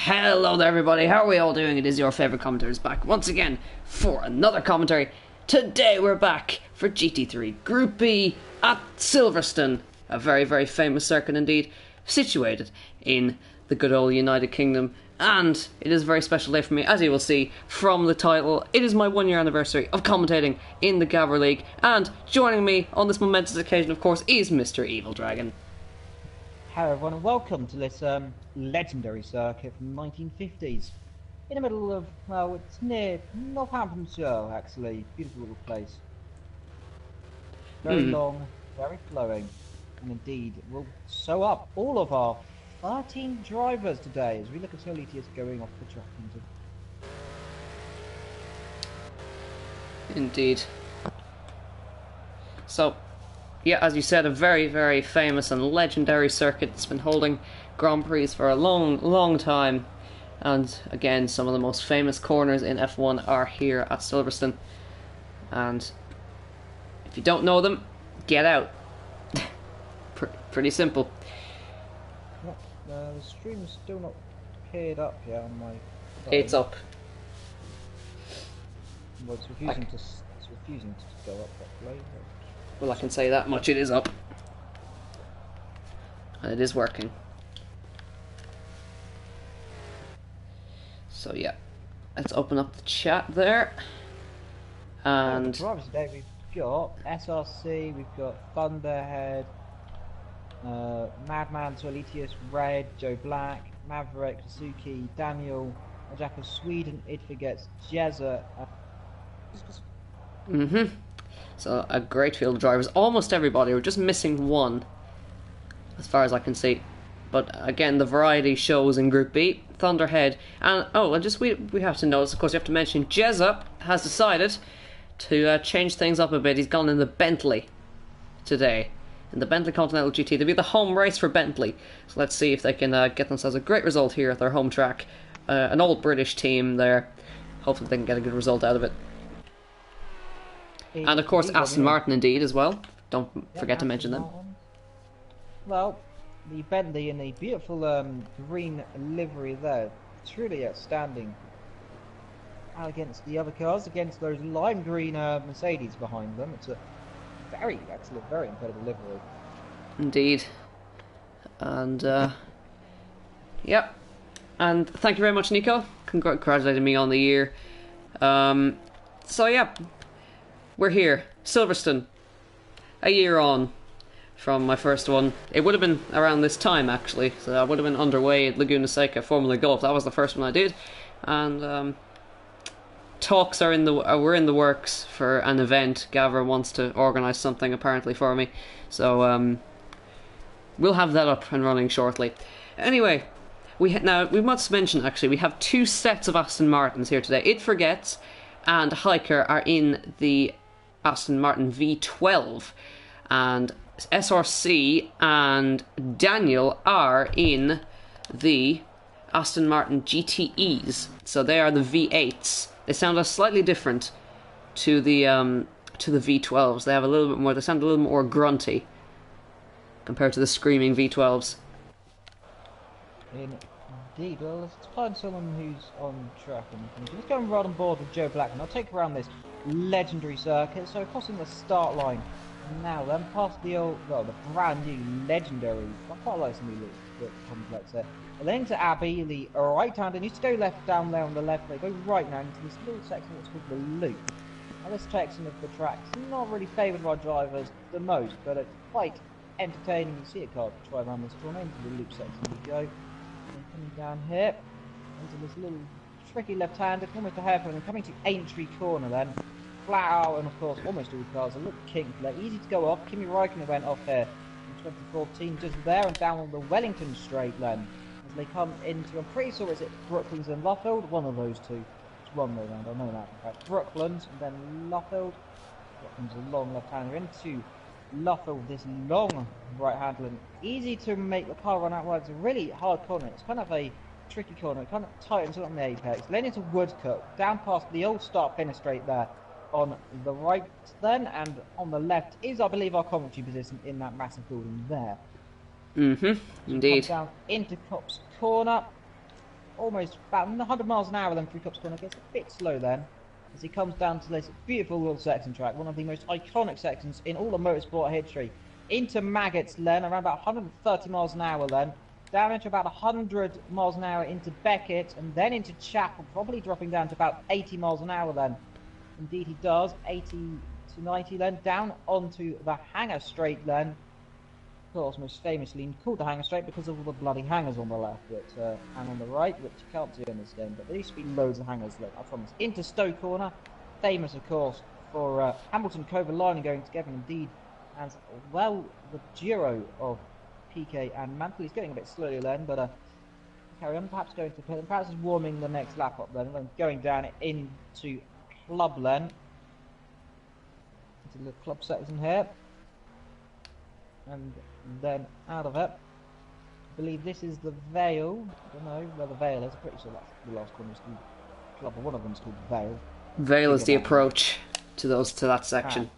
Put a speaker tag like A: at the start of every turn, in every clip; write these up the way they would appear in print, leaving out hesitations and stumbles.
A: Hello there everybody, how are we all doing? It is your favourite commentators back once again for another commentary. Today we're back for GT3 Group B at Silverstone, a very, very famous circuit indeed, situated in the good old United Kingdom. And it is a very special day for me, as you will see from the title. It is my 1 year anniversary of commentating in the GAVRA League, and joining me on this momentous occasion, of course, is Mr. Evil Dragon.
B: Hello everyone and welcome to this legendary circuit from the 1950s. In the middle of, well, it's near Northamptonshire actually. Beautiful little place. Very long, very flowing, and indeed will sew up all of our 13 drivers today as we look at Solitius going off the track into...
A: Indeed. So, yeah, as you said, a very, very famous and legendary circuit. It's been holding Grand Prix for a long, long time. And again, some of the most famous corners in F1 are here at Silverstone. And if you don't know them, get out. Pretty simple.
B: The stream's still not paired up yet on my phone.
A: It's up.
B: Well, it's refusing to go up properly.
A: Well, I can say that much, it is up. And it is working. So yeah, let's open up the chat there. And
B: the drivers today we've got SRC, we've got Thunderhead, Madman, Solitius, Red, Joe Black, Maverick, Suzuki, Daniel, Jack of Sweden, It Forgets, Jezza.
A: So a great field of drivers, almost everybody. We're just missing one, as far as I can see. But again, the variety shows in Group B. Thunderhead, and we have to notice, of course, you have to mention Jezza has decided to change things up a bit. He's gone in the Bentley today, in the Bentley Continental GT. It'll be the home race for Bentley. So let's see if they can get themselves a great result here at their home track. An old British team there. Hopefully they can get a good result out of it. And of course Aston Martin indeed as well. Don't forget to mention them.
B: Well, the Bentley in the beautiful green livery there. Truly outstanding. Against the other cars, against those lime green Mercedes behind them. It's a very excellent, very incredible livery.
A: Indeed. And yep. And thank you very much, Nico. Congratulating me on the year. So yeah. We're here, Silverstone, a year on from my first one. It would have been around this time, actually, so I would have been underway at Laguna Seca Formula Golf. That was the first one I did, and talks are were in the works for an event. Gavra wants to organise something apparently for me, so we'll have that up and running shortly. Anyway, we must mention actually we have two sets of Aston Martins here today. It Forgets and Hiker are in the Aston Martin V12, and SRC and Daniel are in the Aston Martin GTEs. So they are the V8s. They sound slightly different to the V12s. They have a little bit more. They sound a little more grunty compared to the screaming V12s.
B: Indeed. Well, let's find someone who's on track and let's go and ride on board with Joe Black, and I'll take around this legendary circuit. So crossing the start line now, then past the old, well, the brand new legendary. I quite like some new look complex there. And then to Abbey, the right-hander. Used to go left down there on the left. They go right now into this little section that's called the loop. Now this section of the track's not really favoured by drivers the most, but it's quite entertaining. You see a car try around this corner into the loop section. We go. Coming down here into this little tricky left-hander, almost a hairpin, and coming to Aintree corner then, flat out, and of course almost all cars a little kinked there, easy to go off. Kimi Räikkönen went off here in 2014, just there and down on the Wellington straight then, as they come into, I'm pretty sure it's Brooklands and Luffield, one of those two. It's one way round, I know that. In fact, Brooklands and then Luffield. Brooklands a long left-hander into Luffield, this long right handle, and easy to make the car run out. Well, it's a really hard corner. It's kind of a tricky corner. It kind of tightens on the apex. Then into Woodcote, down past the old start-finish straight there on the right then, and on the left is, I believe, our commentary position in that massive building there.
A: Indeed.
B: Come down into Cops Corner, almost about 100 miles an hour then through Cups Corner. Gets a bit slow then as he comes down to this beautiful little section track, one of the most iconic sections in all of motorsport history. Into Maggots Lane, around about 130 miles an hour then. Down into about 100 miles an hour into Beckett, and then into Chapel, probably dropping down to about 80 miles an hour then. Indeed he does, 80 to 90 then. Down onto the Hanger Straight then. Of course, most famously called the Hanger Straight because of all the bloody hangers on the left and on the right, which you can't do in this game, but there used to be loads of hangers there, I promise. Into Stowe Corner, famous of course for Hamilton Cove and Lining going together, indeed, as well the duo of PK and Mantle. He's getting a bit slowly then, but carry on, perhaps going to pit, perhaps he's warming the next lap up then, and then going down into Club Lane, into the club section here, and then out of it. I believe this is the Vale. I don't know where the Vale is. I'm pretty sure that's the last one is called Club, or one of them's called Vale.
A: Vale is the approach to that section.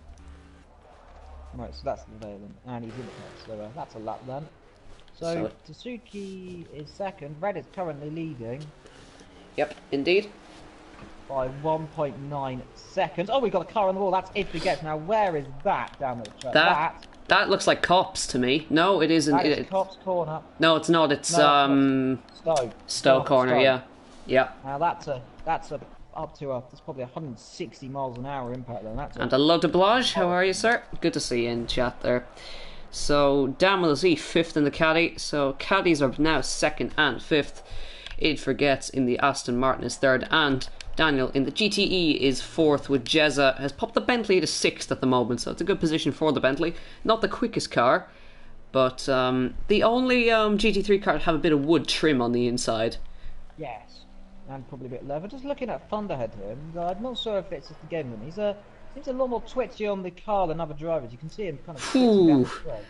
B: Right, so that's the Vale, and he's in it, so that's a lap then. So Tsuki is second. Red is currently leading.
A: Yep, indeed.
B: By 1.9 seconds. Oh, we've got a car on the wall. That's if we get. Now, where is that down the track?
A: That looks like Cops to me. No, it isn't.
B: That is Cops Corner.
A: No, it's not. It's Stowe Corner. Yeah, yeah.
B: Now that's up to that's probably 160 miles an hour impact then.
A: And hello to Blage. How are you, sir? Good to see you in chat there. So Dan will see fifth in the caddy. So caddies are now second and fifth. Id Forgets in the Aston Martin is third, and Daniel in the GTE is fourth, with Jezza has popped the Bentley to sixth at the moment, so it's a good position for the Bentley. Not the quickest car, but the only GT3 car to have a bit of wood trim on the inside.
B: Yes, and probably a bit leather. Just looking at Thunderhead here, and I'm not sure if it's just the game then. Seems a lot more twitchy on the car than other drivers. You can see him kind of twitching down the track.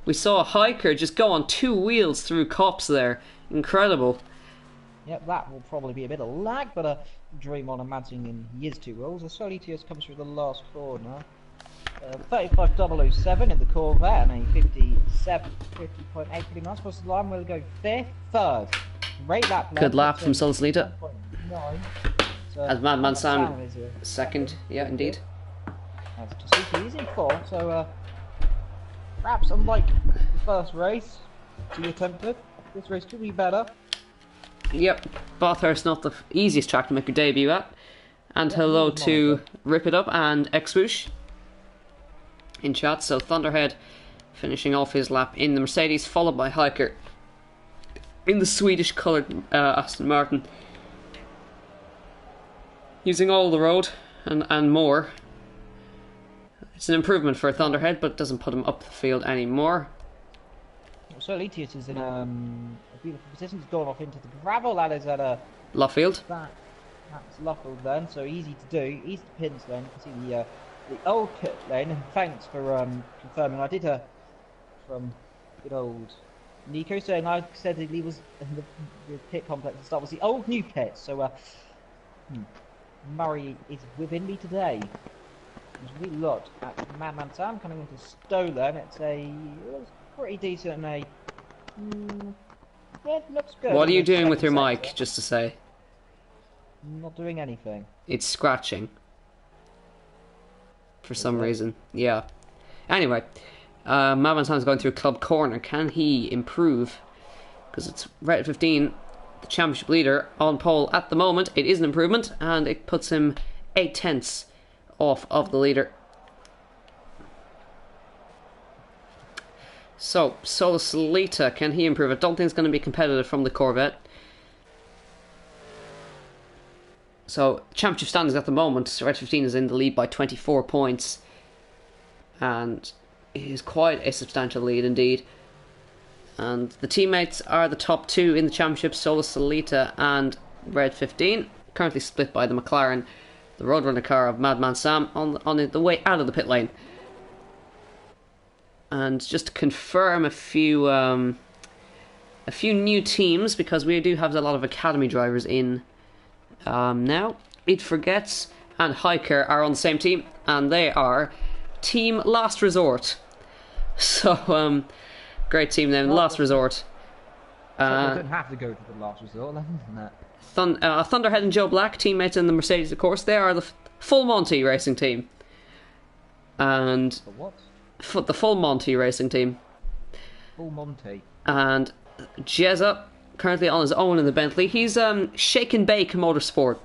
A: We saw a hiker just go on two wheels through Cops there. Incredible. Yep,
B: that will probably be a bit of lag, but dream on imagining in years two rolls. The Solitius comes through the last corner. 35007 in the Corvette and a 50.8 pretty nice. Across the line, we'll go fifth, third. Great lap.
A: Good lap from Solslita. As Madman Sam second, yeah, indeed.
B: As Tsuki is in fourth, so perhaps unlike the first race to be attempted, this race could be better.
A: Yep, Bathurst not the easiest track to make your debut at. And hello to Rip It Up and Xwoosh in chat. So Thunderhead finishing off his lap in the Mercedes, followed by Hiker in the Swedish coloured Aston Martin. Using all the road and more. It's an improvement for Thunderhead, but it doesn't put him up the field anymore.
B: So Litius is in a beautiful position. He's gone off into the gravel. That is at a
A: Luffield.
B: That's Luffield then, so easy to do. Easy to pins then. You can see the old pit lane. And thanks for confirming. I did from good old Nico saying I said that he was in the pit complex to start was the old new pit. So Murray is within me today. As we look at Madman Sam coming into Stowe then, it's pretty decent and yeah, it looks good.
A: What are you doing with your mic, just to say?
B: Not doing anything.
A: It's scratching. For some reason. Yeah. Anyway, Madman Sam's going through Club Corner. Can he improve? Because it's Red 15, the championship leader, on pole at the moment. It is an improvement, and it puts him 8/10 off of the leader. So, Solslita, can he improve? I don't think it's going to be competitive from the Corvette. So, championship standings at the moment, Red 15 is in the lead by 24 points. And it is quite a substantial lead indeed. And the teammates are the top two in the championship, Solslita and Red 15. Currently split by the McLaren, the Roadrunner car of Madman Sam, on the way out of the pit lane. And just to confirm a few new teams, because we do have a lot of academy drivers in now. It Forgets and Hiker are on the same team, and they are Team Last Resort. So great team name, Last Resort.
B: I don't have to go to the last resort, isn't that?
A: Thunderhead and Joe Black, teammates in the Mercedes, of course. They are the Full Monty racing team. And
B: The what?
A: The Full Monty racing team.
B: Full Monty.
A: And Jezza, currently on his own in the Bentley. He's Shake and Bake Motorsport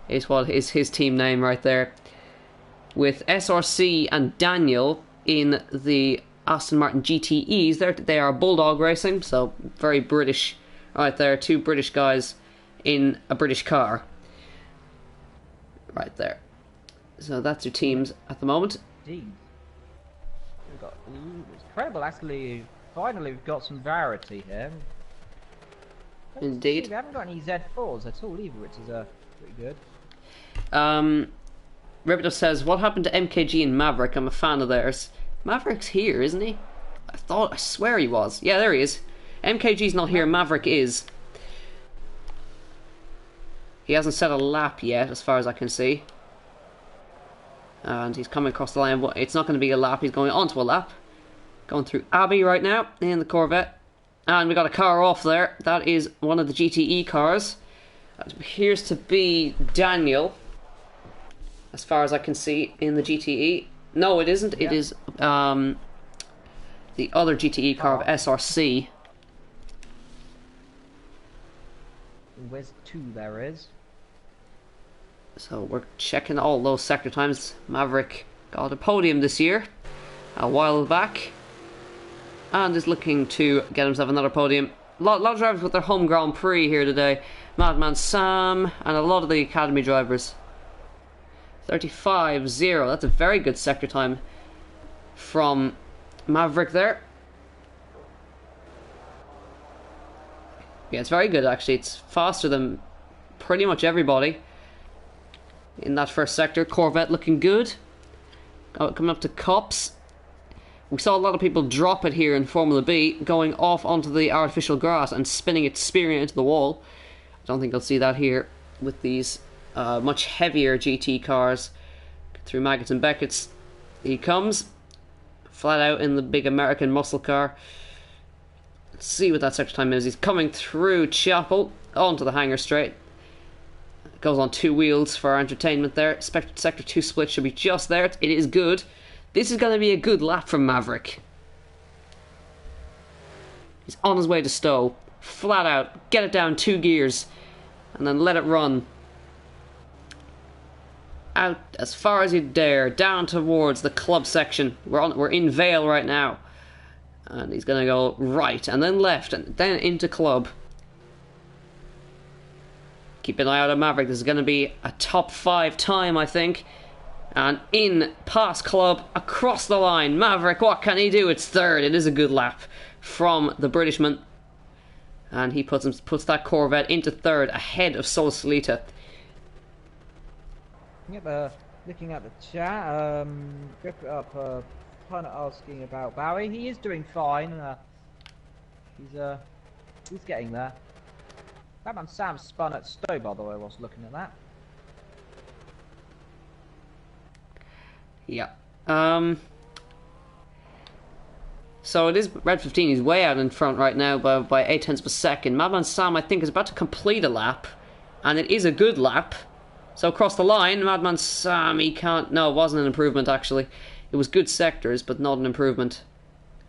A: is what is his team name right there. With SRC and Daniel in the Aston Martin GTEs. They are Bulldog Racing, so very British right there. Two British guys in a British car. Right there. So that's your teams at the moment.
B: Indeed. It's incredible, actually. Finally, we've got some variety here.
A: Indeed.
B: We haven't got any Z4s at all either, which is pretty good.
A: Rebito says, what happened to MKG and Maverick? I'm a fan of theirs. Maverick's here, isn't he? I swear he was. Yeah, there he is. MKG's not here, Maverick is. He hasn't set a lap yet, as far as I can see. And he's coming across the line. It's not going to be a lap, he's going onto a lap. Going through Abbey right now, in the Corvette. And we got a car off there. That is one of the GTE cars. That appears to be Daniel, as far as I can see, in the GTE. No, it isn't. Yeah. It is the other GTE car of SRC.
B: Where's 2 there is?
A: So we're checking all those sector times. Maverick got a podium this year, a while back, and is looking to get himself another podium. A lot of drivers with their home Grand Prix here today. Madman Sam and a lot of the academy drivers. 35.0. That's a very good sector time from Maverick there. Yeah, it's very good actually. It's faster than pretty much everybody in that first sector. Corvette looking good. Coming up to Cups. We saw a lot of people drop it here in Formula B, going off onto the artificial grass and spearing it into the wall. I don't think you'll see that here with these much heavier GT cars. Through Maggots and Beckett's he comes, flat out in the big American muscle car. Let's see what that sector time is. He's coming through Chapel onto the hangar straight. Goes on 2 wheels for our entertainment there. Sector 2 split should be just there. It is good. This is going to be a good lap from Maverick. He's on his way to Stowe. Flat out. Get it down 2 gears. And then let it run. Out as far as you dare. Down towards the club section. We're in Vale right now. And he's going to go right and then left and then into club. Keep an eye out on Maverick. This is going to be a top 5 time, I think. And in past club, across the line. Maverick, what can he do? It's 3rd. It is a good lap from the Britishman. And he puts that Corvette into 3rd, ahead of Sol Solita.
B: Yep, looking at the chat, Grip it up, kind of asking about Bowie. He is doing fine. He's getting there. Batman Sam spun at Stowe, by the way, whilst looking at that.
A: Yeah. So it is Red 15. He's way out in front right now by 0.8 per second. Madman Sam, I think, is about to complete a lap, and it is a good lap. So across the line, Madman Sam, he can't. No, it wasn't an improvement actually. It was good sectors, but not an improvement.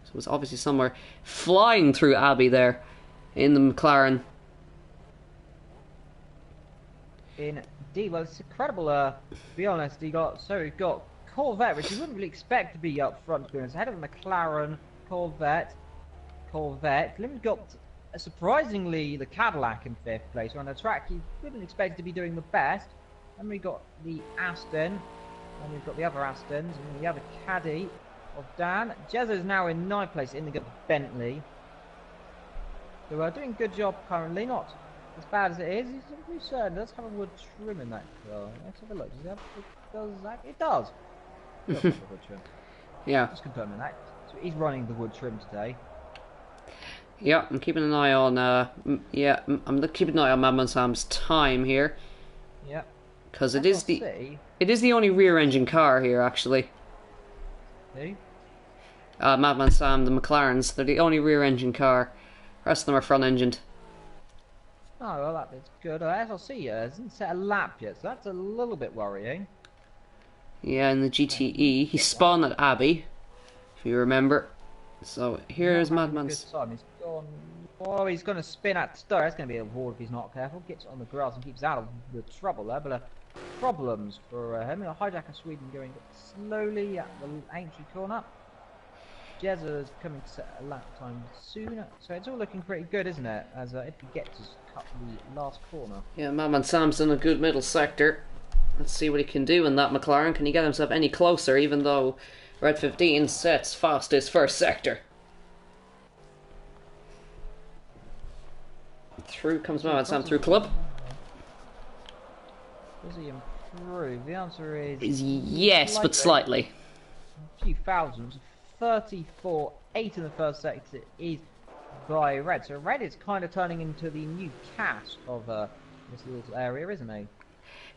A: So it was obviously somewhere flying through Abbey in the McLaren.
B: Indeed, well, it's incredible. To be honest, we've got Corvette, which you wouldn't really expect to be up front. To be honest, ahead of the McLaren, Corvette. Then we've got surprisingly the Cadillac in 5th place. On a track you wouldn't expect to be doing the best. And we got the Aston, and we've got the other Astons, and we have a caddy of Dan. Jezza is now in 9th place in the Bentley. So we're doing a good job currently, not as bad as it is. He's pretty certain. Does have a wood trim in that car. Let's have a look. It does. It does have a wood trim.
A: Yeah.
B: Just confirming that. So he's running the wood trim today.
A: Yeah, I'm keeping an eye on. I'm keeping an eye on Madman Sam's time here.
B: Yeah.
A: Because it is the only rear engine car here actually.
B: Who?
A: Madman Sam, the McLarens. They're the only rear engine car rest of them are front-engined.
B: Oh, well, that is good. SLC hasn't set a lap yet, so that's a little bit worrying.
A: Yeah, in the GTE, he spun at Abbey, if you remember. So here's Madman.
B: He's gone. Oh, he's going to spin at Stowe. That's going to be a wall if he's not careful. Gets on the grass and keeps out of the trouble there. But problems for him. A hijacker Sweden going slowly at the entry corner. Jezza is coming to set a lap time soon. So it's all looking pretty good, isn't it? As if he gets to cut the last corner.
A: Yeah, Madman Sam's in a good middle sector. Let's see what he can do in that McLaren. Can he get himself any closer, even though Red 15 sets fastest first sector? Through comes Madman Sam through club.
B: Does he improve? The answer
A: is yes, but slightly.
B: A few thousands. 34.8 in the first sector is by Red. So Red is kind of turning into the new Cash of this little area, isn't he?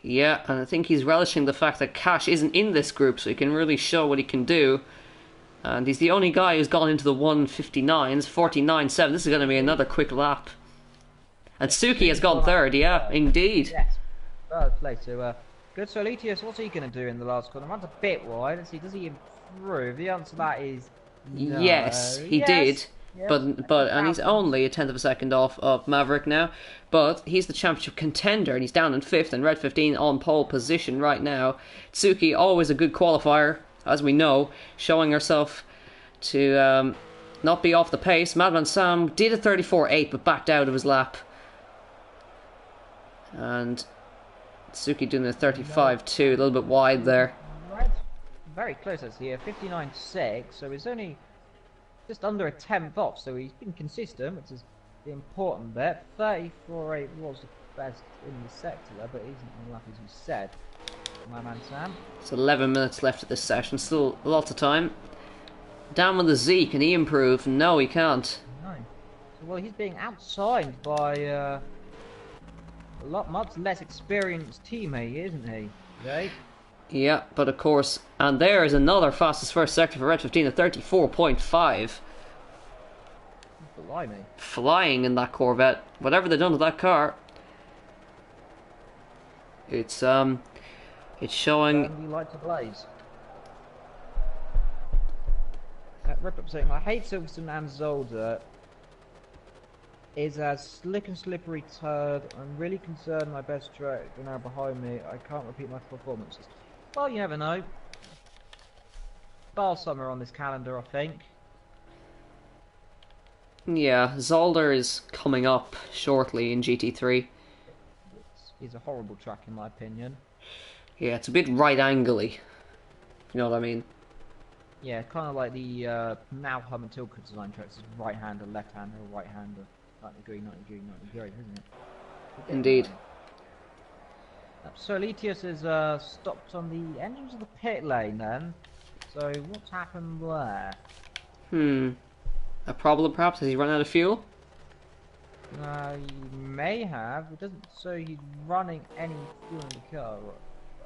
A: Yeah, and I think he's relishing the fact that Cash isn't in this group, so he can really show what he can do. And he's the only guy who's gone into the 159s, 49.7. This is going to be another quick lap. And Suki has gone third, yeah, indeed.
B: Yes, third place. So, good. So, Letius, what's he going to do in the last corner? Runs a bit wide. Let's see, does he improve? The answer to that is no.
A: Yes, he did. Yes. And he's only a tenth of a second off of Maverick now. But he's the championship contender, and he's down in 5th, and Red 15 on pole position right now. Tsuki, always a good qualifier, as we know, showing herself to not be off the pace. Madman Sam did a 34.8, but backed out of his lap. And Tsuki doing a 35.2, a little bit wide there.
B: Right. Very close, that's here. 59.6, so it's only just under a 10th off, so he's been consistent, which is the important bit. 34.8 was the best in the sector there, but isn't on lap, as you said. My man Sam.
A: It's 11 minutes left of this session, still lots of time. Down with the Z, can he improve? No, he can't.
B: No. So, well, he's being outshined by a much less experienced teammate, isn't he? Right?
A: Yeah, but of course, and there is another fastest first sector for Red 15 at 34.5.
B: Blimey.
A: Flying in that Corvette. Whatever they've done to that car, it's showing.
B: We like to blaze. Rip up saying, I hate Silverstone and Zolder. Is a slick and slippery turd. I'm really concerned my best track are now behind me. I can't repeat my performances. Well, you never know. Bar summer on this calendar, I think.
A: Yeah, Zolder is coming up shortly in GT3.
B: It's a horrible track in my opinion. Yeah,
A: it's a bit right-angly. You know what I mean?
B: Yeah, kind of like the now Hum and Tilke design tracks. It's right-hander, left-hander, right-hander. 90 degree, 90 degree, 90 degree, isn't it?
A: Indeed.
B: So Letius is stopped on the engines of the pit lane then. So what's happened there?
A: A problem perhaps? Has he run out of fuel?
B: He may have. It doesn't say he's running any fuel in the car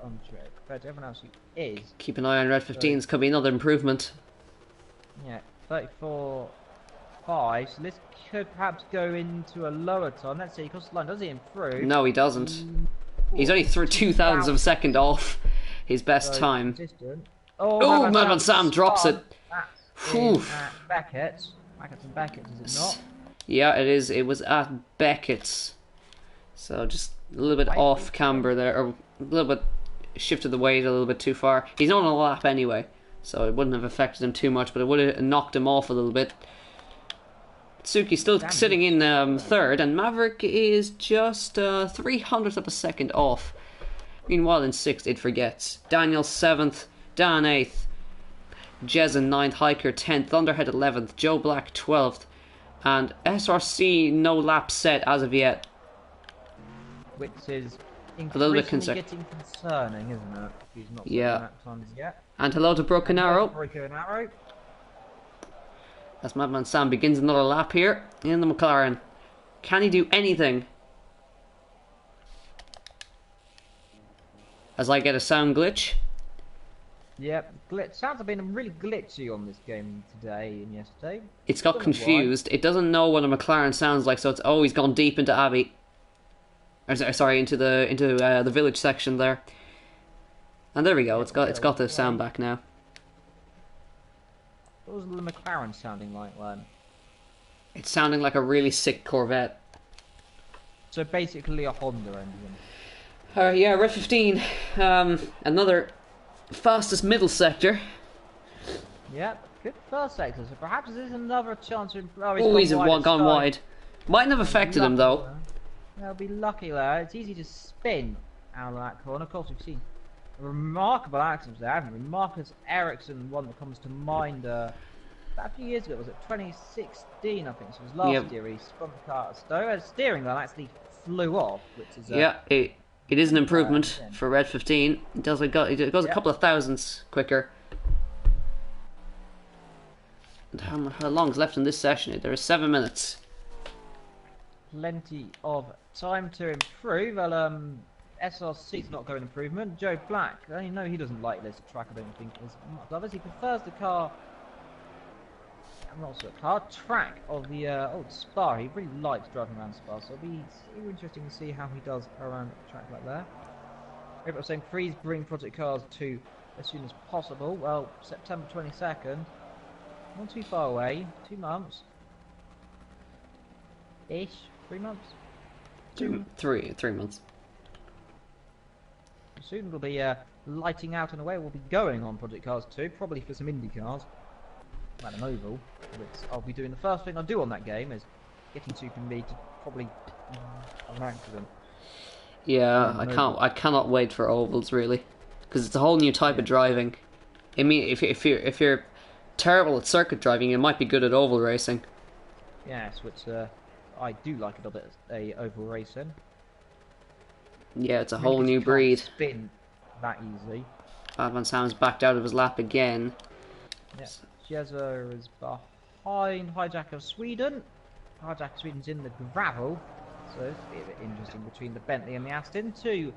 B: on track compared to everyone else who is.
A: Keep an eye on Red 15s, could be another improvement.
B: Yeah, 34.5. So this could perhaps go into a lower time. Let's see, across the line, does he improve?
A: No, he doesn't. He's only through 2,000 of a second off his best time. Oh, Madman Sam drops it.
B: Beckett's and Beckett's, is it not?
A: Yeah, it is. It was at Beckett's. So just a little bit off camber there, or a little bit shifted the weight a little bit too far. He's not on a lap anyway, so it wouldn't have affected him too much, but it would have knocked him off a little bit. Tsuki's still sitting in third, and Maverick is just 300th of a second off. Meanwhile, in 6th, it forgets. Daniel 7th, Dan 8th, Jezen 9th, Hiker 10th, Thunderhead 11th, Joe Black 12th, and SRC no lap set as of yet.
B: Which is
A: a little bit
B: getting concerning, isn't it? He's not lap times yet.
A: And hello to Broken Arrow.
B: Broken Arrow.
A: As Madman Sam begins another lap here in the McLaren. Can he do anything? As I get a sound glitch.
B: Yep, glitch. Sounds have been really glitchy on this game today and yesterday.
A: It's got
B: Don't know
A: confused. It doesn't know what a McLaren sounds like, so it's always gone deep into Abbey. Or, sorry, into the village section there. And there we go.
B: Yeah,
A: It's got the sound back now.
B: What was the McLaren sounding like then?
A: It's sounding like a really sick Corvette.
B: So basically a Honda engine.
A: Yeah, Red 15. Another fastest middle sector.
B: Yep, good first sector. So perhaps this is another chance to improve.
A: Oh, he's gone wide. Mightn't have affected him though.
B: They'll be lucky there. It's easy to spin out of that corner. Of course, we've seen remarkable accidents there, haven't we? Marcus Ericsson, one that comes to mind about a few years ago. Was it 2016? I think so. It was last year. He spun the car at Stowe. His steering wheel actually flew off, which is
A: it is an improvement for Red 15. It goes a couple of thousandths quicker. And how long is left in this session? There is 7 minutes.
B: Plenty of time to improve. Well, SRC's not going improvement. Joe Black, I know he doesn't like this track. I don't think as much of it. He prefers the car. I'm not sure. Track of the old Spa. He really likes driving around Spa, so it'll be interesting to see how he does around a track like that. People are saying freeze bring project cars to as soon as possible. Well, September 22nd, not too far away. 2 months ish. 3 months.
A: 3 months.
B: Soon we'll be lighting out and away. We'll be going on Project Cars 2, probably for some Indy cars. At an oval, which I'll be doing. The first thing I do on that game is getting Super Me to probably have an accident.
A: Yeah, I cannot wait for ovals really, because it's a whole new type of driving. I mean, if you're terrible at circuit driving, you might be good at oval racing.
B: Yes, which I do like a little bit of oval racing.
A: Yeah, it's a whole new breed.
B: Spin that easily.
A: Van Sam's backed out of his lap again.
B: Yeah. Jezza is behind Hijack of Sweden. Hijack of Sweden's in the gravel, so it's a bit interesting between the Bentley and the Aston. Two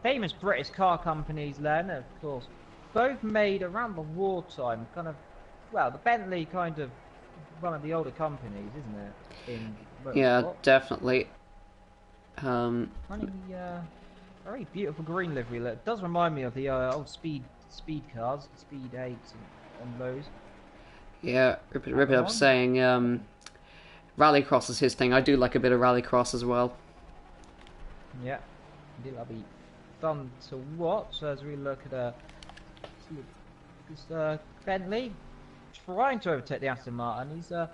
B: famous British car companies, then, of course, both made around the wartime. Kind of, well, the Bentley kind of one of the older companies, isn't it?
A: Yeah, definitely.
B: Funny, very beautiful green livery. It does remind me of the old speed cars, Speed 8s and those.
A: Yeah, rip it up saying Rallycross is his thing. I do like a bit of Rallycross as well.
B: Yeah, that'll be fun to watch as we look at this Bentley trying to overtake the Aston Martin. He's not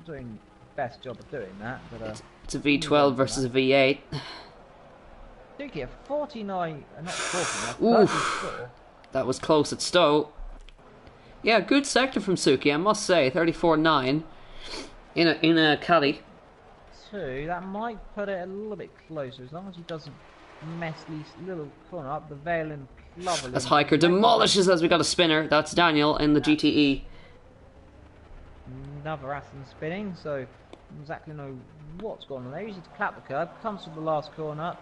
B: doing the best job of doing that, but
A: it's a V12 versus a V8.
B: Dookie, a 49, not 49, 34.
A: That was close at Stowe. Yeah, good sector from Suki, I must say. 34.9 in a caddy.
B: 2. That might put it a little bit closer as long as he doesn't mess these little corner up. The Vale and Cloverland.
A: As Hiker demolishes as we got a spinner. That's Daniel in the GTE.
B: Another Aston spinning, so exactly know what's going on there. Easy to clap the curb. Comes to the last corner.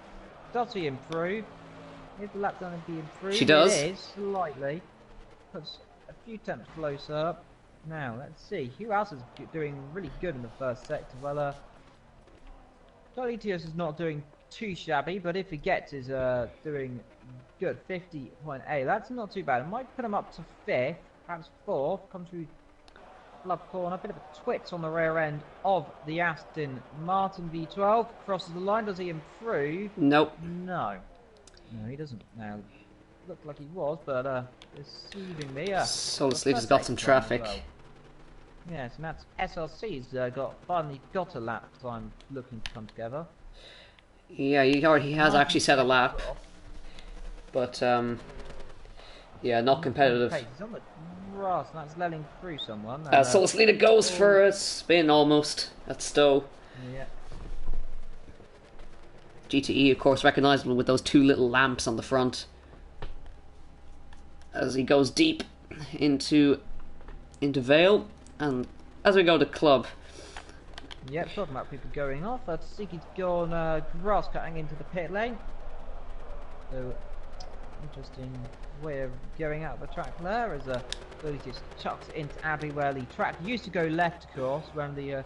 B: Does he improve? Is the lap going to be improved?
A: She does.
B: It is, slightly. Puts a few tenths closer. Now, let's see. Who else is doing really good in the first sector? Well, Etios is not doing too shabby, but if he gets is doing good. 50.8. That's not too bad. It might put him up to 5th, perhaps 4th. Come through Love corner. A bit of a twitch on the rear end of the Aston Martin V12. Crosses the line. Does he improve?
A: Nope.
B: No. No, he doesn't now. Looked like he was, but deceiving me.
A: Solus Leader's got some traffic.
B: Well. Yes, and that's SLC's finally got a lap time looking to come together.
A: Yeah, he has actually set a lap. But, yeah, not competitive.
B: He's on the grass, and that's letting through someone.
A: Solus Leader goes for a spin almost at Stowe.
B: Yeah.
A: GTE, of course, recognisable with those two little lamps on the front. As he goes deep into Vale, and as we go to Club.
B: Yep, talking about people going off. Tsiki's gone grass cutting into the pit lane. So Interesting way of going out the track there, as Billy just chucks it into Abbey, where the track used to go left, of course, when the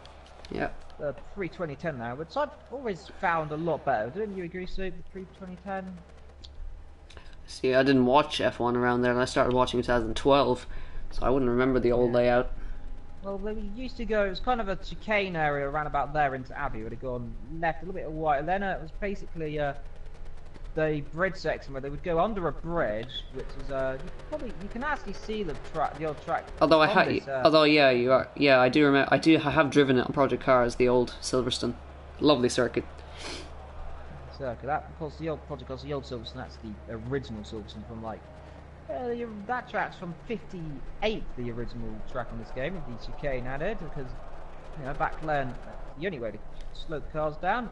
B: pre-2010 now, which I've always found a lot better. Didn't you agree, Sue, the pre-2010?
A: See, I didn't watch F1 around there, and I started watching in 2012, so I wouldn't remember the old layout.
B: Well, they used to go, it was kind of a chicane area around about there into Abbey. It would have gone left a little bit of white, and then it was basically the bridge section where they would go under a bridge, which is you can actually see the old track.
A: Although I do remember, I have driven it on Project Cars, the old Silverstone, lovely circuit.
B: That, of course, the old Project Cars, the old Silverstone. That's the original Silverstone from like. That track's from '58, the original track in this game, with the chicane added, because back then the only way to slow the cars down.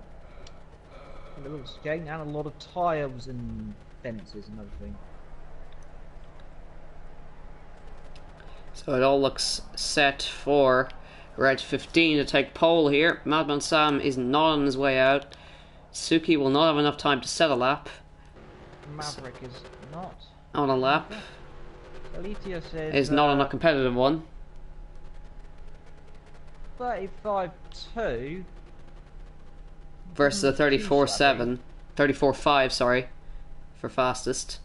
B: A little chicane and a lot of tyres and fences and everything.
A: So it all looks set for Red 15 to take pole here. Madman Sam is not on his way out. Suki will not have enough time to set a lap.
B: Maverick is not
A: on a lap.
B: Elitius
A: is not on a competitive one.
B: 35.2
A: versus a 34.7, 34.5, sorry, for fastest.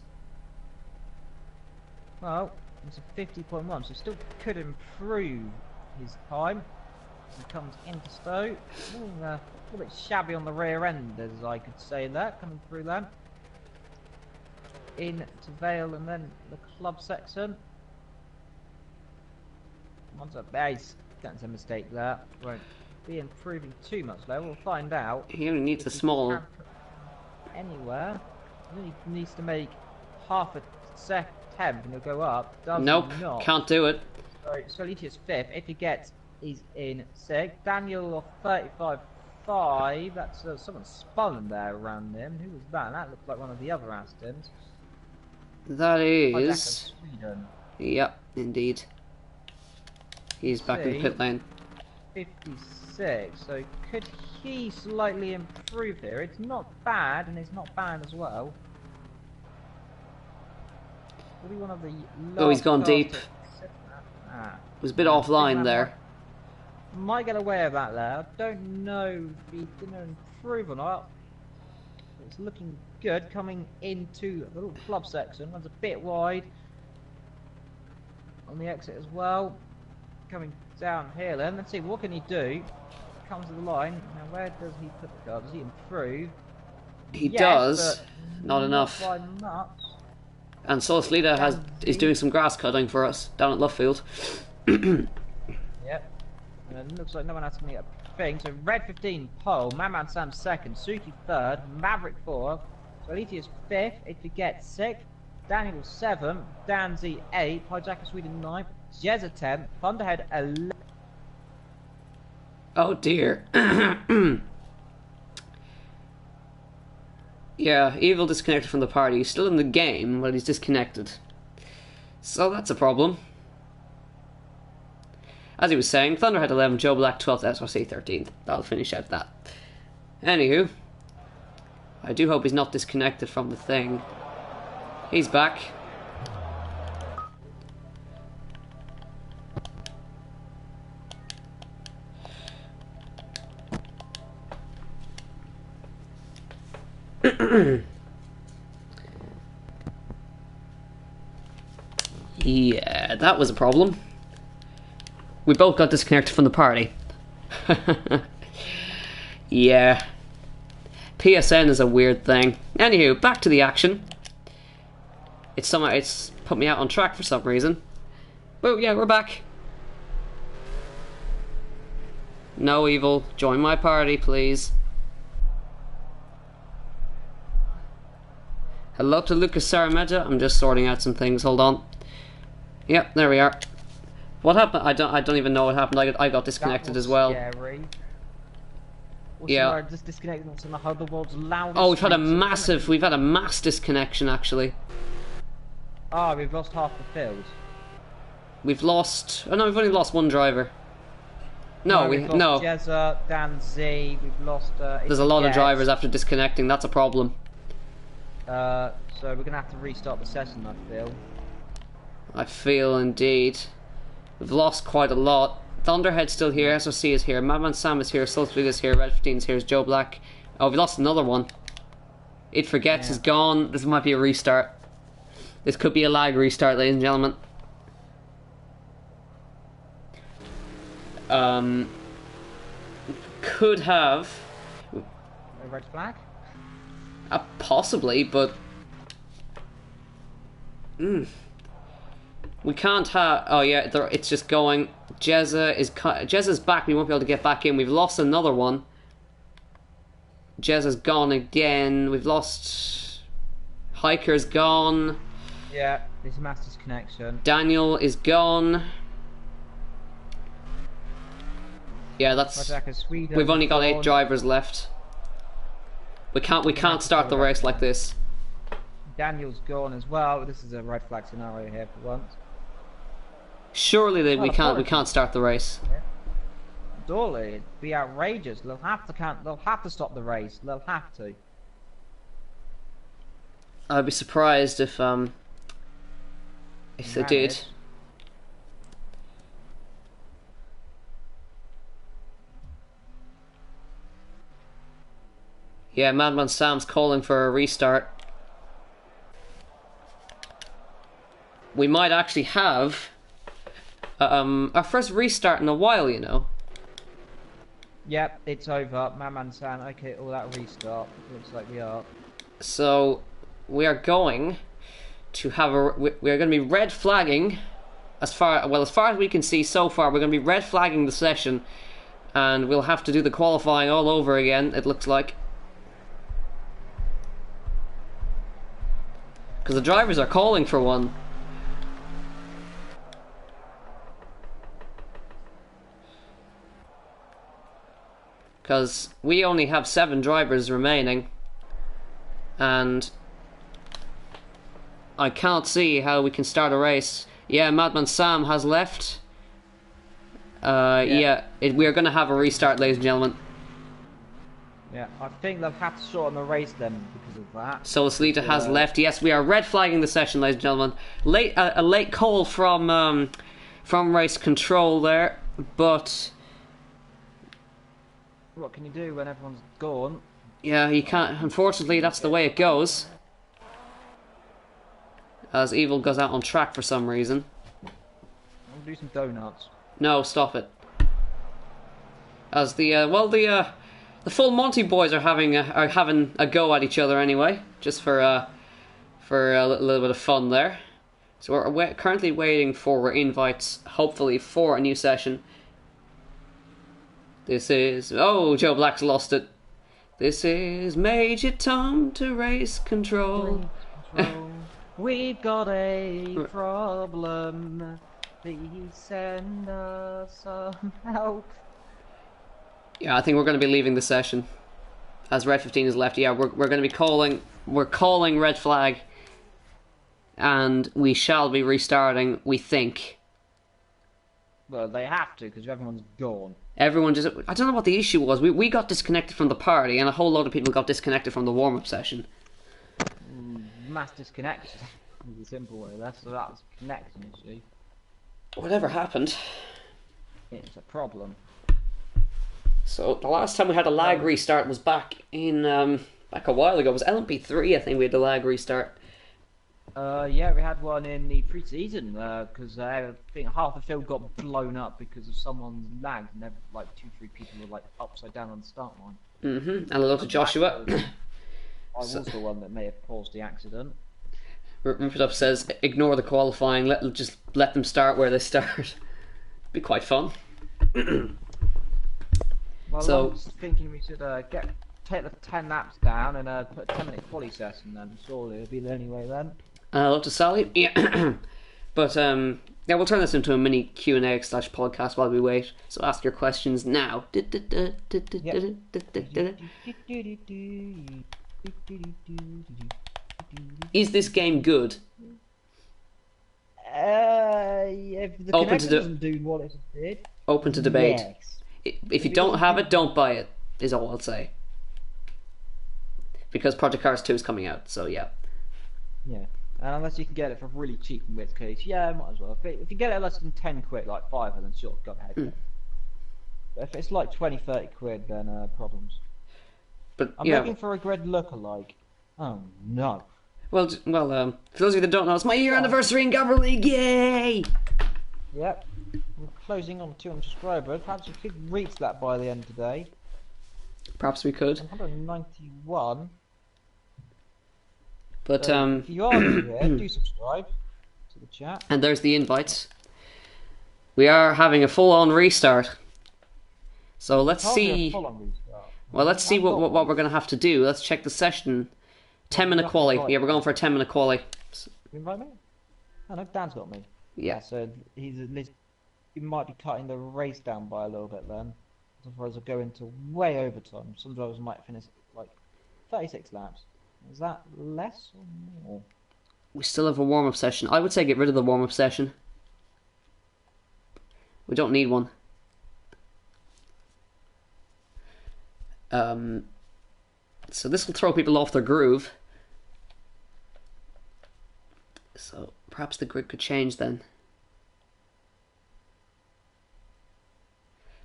B: Well, it's a 50.1, so still could improve his time. He comes into Stowe. A little bit shabby on the rear end, as I could say that, coming through that. Into Vale and then the club section. Once up there, he's getting a mistake there. Won't be improving too much though, we'll find out.
A: He only needs a small...
B: Anywhere. He only needs to make half a attempt and he'll go up.
A: Nope, can't do it.
B: So Elitius 5th. If he gets, he's in 6th. Daniel 35.5. That's someone spun there around him. Who was that? That looked like one of the other Astons.
A: That is...
B: Sweden.
A: Yep, indeed. He's back in pit lane.
B: 56, so could he slightly improve here? It's not bad, and it's not bad as well. Probably one of the
A: oh, he's gone deep. Was a bit offline there.
B: Might get away with that there. I don't know if he's going to improve or not. It's looking good coming into the little club section. One's a bit wide on the exit as well. Coming downhill, and let's see what can he do. Comes to the line. Now, where does he put the car? Does he improve?
A: He does, not enough.
B: By much.
A: And Solis Lita is doing some grass cutting for us down at Lovefield.
B: Yep. And it looks like no one has to make a thing. So Red 15 pole, Madman Sam 2nd, Suki 3rd, Maverick 4th, Elitius 5th, if you get 6th, Daniel 7th, Danzy 8th, Hijacker Sweden 9th, Jezza 10th, Thunderhead 11th.
A: Oh dear. Yeah, Evil disconnected from the party. He's still in the game, but he's disconnected. So that's a problem. As he was saying, Thunderhead 11th, Joe Black 12th, SRC 13th. That'll finish out that. Anywho, I do hope he's not disconnected from the thing. He's back. Yeah, that was a problem. We both got disconnected from the party. Yeah. PSN is a weird thing. Anywho, back to the action. It's put me out on track for some reason. But yeah, we're back. No, Evil, join my party, please. Hello to Lucas Saramedja. I'm just sorting out some things. Hold on. Yep, there we are. What happened? I don't even know what happened. I got disconnected as well.
B: Scary.
A: Yeah.
B: Just disconnected from the world's loudest.
A: Oh, we've had a mass disconnection actually.
B: Ah, we've lost half the field.
A: We've lost. Oh no, we've only lost one driver. No,
B: we've lost Jezza, Dan Z. We've lost.
A: There's a lot of drivers after disconnecting. That's a problem.
B: So we're going to have to restart the session, I feel.
A: I feel indeed. We've lost quite a lot. Thunderhead's still here, SOC is here, Madman Sam is here, Soulspeed is here, Red 15 is here, Joe Black. Oh, we lost another one. It Forgets is gone. This might be a restart. This could be a lag restart, ladies and gentlemen. Could have
B: A red flag?
A: possibly, but we can't have. Oh yeah, it's just going. Jezza's back. We won't be able to get back in. We've lost another one. Jezza's gone again. We've lost. Hiker's gone.
B: Yeah, there's a mass disconnection.
A: Daniel is gone. Yeah, that's. We've only got 8 drivers left. We can't start the race like this.
B: Daniel's gone as well. This is a red flag scenario here for once.
A: Surely we can't start the race.
B: Yeah. Surely, it'd be outrageous. They'll have to stop the race. They'll have to.
A: I'd be surprised if they did. Yeah, Madman Sam's calling for a restart. We might actually have our first restart in a while, you know.
B: Yep, it's over. Madman Sam, okay, all that restart. Looks like we are.
A: So we are going to have we are going to be red flagging as far as we can see so far. We're going to be red flagging the session, and we'll have to do the qualifying all over again. It looks like. Because the drivers are calling for one. Because we only have 7 drivers remaining. And I can't see how we can start a race. Yeah, Madman Sam has left. We are going to have a restart, ladies and gentlemen.
B: Yeah, I think they'll have to shorten the race then because of that.
A: So Salita has left. Yes, we are red flagging the session, ladies and gentlemen. A late call from race control there, but
B: what can you do when everyone's gone?
A: Yeah, you can't. Unfortunately, that's the way it goes. As Evil goes out on track for some reason.
B: I'll do some donuts.
A: No, stop it. As the full Monty boys are having a go at each other anyway, just for a little bit of fun there. So we're currently waiting for invites, hopefully for a new session. This is Joe Black's lost it. This is Major Tom to race control.
B: We've got a problem. Please send us some help.
A: Yeah, I think we're going to be leaving the session as Red 15 is left. Yeah, we're going to be calling. We're calling red flag, and we shall be restarting. We think.
B: Well, they have to because everyone's gone.
A: Everyone just. I don't know what the issue was. We got disconnected from the party, and a whole load of people got disconnected from the warm-up session.
B: Mass disconnection. In a simple way. That's connection issue.
A: Whatever happened?
B: It's a problem.
A: So the last time we had a lag restart was back a while ago. It was LMP3, I think we had a lag restart.
B: Yeah, we had one in the pre-season because I think half the field got blown up because of someone's lag, and like 2-3 people were like upside down on the start line.
A: And a lot of Joshua.
B: I was the one that may have caused the accident.
A: Rupert Up says, ignore the qualifying, just let them start where they start. Be quite fun.
B: Well,
A: So,
B: I was thinking we should take the 10 laps down and put a 10-minute quali session then. Surely it'll be the only way then.
A: hello to Sally. Yeah. But yeah, we'll turn this into a mini Q&A / podcast while we wait. So ask your questions now. Is this game good?
B: If the connection doesn't do what it did.
A: Open to debate.
B: Yes.
A: If you don't have it, don't buy it, is all I'll say. because Project Cars 2 is coming out. So yeah.
B: Yeah. And unless you can get it for really cheap, in which case, yeah, might as well. If you get it less than 10 quid, like 5, then sure, go ahead. But if it's like 20, 30 quid, then problems.
A: But
B: I'm looking for a Grid lookalike. Oh no.
A: Well, for those of you that don't know, it's my year anniversary in GAVRA League. Yay!
B: Yep. We're closing on 200 subscribers. Perhaps we could reach that by the end of today.
A: Perhaps we could.
B: 191.
A: But
B: So if you are new here, do subscribe to the chat.
A: And there's the invites. We are having a full-on restart. So let's see. Well, let's see what we're going to have to do. Let's check the session. 10-minute quali. Yeah, we're going for a 10-minute quali.
B: You invite me? Oh no, Dan's got me.
A: Yeah.
B: So he's at least, he might be cutting the race down by a little bit then. Otherwise we'll go into way overtime. Some drivers might finish like 36 laps. Is that less or more?
A: We still have a warm-up session. I would say get rid of the warm-up session. We don't need one. So this will throw people off their groove. So perhaps the grid could change then.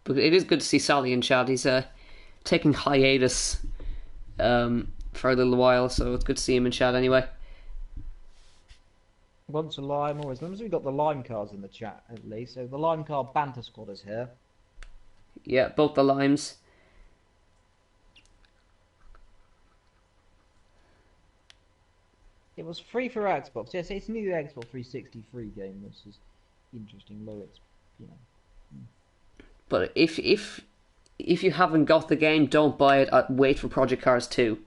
A: But it is good to see Sally in chat. He's taking hiatus for a little while, so it's good to see him in chat anyway.
B: Once a lime, always. As long as we've got the lime cars in the chat at least. So the lime car banter squad is here.
A: Yeah, both the limes.
B: It was free for Xbox. Yes, it's a new Xbox 360 free game, which is interesting. Though it's, you know.
A: But if you haven't got the game, don't buy it. Wait for Project Cars 2.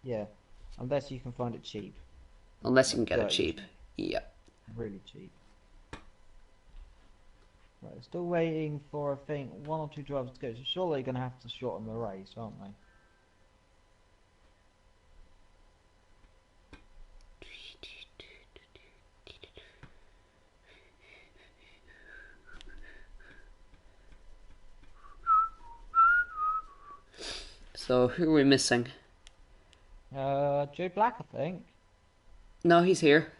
B: Yeah, unless you can find it cheap.
A: Unless you can get it cheap. Yeah.
B: Really cheap. Right, still waiting for, I think, 1 or 2 drivers to go. So surely they're going to have to shorten the race, aren't they?
A: So who are we missing?
B: Joe Black, I think.
A: No, he's here.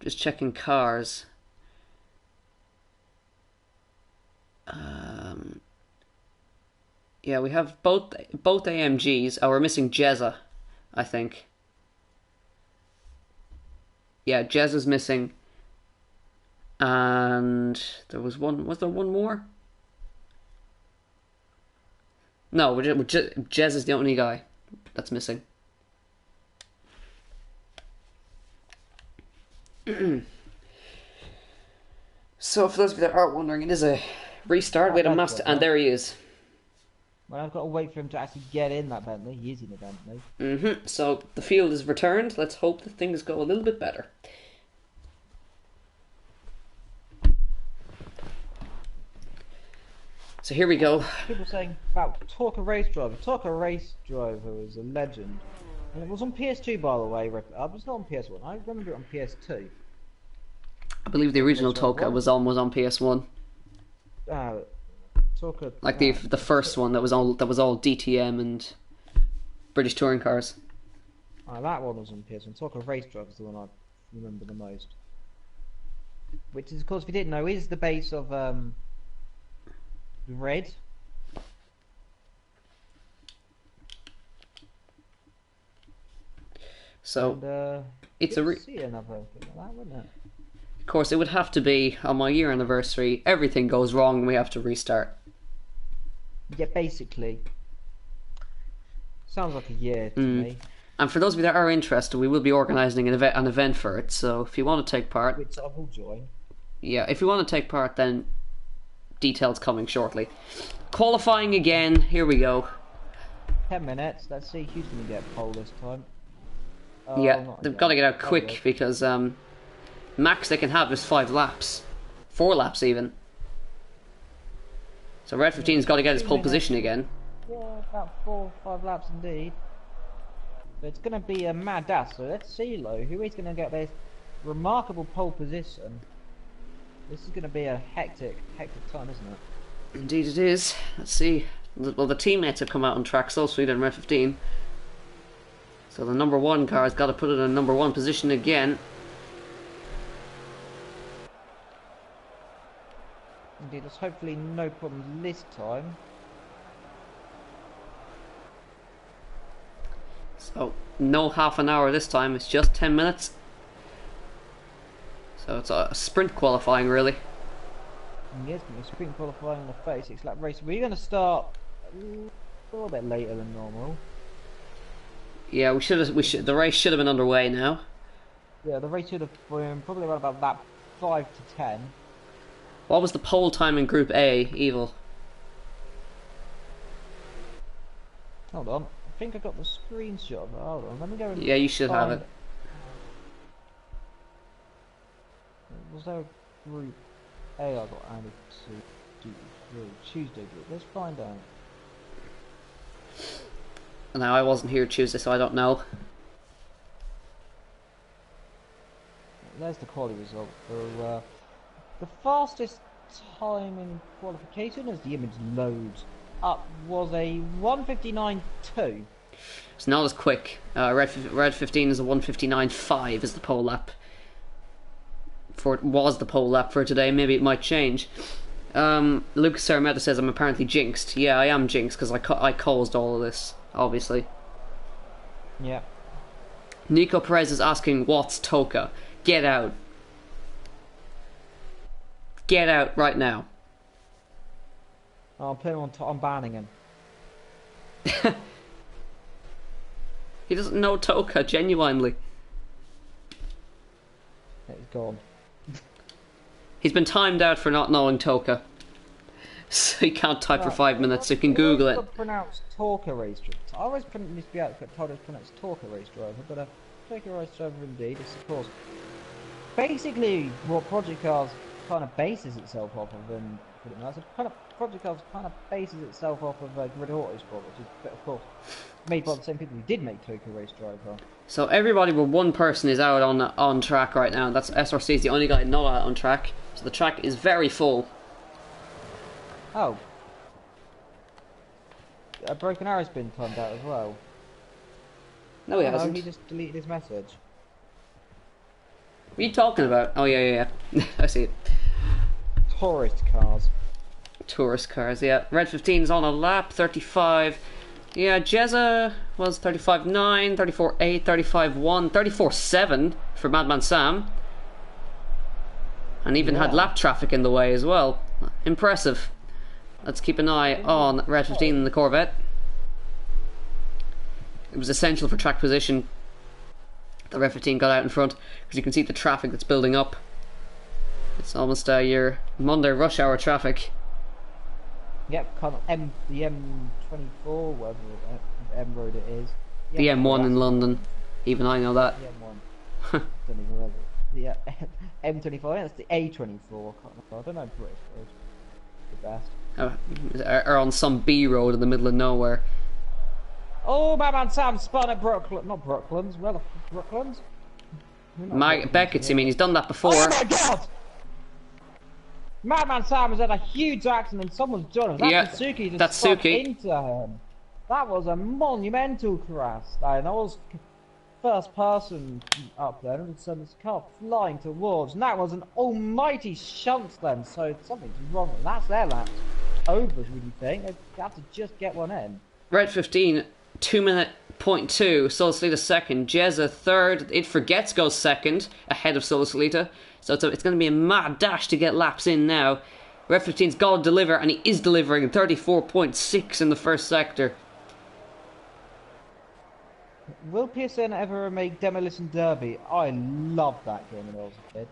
A: Just checking cars. Yeah, we have both AMGs. Oh, we're missing Jezza, I think. Yeah, Jezza's missing. And there was one. Was there one more? No, Jez is the only guy that's missing. So, for those of you that are wondering, it is a restart. We had a master, and there he is.
B: Well, I've got to wait for him to actually get in that Bentley. He is in a Bentley.
A: So, the field is returned. Let's hope that things go a little bit better. So here we go.
B: People saying about Talker Race Driver. Talker Race Driver is a legend. And it was on PS2, by the way. It was not on PS1. I remember it on PS2.
A: I believe the original Talker was on PS1.
B: Talker.
A: Like the first one that was all DTM and British touring cars.
B: That one was on PS1. Talker Race Driver is the one I remember the most. Which is, of course, if you didn't know, is the base of Red.
A: So
B: and,
A: it's
B: see another thing like that, wouldn't it?
A: Of course, it would have to be on my year anniversary. Everything goes wrong and we have to restart.
B: Yeah, basically. Sounds like a year to me.
A: And for those of you that are interested, we will be organising an event for it. So if you want to take part,
B: which I will join.
A: Yeah, if you want to take part, then details coming shortly. Qualifying again. Here we go.
B: 10 minutes. Let's see who's going to get pole this time.
A: Yeah, they've got to get out quick because max they can have is 5 laps. 4 laps even. So Red 15's got to get his pole position again.
B: Yeah, about 4 or 5 laps indeed. But it's going to be a mad dash, so let's see, who is going to get this remarkable pole position. This is going to be a hectic time, isn't it?
A: Indeed it is. Let's see. well, the teammates have come out on track, so sweet in red 15. So the number 1 car has got to put it in number 1 position again.
B: Indeed, there's hopefully no problems this time.
A: So, no half an hour this time, it's just 10 minutes. So it's a sprint qualifying, really.
B: Yes, but sprint qualifying on the 36 lap race. We're going to start a little bit later than normal.
A: Yeah, the race should have been underway now.
B: Yeah, the race should have been probably around about lap 5 to 10.
A: What was the pole time in Group A, Evil?
B: Hold on, I think I got the screenshot of it. Hold on, let me go and
A: Yeah, you should have it.
B: Was there a Group A I got added to GT3 Tuesday group? Let's find out.
A: Now, I wasn't here Tuesday, so I don't know.
B: There's the quality result for the fastest time in qualification as the image loads up was a 1:59.2.
A: It's not as quick. Red 15 is a 1:59.5 is the pole lap. Was the pole lap for today. Maybe it might change. Lucas Sarametta says I'm apparently jinxed. Yeah, I am jinxed because I caused all of this, obviously.
B: Yeah.
A: Nico Perez is asking, what's Toka? Get out. Get out right now.
B: I'll put him on I'm banning him.
A: He doesn't know Toka, genuinely.
B: He's gone.
A: He's been timed out for not knowing Toka. So he can't type for 5 minutes, so you can Google it.
B: Pronounced Torca race driver. I always used to be told it's pronounced Torca race driver, but Torca race driver indeed is, of course, basically what Project Cars kind of bases itself off of, and pretty much Project Cars kind of bases itself off of Grid Autosport, which is, of course, made by the same people who did make Torca race driver.
A: So everybody but one person is out on track right now. That's SRC is the only guy not out on track. So the track is very full.
B: Oh. Broken Arrow's been timed out as well.
A: No, he hasn't.
B: He just deleted his message.
A: What are you talking about? Oh, yeah. I see it.
B: Tourist cars.
A: Tourist cars, yeah. Red 15 is on a lap, 35. Yeah, Jezza was 35.9, 34.8, 35.1, 34.7 for Madman Sam. And even had lap traffic in the way as well. Impressive. Let's keep an eye on Red 15 in the Corvette. It was essential for track position that Red 15 got out in front, because you can see the traffic that's building up. It's almost your Monday rush hour traffic.
B: Yep, kind of the M24, whatever M road it is.
A: The M1 in London. Even I know that.
B: The M1. Don't even know. Yeah, M25. That's the A24. I don't know British roads. The best.
A: Or on some B road in the middle of nowhere.
B: Oh, my man Sam spun at Brooklyn. Not Brooklands. Where the Brooklands?
A: Beckett's, you mean? He's done that before.
B: Oh my god! Madman Sam has had a huge accident. Someone's done it. That's Suki just stuck into him. That was a monumental crash. And I was first person up there, and so this car flying towards. And that was an almighty shunt then. So something's wrong. That's their lap over, would you think? They have to just get one in.
A: Red 15, 2:02. Solslita second. Jezza third. It Forgets goes second, ahead of Solslita. So it's going to be a mad dash to get laps in now. Red 15's got to deliver, and he is delivering. 34.6 in the first sector.
B: Will PSN ever make Demolition Derby? I loved that game when I was a kid.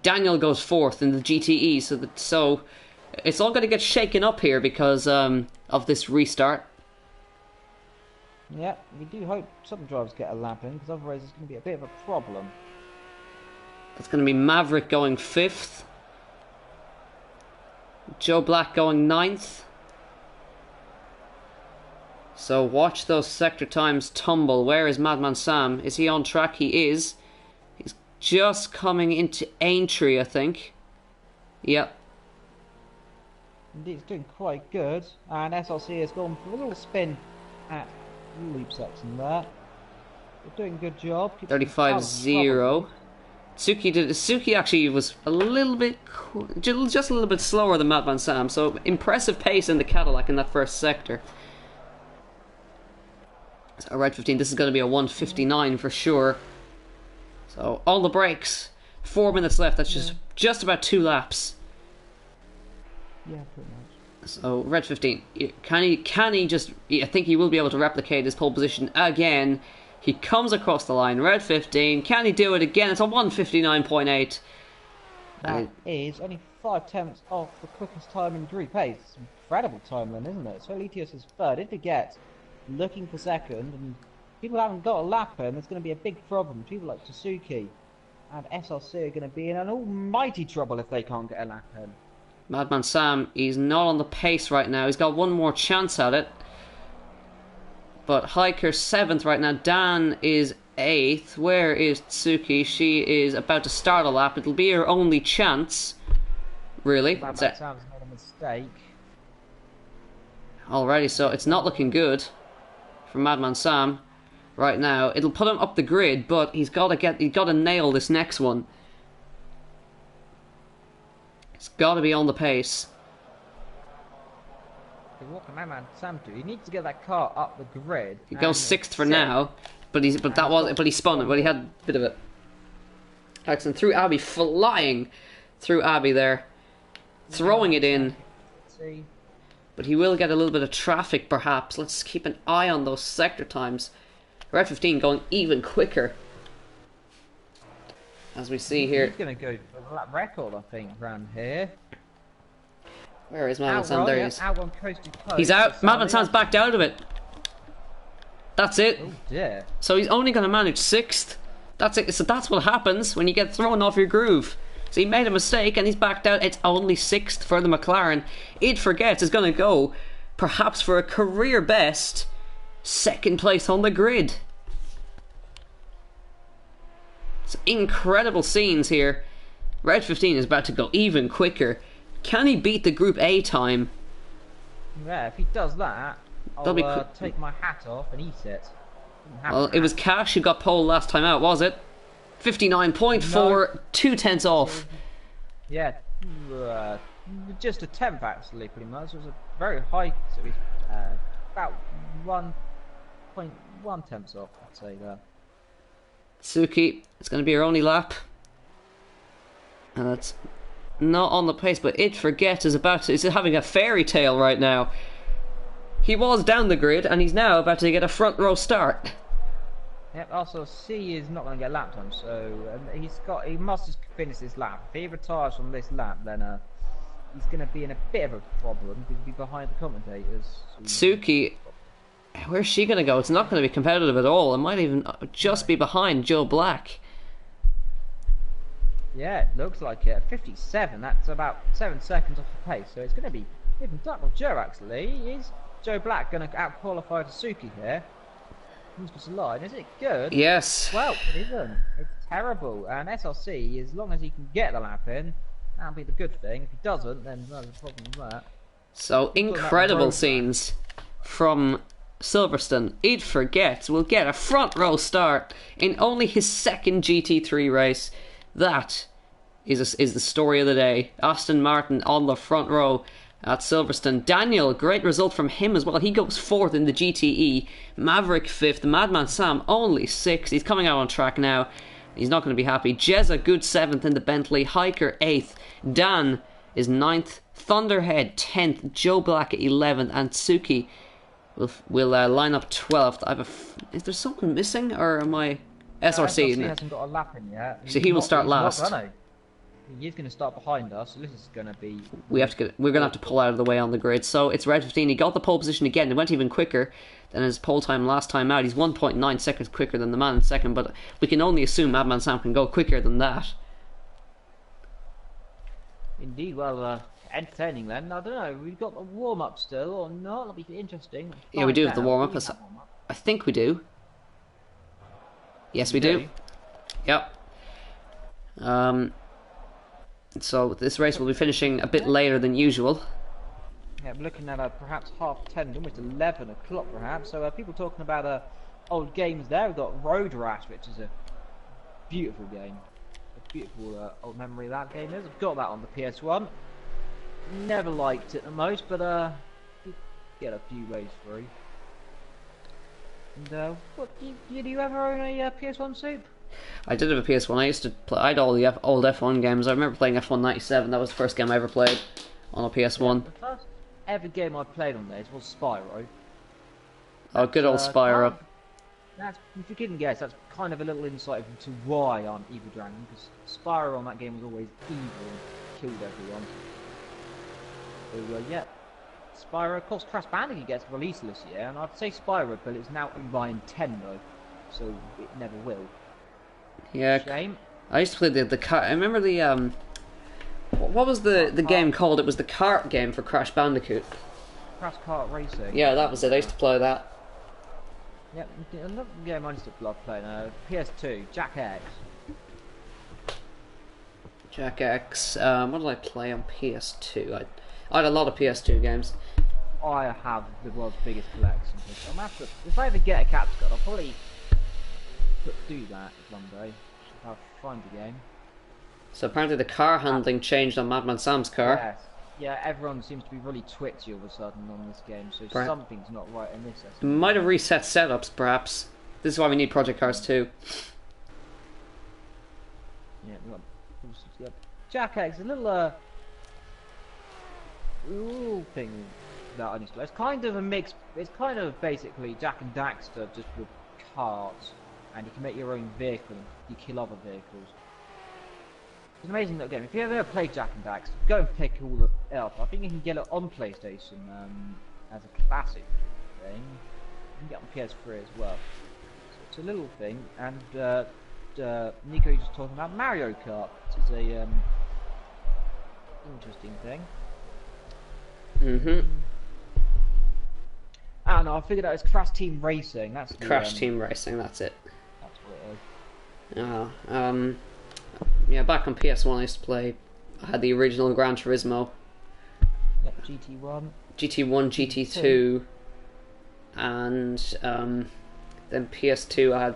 A: Daniel goes fourth in the GTE, so it's all going to get shaken up here because of this restart.
B: Yeah, we do hope some drivers get a lap in, because otherwise it's going to be a bit of a problem.
A: That's going to be Maverick going 5th. Joe Black going 9th. So watch those sector times tumble. Where is Madman Sam? Is he on track? He is. He's just coming into Aintree, I think. Yep.
B: Indeed, it's doing quite good. And SLC has gone for a little spin at the loop section there. They're doing a good job.
A: 35-0. Suki actually was a little bit, just a little bit slower than Madman Sam. So impressive pace in the Cadillac in that first sector. So Red 15, this is going to be a 1:59 for sure. So on the brakes, 4 minutes left. That's just about 2 laps.
B: Yeah, pretty much.
A: So Red 15, can he just? I think he will be able to replicate his pole position again. He comes across the line. Red 15, can he do it again? It's a 1:59.8.
B: That is only 5/10 off the quickest time in Group A. It's incredible time then, isn't it? So Litius is third. If he gets looking for second, and people haven't got a lap in, there's going to be a big problem. People like Tsuki and SLC are going to be in an almighty trouble if they can't get a lap in.
A: Madman Sam, he's not on the pace right now. He's got one more chance at it. But Hiker's 7th right now. Dan is 8th. Where is Tsuki? She is about to start a lap. It'll be her only chance. Really?
B: Madman Sam's made a mistake.
A: Alrighty, so it's not looking good for Madman Sam right now. It'll put him up the grid, but he's got to nail this next one. He's got to be on the pace.
B: What can Madman Sam do? He needs to get that car up the grid.
A: He goes 6th for now, but he spun it. But he had a bit of it. Excellent. Through Abbey, flying through Abbey there, throwing it in. But he will get a little bit of traffic, perhaps. Let's keep an eye on those sector times. Red 15 going even quicker, as we see here.
B: He's going to go for a lap record, I think, around here.
A: Where is Madman Sam? There he is.
B: Out on coast to coast.
A: He's out. Madman Sam's backed out of it. That's it.
B: Oh dear.
A: So he's only going to manage 6th. That's it. So that's what happens when you get thrown off your groove. So he made a mistake and he's backed out. It's only 6th for the McLaren. It forgets is going to go perhaps for a career best 2nd place on the grid. It's incredible scenes here. Red 15 is about to go even quicker. Can he beat the Group A time?
B: Yeah, if he does that, I'll take my hat off and eat it.
A: Well, it was Cash who got pole last time out, was it? 59.4,
B: No.
A: 2/10 off.
B: Yeah, just a tenth actually, pretty much. It was a very high, so it was, about 1.1 tenths off, I'd say there.
A: Suki, it's going to be her only lap. And that's not on the pace, but It Forget is having a fairy tale right now. He was down the grid, and he's now about to get a front row start.
B: Yep. Also, C is not going to get lap time, so he must just finish this lap. If he retires from this lap, then he's going to be in a bit of a problem because he'll be behind the commentators. So
A: Suki, where's she going to go? It's not going to be competitive at all. It might even just be behind Joe Black.
B: Yeah, it looks like it. 57, that's about 7 seconds off the pace, so it's going to be even tough. Well, Joe actually, is Joe Black going to out-qualify Tsuki here? Who's just a line? Is it good?
A: Yes.
B: Well, it isn't. It's terrible. And SLC, as long as he can get the lap in, that'll be the good thing. If he doesn't, then there's a problem with that.
A: So, incredible scenes from Silverstone. It Forgets will get a front row start in only his 2nd GT3 race. That is the story of the day. Aston Martin on the front row at Silverstone. Daniel, great result from him as well. He goes 4th in the GTE. Maverick 5th. Madman Sam only 6th. He's coming out on track now. He's not going to be happy. Jezza, good 7th in the Bentley. Hiker 8th. Dan is 9th. Thunderhead 10th. Joe Black 11th. And Tsuki will line up 12th. Is there someone missing, or am I... SRC
B: hasn't got a lap in yet.
A: So he will start last.
B: He's going to start behind us, so this is going to be...
A: We're going to have to pull out of the way on the grid. So it's Red 15. He got the pole position again. It went even quicker than his pole time last time out. He's 1.9 seconds quicker than the man in 2nd, but we can only assume Madman Sam can go quicker than that.
B: Indeed, well, entertaining then. I don't know, we've got a warm-up still or not. That'll be interesting.
A: Yeah, we do have the warm-up. I think we do. Yes, we do. Yep. So this race will be finishing a bit later than usual.
B: Yeah, we're looking at perhaps 10:30, almost 11 o'clock perhaps. So people talking about old games there. We've got Road Rash, which is a beautiful game. A beautiful old memory of that game is. I've got that on the PS1. Never liked it the most, but did get a few ways through. And what did you ever own a PS1 Soup?
A: I did have a PS1. I used to play. I had all the old F1 games. I remember playing F1 '97. That was the first game I ever played on a PS1.
B: The first ever game I played on there was Spyro.
A: Oh, good old Spyro.
B: That's, if you couldn't guess, that's kind of a little insight into why I'm Evil Dragon, because Spyro on that game was always evil and killed everyone. So yeah, Spyro. Of course, Crash Bandicoot gets released this year, and I'd say Spyro, but it's now owned by Nintendo, so it never will.
A: Yeah.
B: Shame.
A: I used to play the car. I remember the what was the game called? It was the kart game for Crash Bandicoot.
B: Crash Kart Racing.
A: Yeah, that was it. I used to play that.
B: Yeah, another game I used to love playing. PS2, Jack X.
A: Jack X. What did I play on PS2? I had a lot of PS2 games.
B: I have the world's biggest collection. I'm after, if I ever get a capture card, I'll probably do that one day. I'll find the game.
A: So apparently the car handling changed on Madman Sam's car.
B: Yes. Yeah, everyone seems to be really twitchy all of a sudden on this game, so something's not right in this estimate.
A: Might have reset setups, perhaps. This is why we need Project Cars 2.
B: Yeah, we got Jack X, a little thing that I need to play. It's kind of a mix. It's kind of basically Jack and Daxter just with cars, and you can make your own vehicle and you kill other vehicles. It's an amazing little game. If you ever played Jack and Daxter, go and pick all the up. I think you can get it on PlayStation as a classic thing. You can get it on PS3 as well. So it's a little thing, and Nico was just talking about Mario Kart, which is a interesting thing. Ah no, I figured out it's Crash Team Racing. That's the,
A: Crash Team Racing. That's it.
B: That's what it is.
A: Oh, yeah, back on PS1 I used to play. I had the original Gran Turismo.
B: Yep, GT1.
A: GT1, GT2, and then PS2 I had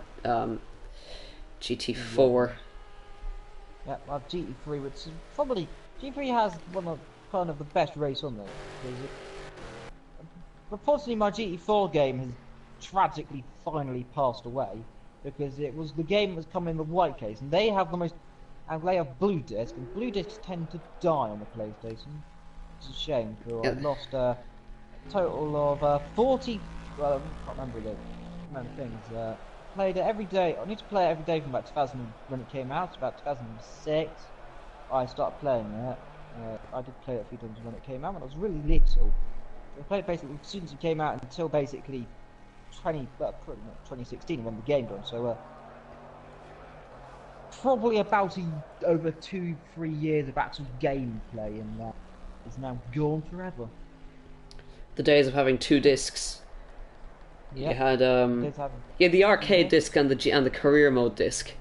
A: GT4.
B: Yeah, I have GT3, which is probably GT3 has one of kind of the best race on there. Unfortunately, my GT4 game has tragically finally passed away because it was the game that was coming in the white case, and they have the most, and they have blue disc, and blue discs tend to die on the PlayStation. It's a shame. So I lost a total of 40. Well, I can't remember the amount of things. Played it every day. I need to play it every day from about 2000 when it came out. It's about 2006. I started playing it. I did play it a few times when it came out when I was really little. I played it basically as soon as it came out until basically 2016 when the game done. So probably about over 2-3 years of actual gameplay, and that is now gone forever.
A: The days of having 2 discs.
B: Yeah.
A: You had the arcade disc and the career mode disc.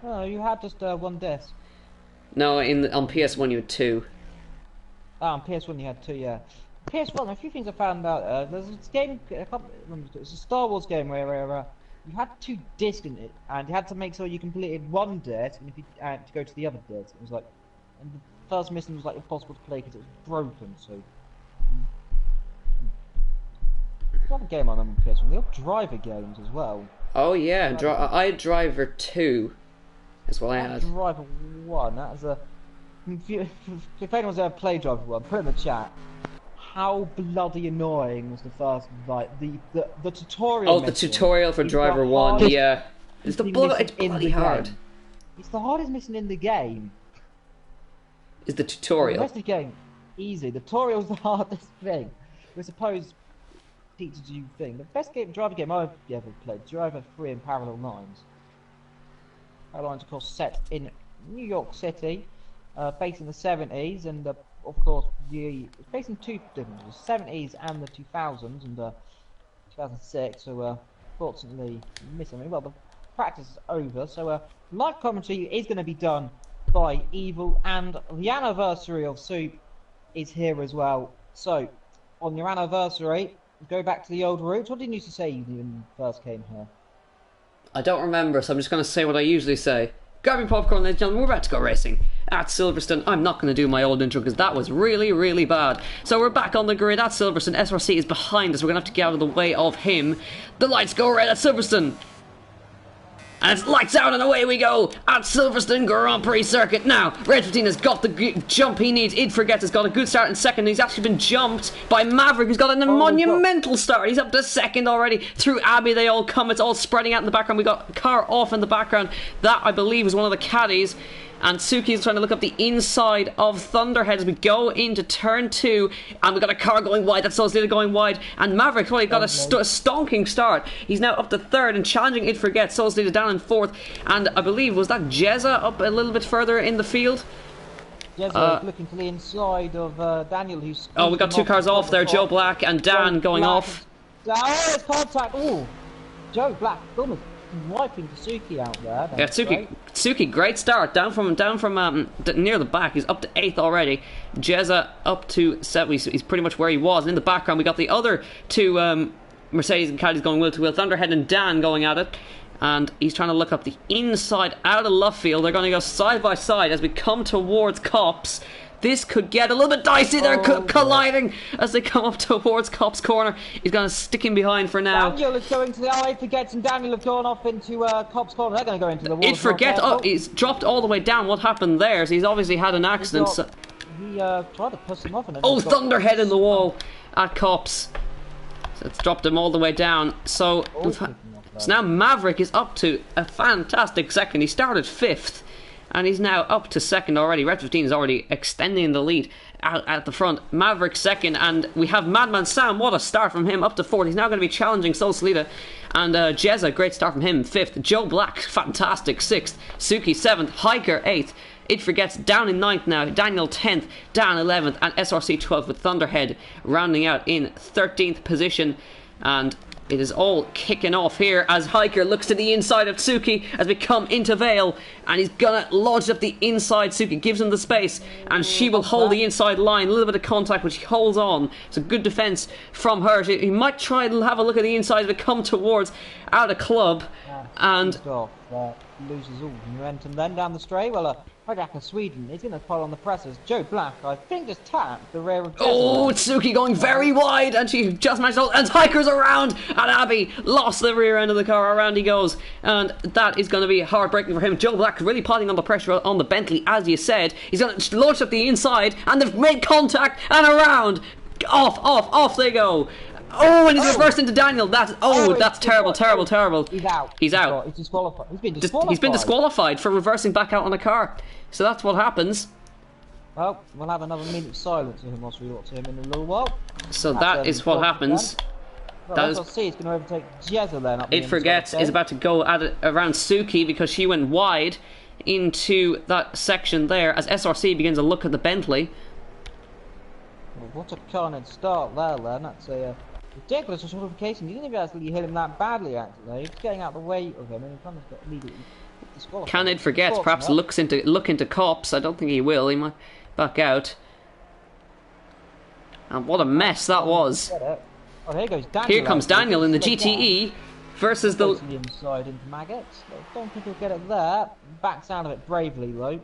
B: Oh, you had just 1 disc.
A: No, on PS1 you had 2.
B: Ah, on PS1 you had 2, yeah. PS1, a few things I found out. There's this game, I can't remember, it's a Star Wars game where you had 2 discs in it, and you had to make sure you completed 1 disc, and if you to go to the other disc, it was like, and the first mission was like impossible to play because it was broken. So another game I remember on PS1. They had driver games as well.
A: Oh yeah, I had Driver 2. That's what I had.
B: Driver 1. That was a. If anyone's ever played Driver 1, put it in the chat. How bloody annoying was the first, like the tutorial?
A: Oh, the tutorial for Driver 1, yeah. It's bloody hard.
B: It's the hardest mission in the game.
A: Is the tutorial?
B: The rest of the game, easy. The tutorial's the hardest thing. We're supposed teaches you thing. The best driver game I've ever played, Driver 3 and Parallel Lines. Parallel Lines, of course, set in New York City, based in the 70s, and of course, it's based in 2 different, the 70s and the 2000s, and 2006. So, fortunately, missing. Well, the practice is over. So, live commentary is going to be done by Evil, and the anniversary of Soup is here as well. So, on your anniversary, go back to the old roots. What did you used to say when you first came here?
A: I don't remember, so I'm just going to say what I usually say. Grab your popcorn, ladies and gentlemen, we're about to go racing at Silverstone. I'm not going to do my old intro because that was really, really bad. So we're back on the grid at Silverstone. SRC is behind us. We're going to have to get out of the way of him. The lights go red at Silverstone. And it's lights out and away we go at Silverstone Grand Prix circuit. Now, Red 15 has got the jump he needs. Id Forgets has got a good start in second. He's actually been jumped by Maverick, who's got a monumental start. He's up to second already. Through Abby, they all come. It's all spreading out in the background. We got car off in the background. That, I believe, is one of the caddies. And Suki's trying to look up the inside of Thunderhead as we go into turn 2. And we've got a car going wide. That's Solslita going wide. And Maverick, well, he got a stonking start. He's now up to third and challenging It Forgets. Solslita down in fourth. And I believe, was that Jezza up a little bit further in the field?
B: Jezza looking to the inside of Daniel, who's...
A: Oh, we got two cars off there. Joe Black and Dan going off.
B: Oh, it's contact. Oh, Joe Black almost wiping Suki out there.
A: Yeah, Suki, great start. Down from near the back. He's up to 8th already. Jezza up to 7th. He's pretty much where he was. And in the background, we got the other two Mercedes and caddies going wheel to wheel. Thunderhead and Dan going at it. And he's trying to look up the inside out of left field. They're going to go side by side as we come towards Cops. This could get a little bit dicey. They're colliding as they come up towards Cop's corner. He's going to stick him behind for now.
B: Daniel is going to the eye. Forgets, and Daniel have gone off into Cop's corner. They're going to go into the wall.
A: It Forgets. Oh, he's dropped all the way down. What happened there is he's obviously had an accident.
B: He tried to push him off. And
A: Thunderhead in the wall at Cops. So it's dropped him all the way down. So now Maverick is up to a fantastic second. He started 5th. And he's now up to second already. Red 15 is already extending the lead out at the front. Maverick second, and we have Madman Sam. What a start from him, up to 4th. He's now going to be challenging Solslita. And Jezza, great start from him, 5th. Joe Black, fantastic, 6th. Suki, 7th. Hiker, 8th. It Forgets down in 9th now. Daniel, 10th. Dan, 11th. And SRC, 12th, with Thunderhead rounding out in 13th position. And it is all kicking off here as Hiker looks to the inside of Suki as we come into Vale, and he's gonna launch up the inside. Suki gives him the space, and she will hold the inside line. A little bit of contact, but she holds on. It's a good defense from her. He might try to have a look at the inside as we come towards out of club, and
B: loses all momentum. Then down the straight, Hijack of Sweden, he's going to pull on the presses. Joe Black, I think, just tapped the rear of Jezza.
A: Oh, Suki going very wide, and she just managed to... And Hiker's around, and Abby lost the rear end of the car. Around he goes, and that is going to be heartbreaking for him. Joe Black really putting on the pressure on the Bentley, as you said. He's going to launch up the inside, and they've made contact, and around. Off they go. Oh, and he's reversed into Daniel. That's terrible.
B: He's out.
A: He's out.
B: He's disqualified. He's
A: been disqualified for reversing back out on a car. So that's what happens.
B: Well, we'll have another minute of silence with him whilst we watch him in a little while.
A: So that is what happens.
B: Well, SLC is going to overtake Jezza then.
A: It Forgets is about to go at it around Suki because she went wide into that section there as SRC begins to look at the Bentley.
B: Well, what a carnage start there, then. That's a ridiculous disqualification. You didn't even actually hit him that badly, actually. He's getting out of the way of him, and he kind of got immediately disqualified.
A: Can It Forgets perhaps look into Cops? I don't think he will. He might back out. And what a mess that was.
B: Oh, here goes Daniel.
A: Here comes Daniel in the GTE versus the
B: inside into Maggots. I don't think he'll get it there. Backs out of it bravely, though.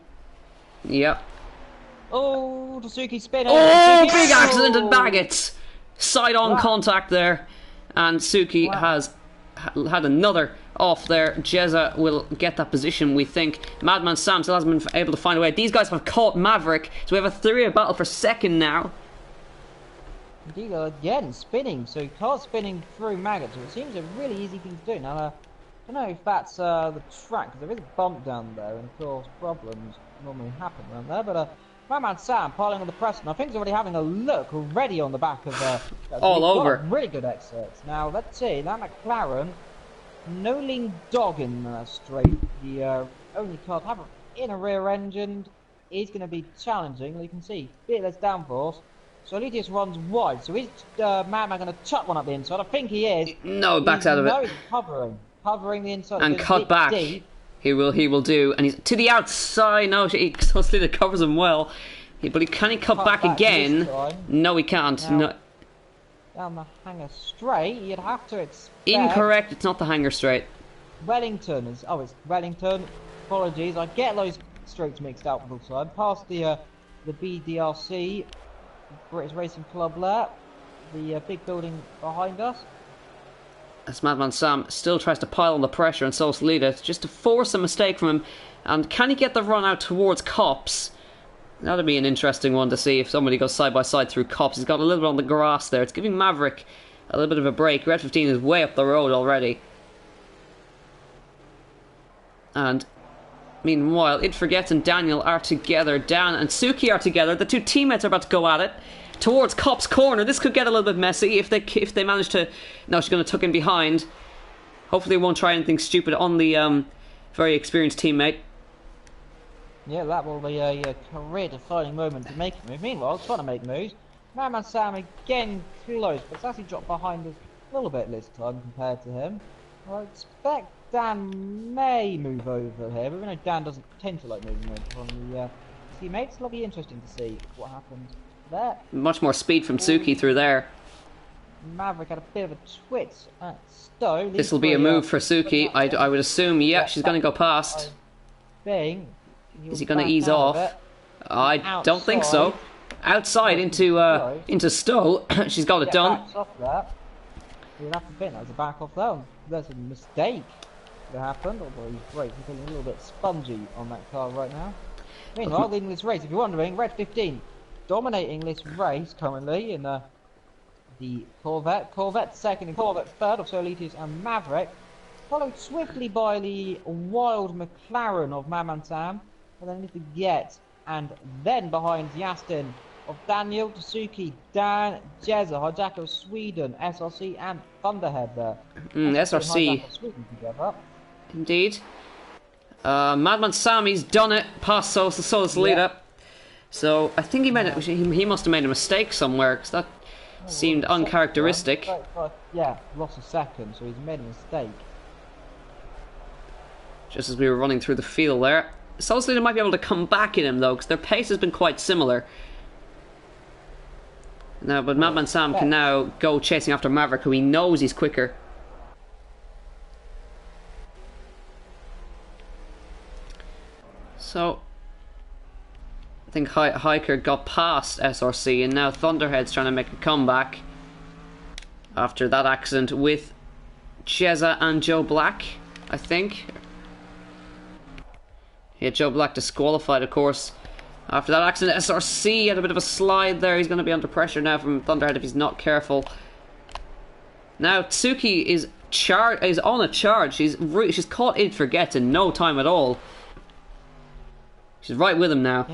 A: Yep.
B: Oh, Suki spin.
A: Oh, big accident at Maggots. Side-on contact there, and Suki has had another off there. Jezza will get that position, we think. Madman Sam still hasn't been able to find a way. These guys have caught Maverick, so we have a 3-way battle for second now.
B: Indeed, again, spinning. So car's spinning through Maggots. It seems a really easy thing to do. Now, I don't know if that's the track, because there is a bump down there, and of course problems normally happen around there, but Madman Sam piling on the press, and I think he's already having a look already on the back of
A: all over.
B: Really good exits. Now let's see that McLaren, no lean dog in straight. The only car to have in a rear engine is going to be challenging. You can see a bit less downforce. So he just runs wide. So is Madman going to chuck one up the inside? I think he is.
A: No, backs out of it.
B: No, he's covering the inside
A: and cut back. Deep. He will do, and he's to the outside. No, Solslita covers him well, But can he cut
B: Cut
A: back
B: back
A: again?
B: this time.
A: No, he can't.
B: Now,
A: No.
B: down the hanger straight, you'd have to expect...
A: Incorrect, it's not the hanger straight.
B: Wellington is... Oh, it's Wellington. Apologies, I get those straights mixed up all the time. Past the BDRC, British Racing Club there. The big building behind us.
A: As Madman Sam still tries to pile on the pressure and so lead it, just to force a mistake from him. And can he get the run out towards Copse? That'll be an interesting one to see if somebody goes side by side through Copse. He's got a little bit on the grass there. It's giving Maverick a little bit of a break. Red 15 is way up the road already. And meanwhile, It Forgets and Daniel are together. Dan and Suki are together. The two teammates are about to go at it towards Copse corner. This could get a little bit messy if they manage to... No, she's going to tuck in behind. Hopefully they won't try anything stupid on the very experienced teammate.
B: Yeah, that will be a career-defining moment to make a move. Meanwhile, trying to make moves. Madman Sam again close, but it's actually dropped behind us a little bit this time compared to him. I expect Dan may move over here, but we know Dan doesn't tend to like moving over from the teammates. It'll be interesting to see what happens there.
A: Much more speed from Suki through there.
B: Maverick had a bit of a twitch at Stowe.
A: This will be a move for Suki. I would assume, yeah, she's going to go past. Is he going to ease off? I don't think so. Outside into Stowe. She's got it done.
B: You'll have to think that was a back off there. There's a mistake that happened. Although he's great, he's feeling a little bit spongy on that car right now. Meanwhile, leading this race, if you're wondering, Red 15 dominating this race currently in the Corvette. Corvette second and Corvette third of Solitius and Maverick. Followed swiftly by the wild McLaren of Madman Sam. And then It Forgets. And then behind Yastin of Daniel, Tsuki, Dan, Jezza, Hijacker of Sweden, SRC and Thunderhead there.
A: SRC. Indeed. Madman Sam, he's done it. Past Solus leader. So I think he must have made a mistake somewhere, because that seemed uncharacteristic.
B: Yeah, lost a second, so he's made a mistake.
A: Just as we were running through the field there. Solus leader might be able to come back in him though, because their pace has been quite similar. Now, but Madman Sam can now go chasing after Maverick, who he knows he's quicker. So I think Hiker got past SRC, and now Thunderhead's trying to make a comeback after that accident with Jezza and Joe Black, I think. Yeah, Joe Black disqualified, of course, after that accident. SRC had a bit of a slide there. He's going to be under pressure now from Thunderhead if he's not careful. Now Tsuki is on a charge. She's caught It Forgets in no time at all. She's right with him now.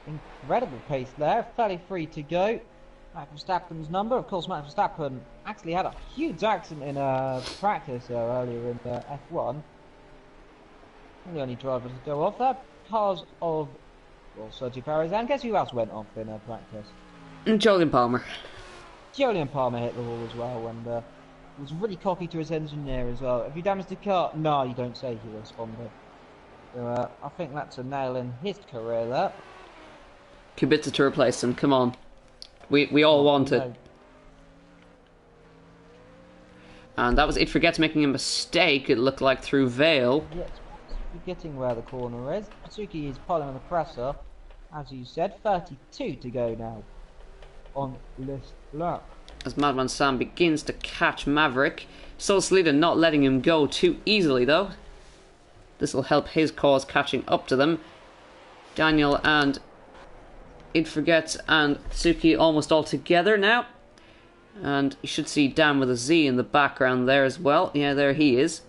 B: Incredible pace there. 33 to go. Max Verstappen's number. Of course, Max Verstappen actually had a huge accident in practice earlier in F1. The only driver to go off that because of Sergio Perez, and guess who else went off in practice?
A: Julian Palmer.
B: Julian Palmer hit the wall as well, and was really cocky to his engineer as well. If you damaged the car, no, you don't say, he responded. So I think that's a nail in his career there.
A: Kubica to replace him, come on. We all want it. And that was It Forgets making a mistake, it looked like, through Vale.
B: Yes. Getting where the corner is. Tsuki is piling on the presser, as you said. 32 to go now on this lap.
A: As Madman Sam begins to catch Maverick. Solus leader not letting him go too easily though. This will help his cause catching up to them. Daniel and It Forgets and Tsuki almost all together now. And you should see Dan with a Z in the background there as well. Yeah, there he is.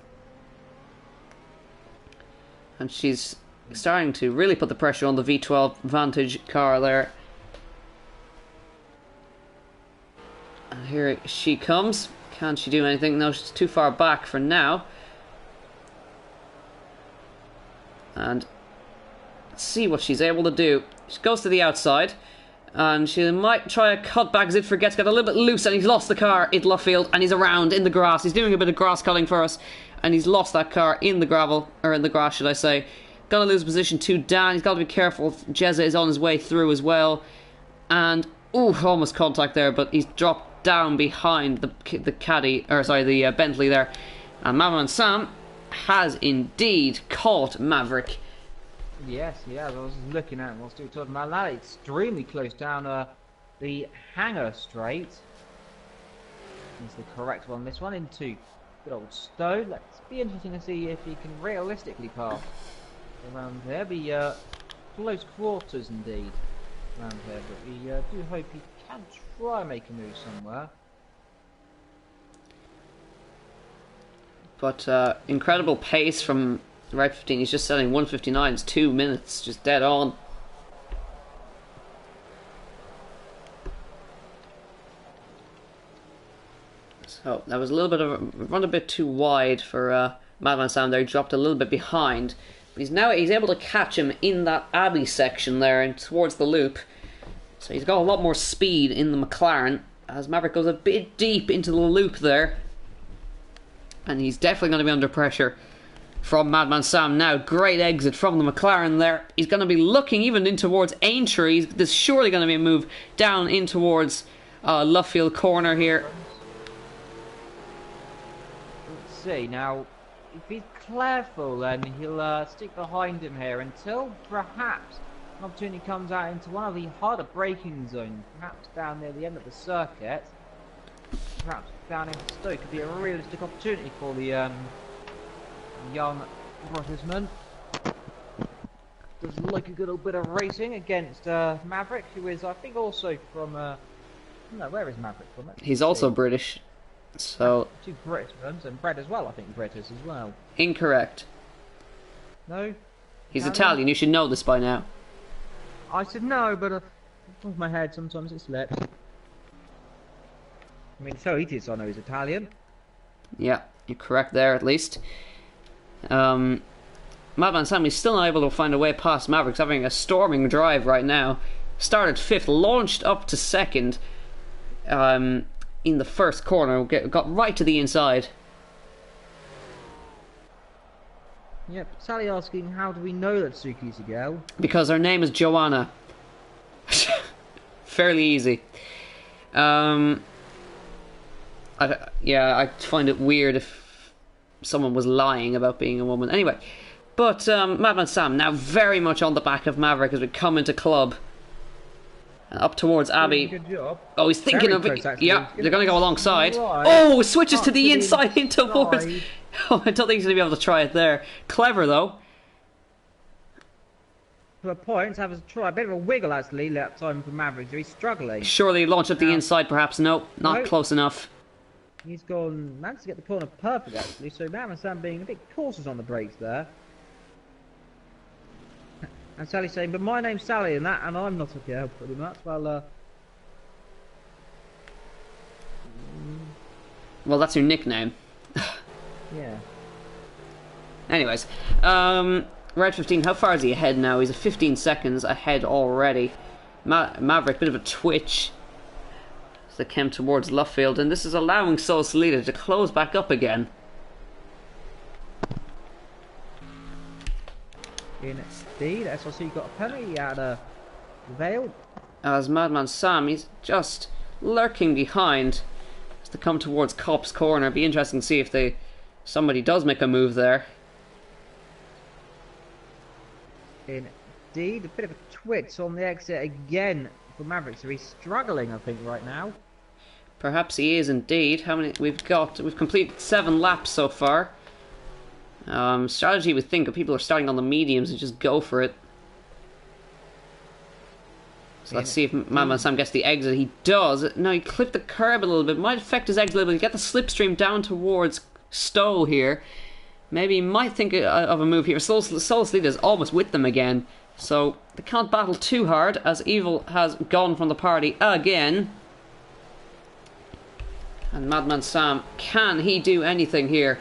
A: And she's starting to really put the pressure on the V12 Vantage car there. And here she comes. Can she do anything? No, she's too far back for now. And let's see what she's able to do. She goes to the outside. And she might try a cut back as It Forgets. Got a little bit loose and he's lost the car at Luffield. And he's around in the grass. He's doing a bit of grass cutting for us. And he's lost that car in the gravel, or in the grass should I say. gonna lose position to Dan. He's got to be careful. Jezza is on his way through as well. And, ooh, almost contact there, but he's dropped down behind the caddy, or sorry, the Bentley there. And Madman Sam has indeed caught Maverick.
B: Yes, I was looking at him whilst we were talking about that. Extremely close down the Hanger Straight. Is the correct one. This one into good old Stowe. Let's be interesting to see if he can realistically pass around there. Be close quarters indeed around here, but we do hope he can try and make a move somewhere.
A: But incredible pace from Red 15. He's just selling 1:59. It's 2 minutes, just dead on. So that was a little bit of a run, a bit too wide for Madman Sam there. He dropped a little bit behind, but he's able to catch him in that Abbey section there and towards the loop. So he's got a lot more speed in the McLaren as Maverick goes a bit deep into the loop there, and he's definitely going to be under pressure from Madman Sam now. Great exit from the McLaren there. He's going to be looking even in towards Aintree. There's surely going to be a move down in towards Luffield corner here.
B: Let's see, now, if he's careful then he'll stick behind him here until perhaps an opportunity comes out into one of the harder braking zones, perhaps down near the end of the circuit. Perhaps down in Stoke could be a realistic opportunity for the young Brottersman. Does like a good old bit of racing against Maverick, who is, I think, also from no, where is Maverick from?
A: He's also British, so
B: two British ones, and Brett as well, I think. British as well.
A: Incorrect.
B: No,
A: he's Italian. You should know this by now.
B: I said no, but off my head sometimes it slips. I mean, so it is. I know he's Italian.
A: Yeah, you're correct there at least. Madman Sam is still not able to find a way past Mavericks, having a storming drive right now. Started 5th, launched up to 2nd in the first corner, got right to the inside.
B: Yep, Sally asking, how do we know that Suki's a girl?
A: Because her name is Joanna. Fairly easy. I find it weird if someone was lying about being a woman. Anyway, but Madman Sam now very much on the back of Maverick as we come into club. Up towards Abbey.
B: Good job.
A: Oh, he's thinking of it. Yeah, they're going to go alongside.
B: Right.
A: Oh, switches to the inside in towards. Oh, I don't think he's going to be able to try it there. Clever though.
B: For a point, have a try. A bit of a wiggle actually that time for Maverick. He's struggling.
A: Surely launch up the inside, perhaps. No, not close enough.
B: He's managed to get the corner perfect actually. So Madman Sam being a bit cautious on the brakes there. And Sally's saying, but my name's Sally and I'm not a girl, pretty much. Well,
A: well, that's your nickname.
B: yeah.
A: Anyways, Red 15, how far is he ahead now? He's 15 seconds ahead already. Maverick, bit of a twitch as they came towards Luffield, and this is allowing Sol Salida to close back up again.
B: Indeed, SLC got a penalty out of Vale.
A: As Madman Sam, he's just lurking behind as they come towards Cop's corner. It'd be interesting to see if somebody does make a move there.
B: Indeed, a bit of a twitch on the exit again for Maverick, so he's struggling, I think, right now.
A: Perhaps he is indeed. How many we've got? We've completed 7 laps so far. Strategy would think if people are starting on the mediums and just go for it. So let's see if Madman Sam gets the exit. He does. No, he clipped the curb a little bit. Might affect his exit a little bit. Get the slipstream down towards Stowe here. Maybe he might think of a move here. Sol Salida is almost with them again. So they can't battle too hard as Evil has gone from the party again. And Madman Sam, can he do anything here?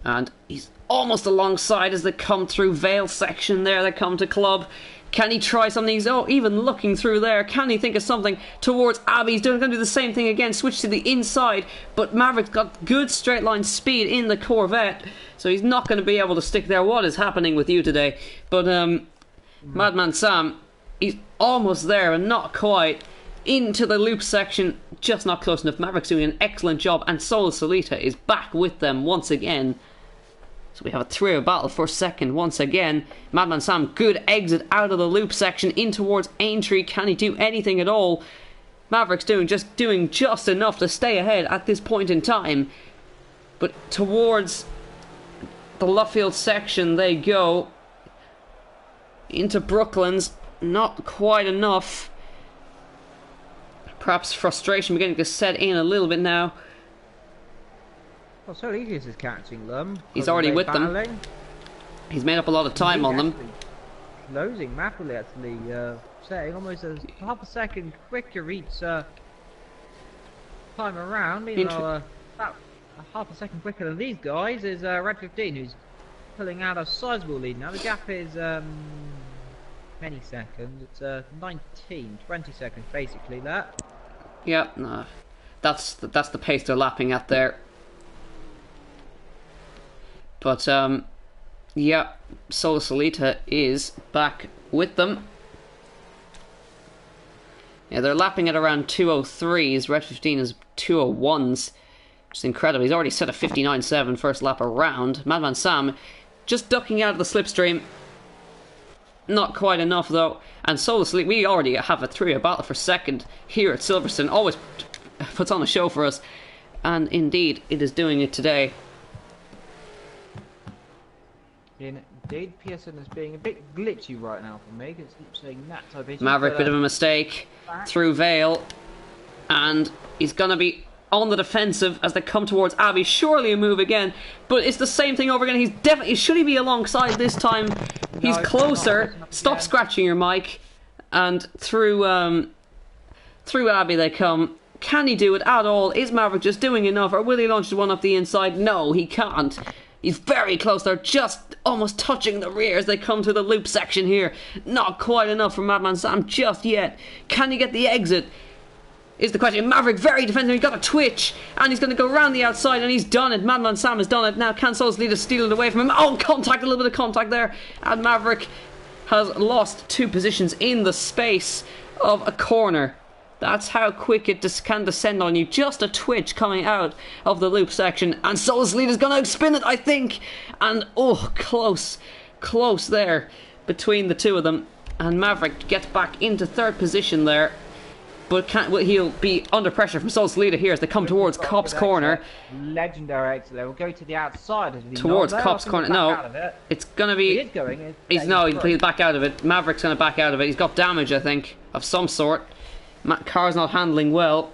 A: And he's almost alongside as they come through Vale section there. They come to Club. Can he try something? He's even looking through there. Can he think of something towards Abbey? He's going to do the same thing again. Switch to the inside. But Maverick's got good straight line speed in the Corvette. So he's not going to be able to stick there. What is happening with you today? But Madman Sam, he's almost there and not quite. Into the loop section. Just not close enough. Maverick's doing an excellent job. And Solo Solita is back with them once again. So we have a three-way battle for second once again. Madman Sam, good exit out of the loop section in towards Aintree. Can he do anything at all? Maverick's doing just enough to stay ahead at this point in time. But towards the Luffield section they go. Into Brooklands, not quite enough. Perhaps frustration beginning to set in a little bit now.
B: Well, Solidius is catching them.
A: He's already with them. He's made up a lot of time on them.
B: Closing rapidly, actually. Setting almost a half a second quicker each time around. Meanwhile, about a half a second quicker than these guys is Red 15, who's pulling out a sizable lead now. The gap is many seconds. It's 20 seconds basically. That.
A: Yeah, no, that's the pace they're lapping at there. But, yeah, Solo Solita is back with them. Yeah, they're lapping at around 2:03s. Red 15 is 2:01s. Which is incredible. He's already set a 59.7 first lap around. Madman Sam just ducking out of the slipstream. Not quite enough, though. And Solo Solita, we already have a three-way battle for second here at Silverstone. Always puts on a show for us. And indeed, it is doing it today.
B: Indeed, Pearson is being a bit glitchy right now for me. It's saying that type of
A: Maverick, bit of a mistake through Vale, and he's gonna be on the defensive as they come towards Abbey. Surely a move again, but it's the same thing over again. He's definitely should he be alongside this time? He's closer. Stop scratching your mic, and through Abbey they come. Can he do it at all? Is Maverick just doing enough, or will he launch the one up the inside? No, he can't. He's very close. They're just almost touching the rear as they come to the loop section here. Not quite enough for Madman Sam just yet. Can he get the exit? Is the question. Maverick very defensive. He's got a twitch and he's going to go around the outside and he's done it. Madman Sam has done it. Now can Solo Solita steal it away from him? Oh, contact, a little bit of contact there. And Maverick has lost 2 positions in the space of a corner. That's how quick it can descend on you. Just a twitch coming out of the loop section. And Solo Solita's going to spin it, I think. And, oh, close there between the two of them. And Maverick gets back into 3rd position there. But he'll be under pressure from Solo Solita here as they come towards Cop's corner.
B: Legendary exit. They'll go to the outside.
A: Towards Cop's corner. No, it's going to be...
B: He is going.
A: He's back out of it. Maverick's going to back out of it. He's got damage, I think, of some sort. Car's not handling well.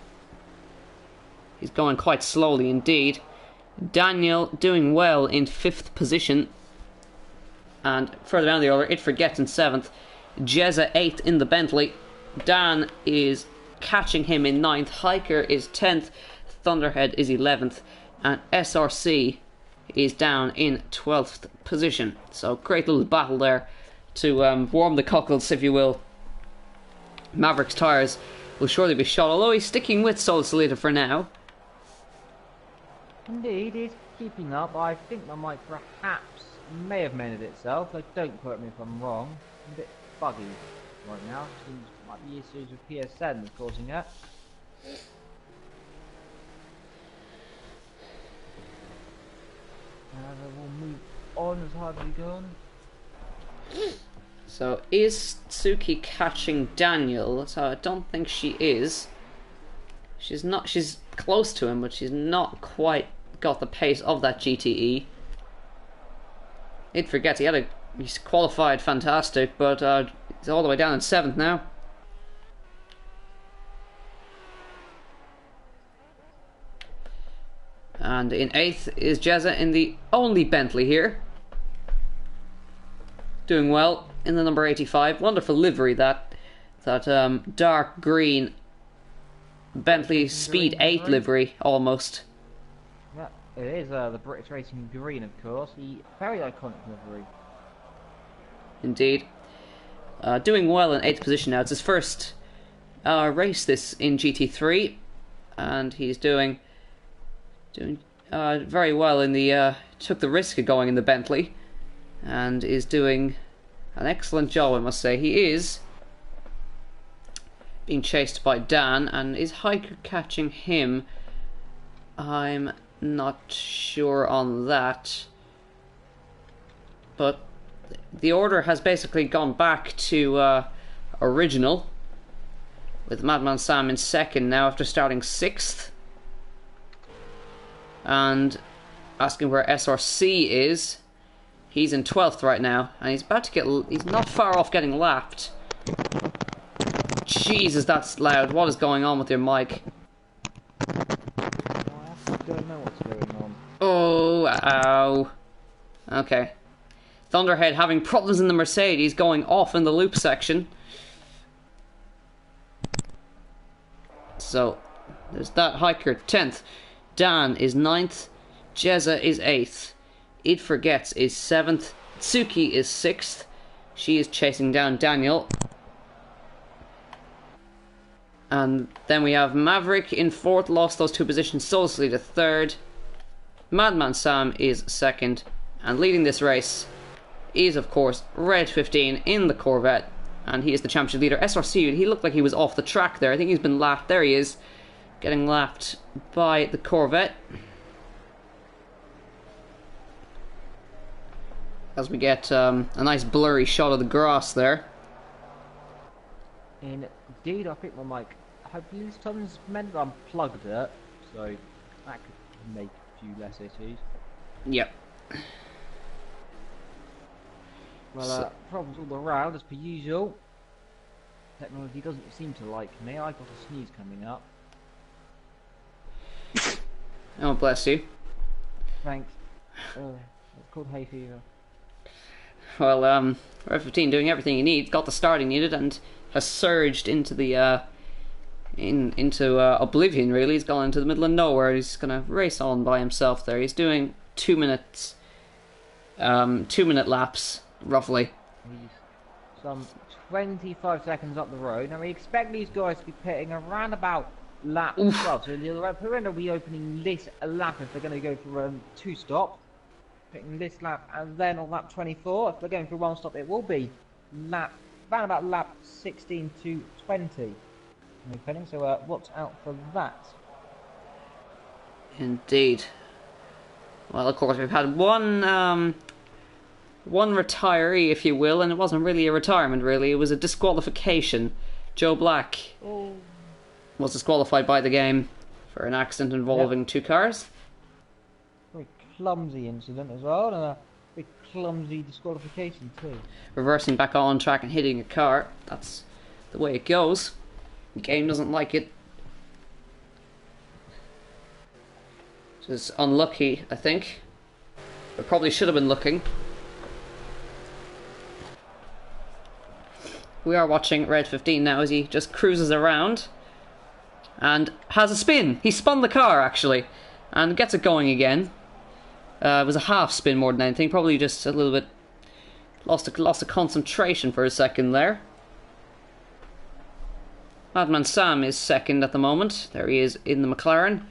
A: He's going quite slowly indeed. Daniel doing well in 5th position. And further down the order, It Forgets in 7th. Jezza 8th in the Bentley. Dan is catching him in 9th. Hiker is 10th. Thunderhead is 11th. And SRC is down in 12th position. So great little battle there to warm the cockles, if you will. Maverick's tyres will surely be shot, although he's sticking with Solo Solita for now.
B: Indeed, he's keeping up. I think that might perhaps may have mended itself. Like, don't quote me if I'm wrong. A bit buggy right now. Seems might be issues with PSN that's causing that. We'll move on as hard as we can.
A: So, is Tsuki catching Daniel? So I don't think she is. She's not. She's close to him, but she's not quite got the pace of that GTE. It Forgets he's qualified fantastic, but he's all the way down in 7th now. And in 8th is Jezza in the only Bentley here. Doing well in the number 85. Wonderful livery, that dark green Bentley Speed 8 livery, almost.
B: Yeah, It is the British Racing Green, of course, the very iconic livery.
A: Indeed. Doing well in 8th position now. It's his first race this in GT3, and he's doing very well in the took the risk of going in the Bentley, and is doing an excellent job, I must say. He is being chased by Dan, and is Hiker catching him? I'm not sure on that, but the order has basically gone back to original, with Madman Sam in 2nd now after starting 6th, and asking where SRC is. He's in 12th right now, and he's about to get. He's not far off getting lapped. Jesus, that's loud. What is going on with your mic?
B: I don't know what's going on.
A: Oh, ow. Okay. Thunderhead having problems in the Mercedes, going off in the loop section. So, there's that. Hiker 10th. Dan is 9th. Jezza is 8th. It Forgets is 7th. Tsuki is 6th. She is chasing down Daniel. And then we have Maverick in 4th, lost those 2 positions solely to 3rd. Madman Sam is 2nd. And leading this race is, of course, Red 15 in the Corvette. And he is the championship leader. SRC, he looked like he was off the track there. I think he's been lapped. There he is, getting lapped by the Corvette. As we get a nice blurry shot of the grass there.
B: Indeed, I think my mic, I believe someone's meant to unplugged it, so that could make a few less issues.
A: Yep.
B: Well, problems all around, as per usual. Technology doesn't seem to like me. I got a sneeze coming up.
A: Oh, bless you.
B: Thanks. It's called hay fever.
A: Well, Red 15 doing everything he needs, got the start he needed, and has surged into the into oblivion. Really, he's gone into the middle of nowhere. He's gonna race on by himself there. He's doing 2 minutes, 2-minute laps roughly.
B: He's some 25 seconds up the road. Now we expect these guys to be pitting around about lap 12. So the Pirelli will be opening this lap if they're going to go for 2 stop. Picking this lap, and then on lap 24, if they're going for 1 stop, it will be around about lap 16 to 20. So watch out for that.
A: Indeed. Well, of course, we've had one retiree, if you will, and it wasn't really a retirement, really. It was a disqualification. Joe Black was disqualified by the game for an accident involving 2 cars.
B: Very clumsy incident as well, and a very clumsy disqualification too.
A: Reversing back on track and hitting a car. That's the way it goes. The game doesn't like it. Which is unlucky, I think. But probably should have been looking. We are watching Red 15 now as he just cruises around and has a spin. He spun the car, actually, and gets it going again. It was a half spin more than anything, probably just a little bit lost a concentration for a second there. Madman Sam is 2nd at the moment. There he is in the McLaren.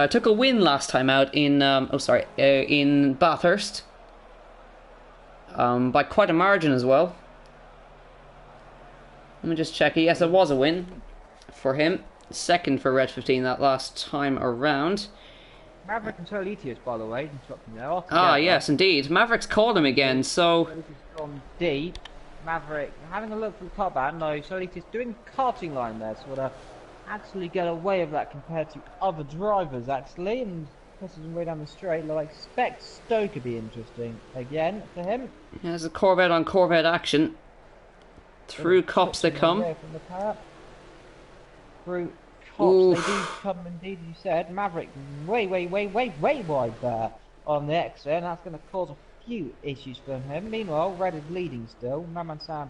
A: Took a win last time out in in Bathurst, by quite a margin as well. Let me just check. Yes, it was a win for him. 2nd for Red 15 that last time around.
B: Maverick and Solitius, by the way, interrupting there.
A: Ah, yes, indeed. Maverick's called him again, so...
B: Solitius on D. Maverick having a look for the car band. No, Solitius doing karting line there, so to actually get away with that compared to other drivers, actually, and pushes him way down the straight. I expect Stowe could be interesting again for him.
A: There's a Corvette on Corvette action. Through cops they come.
B: From the car. Through cops they do come indeed, as you said. Maverick way wide there on the exit, and that's going to cause a few issues for him. Meanwhile, Red is leading still. Madman Sam,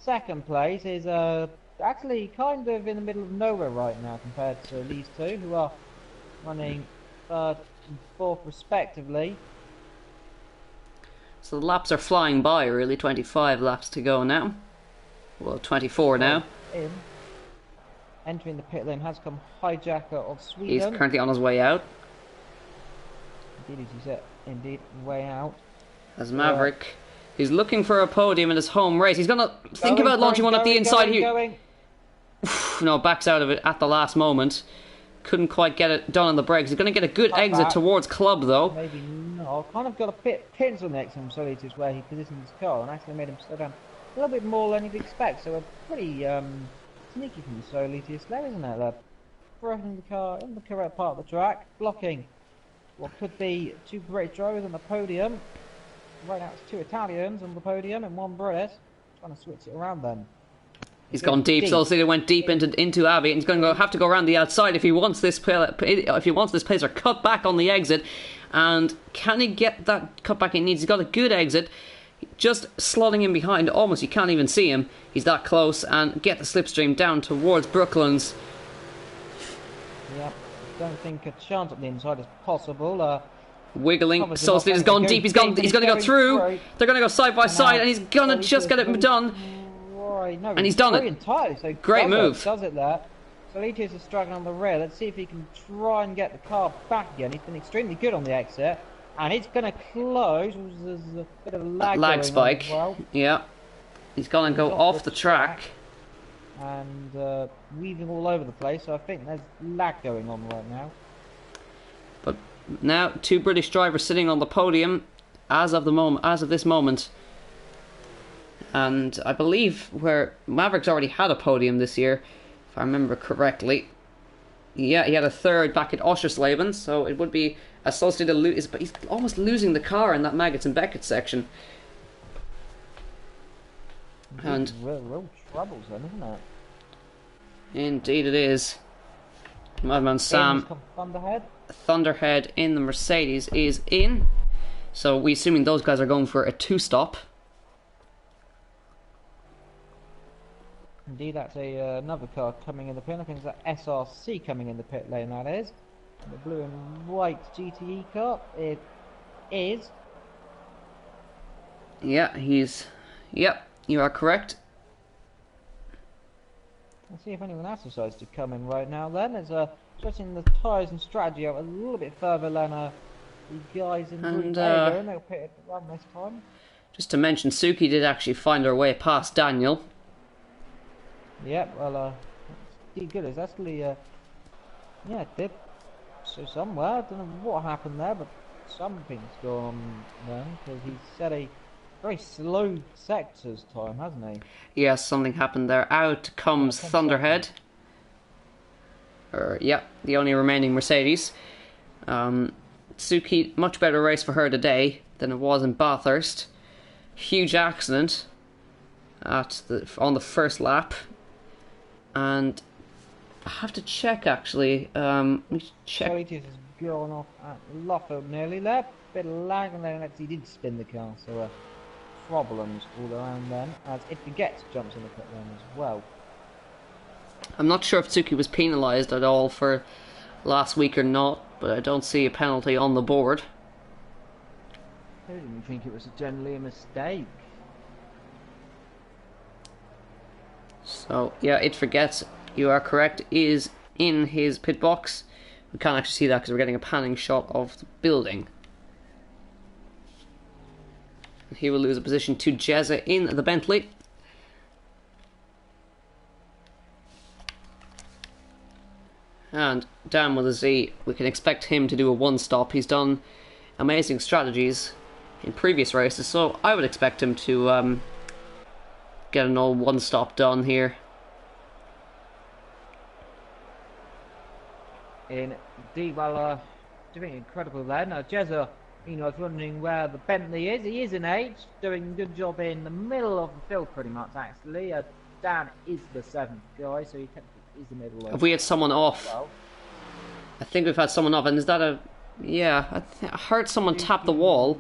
B: 2nd place, is actually kind of in the middle of nowhere right now compared to these two, who are running 3rd, and fourth respectively.
A: So the laps are flying by, really. 25 laps to go now. Well, 24 now.
B: Entering the pit lane has come Hijacker of Sweden.
A: He's currently on his way out.
B: Indeed, as you said, indeed, way out.
A: As Maverick, he's looking for a podium in his home race. He's gonna think about launching one at the inside here. No, backs out of it at the last moment. Couldn't quite get it done on the brakes. He's gonna get a good exit towards Club though.
B: Maybe not. Kind of got a bit pins on the XM Solitis where he positioned his car and actually made him slow down a little bit more than you'd expect. So a pretty sneaky from the Solitis there, isn't it? They're throwing the car in the correct part of the track, blocking what could be two great drivers on the podium. Right now it's two Italians on the podium and one British. Trying to switch it around then.
A: He's gone deep. Solcita went deep into Abbey, and he's going to have to go around the outside if he wants this Pacer cut back on the exit. And can he get that cut back he needs? He's got a good exit. Just slotting in behind, almost you can't even see him. He's that close, and get the slipstream down towards Brooklands.
B: Yeah, don't think a chance at the inside is possible.
A: Wiggling, Solcita's gone deep. He's going to go through. They're going to go side by side, and he's going to just get it done.
B: No,
A: and he's done it.
B: Entirely, so
A: great move.
B: Does it there. Solitis is struggling on the rear. Let's see if he can try and get the car back again. He's been extremely good on the exit. And it's going to close. There's a bit of a lag
A: spike.
B: Well.
A: Yeah. He's going to go off the track.
B: And weaving all over the place. So I think there's lag going on right now.
A: But now, two British drivers sitting on the podium as of this moment. And I believe where Maverick's already had a podium this year, if I remember correctly. Yeah, he had a third back at Oschersleben, so it would be associated to lose, but he's almost losing the car in that Maggots and Beckett section. And
B: real troubles then, isn't it?
A: Indeed it is. Madman Sam Thunderhead in the Mercedes is in. So we assuming those guys are going for a two-stop.
B: Indeed, that's another car coming in the pit. I think it's that SRC coming in the pit lane, that is. The blue and white GTE car. It is.
A: Yeah, Yep, you are correct.
B: Let's see if anyone else decides to come in right now then. There's switching the tyres and strategy out a little bit further than the guys in Group A, and they'll pit it run this time.
A: Just to mention, Suki did actually find her way past Daniel.
B: Yep, well, pretty good. It's actually, yeah, it did. So somewhere, I don't know what happened there, but something's gone on then, because he set a very slow sectors time, hasn't he?
A: Yes, something happened there. Out comes Thunderhead. Yeah, the only remaining Mercedes. Suki, much better race for her today than it was in Bathurst. Huge accident on the first lap. And I have to check actually. Check.
B: Solitis has gone off at Luffield nearly there. Bit of lag, and then he did spin the car, so problems all around then. As It Forgets jumps in the pit lane as well.
A: I'm not sure if Suki was penalised at all for last week or not, but I don't see a penalty on the board.
B: I didn't think it was generally a mistake.
A: So, yeah, It Forgets, you are correct, is in his pit box. We can't actually see that because we're getting a panning shot of the building. He will lose a position to Jezza in the Bentley. And Dan with a Z, we can expect him to do a one-stop. He's done amazing strategies in previous races, so I would expect him to get an old one-stop done here.
B: Indeed, well, doing incredible there. Now, Jezza, I was wondering where the Bentley is. He is in 8th, doing a good job in the middle of the field pretty much, actually. Dan is the 7th guy, so he is the middle.
A: Have we had someone off? Well, I think we've had someone off, and is that a... Yeah, I heard someone tap the wall.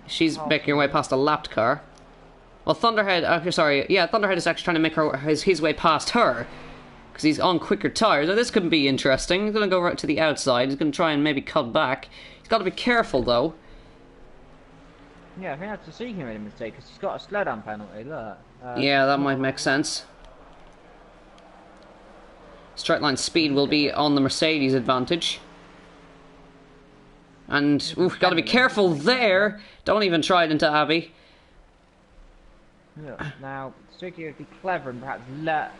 A: She's making her way past a lapped car. Well, Thunderhead, sorry, yeah, Thunderhead is actually trying to make his way past her. because he's on quicker tyres. Now this could be interesting. He's going to go right to the outside. He's going to try and maybe cut back. He's got to be careful though.
B: Yeah, I think that's Suzuki made a mistake because he's got a slowdown penalty. Look.
A: Yeah, that might make sense. Straight line speed will be on the Mercedes advantage. And we've got to be careful there. Don't even try it into Abbey.
B: Yeah. Now, Suzuki would be clever and perhaps let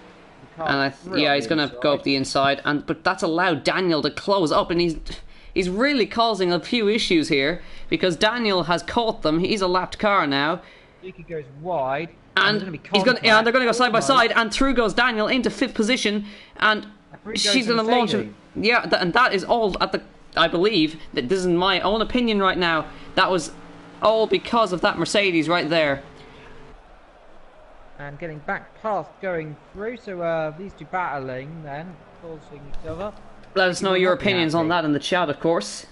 B: the car
A: And
B: through
A: yeah,
B: on
A: he's
B: the
A: going to go up the inside. But that's allowed Daniel to close up, and he's really causing a few issues here because Daniel has caught them. He's a lapped car now.
B: Suzuki goes wide.
A: And
B: they're
A: going to go side by side, and through goes Daniel into 5th position, and she's going to launch him. Yeah, and that is all at the. I believe that this is my own opinion right now. That was all because of that Mercedes right there.
B: And getting back past going through, so these two battling then, forcing each other.
A: Let us know your opinions on that in the chat, of course.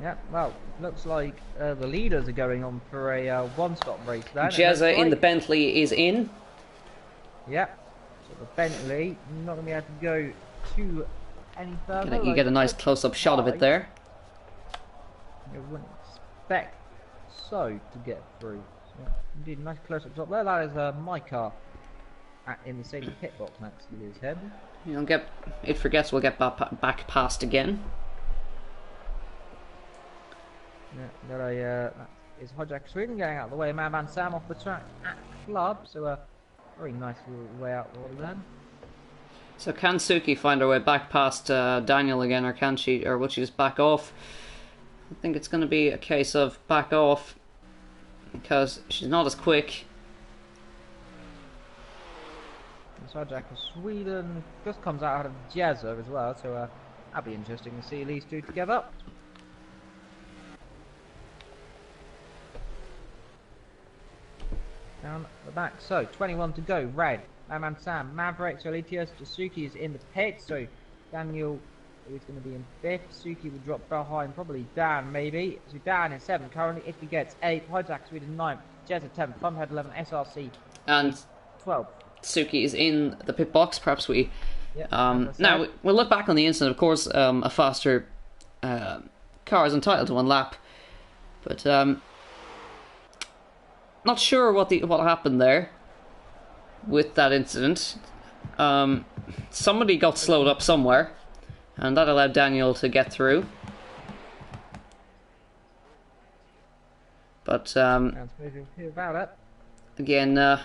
B: Yeah, well, looks like the leaders are going on for a one-stop race then.
A: Jezza in the Bentley is in.
B: Yeah, so the Bentley not going to be able to go too any further.
A: You get a nice close-up shot of it there.
B: You wouldn't expect so to get through. So, indeed, nice close-up shot there. That is my car in the same pit box next to his head.
A: You don't get it. Forgets we'll get back past again.
B: Yeah, that is Hijack Sweden getting out of the way. Man Sam off the track at club, so very nice little way out then.
A: So can Suki find her way back past Daniel again, or can she, or will she just back off? I think it's going to be a case of back off because she's not as quick.
B: Hijack of Sweden just comes out of Jezza as well, so that'll be interesting to see these two together. Down the back, so 21 to go. Red, Man Sam, Maverick, Solitius, Suzuki is in the pit, so Daniel is going to be in 5th. Suzuki will drop behind, probably Dan maybe. So Dan is 7th currently. If he gets 8th, Hijack Sweden 9th, Jezza 10th, Funhead 11th, SRC
A: and
B: 12th.
A: Suki is in the pit box. Perhaps we. Now we'll look back on the incident. Of course, a faster car is entitled to one lap, but not sure what happened there with that incident. Somebody got slowed up somewhere, and that allowed Daniel to get through. But again,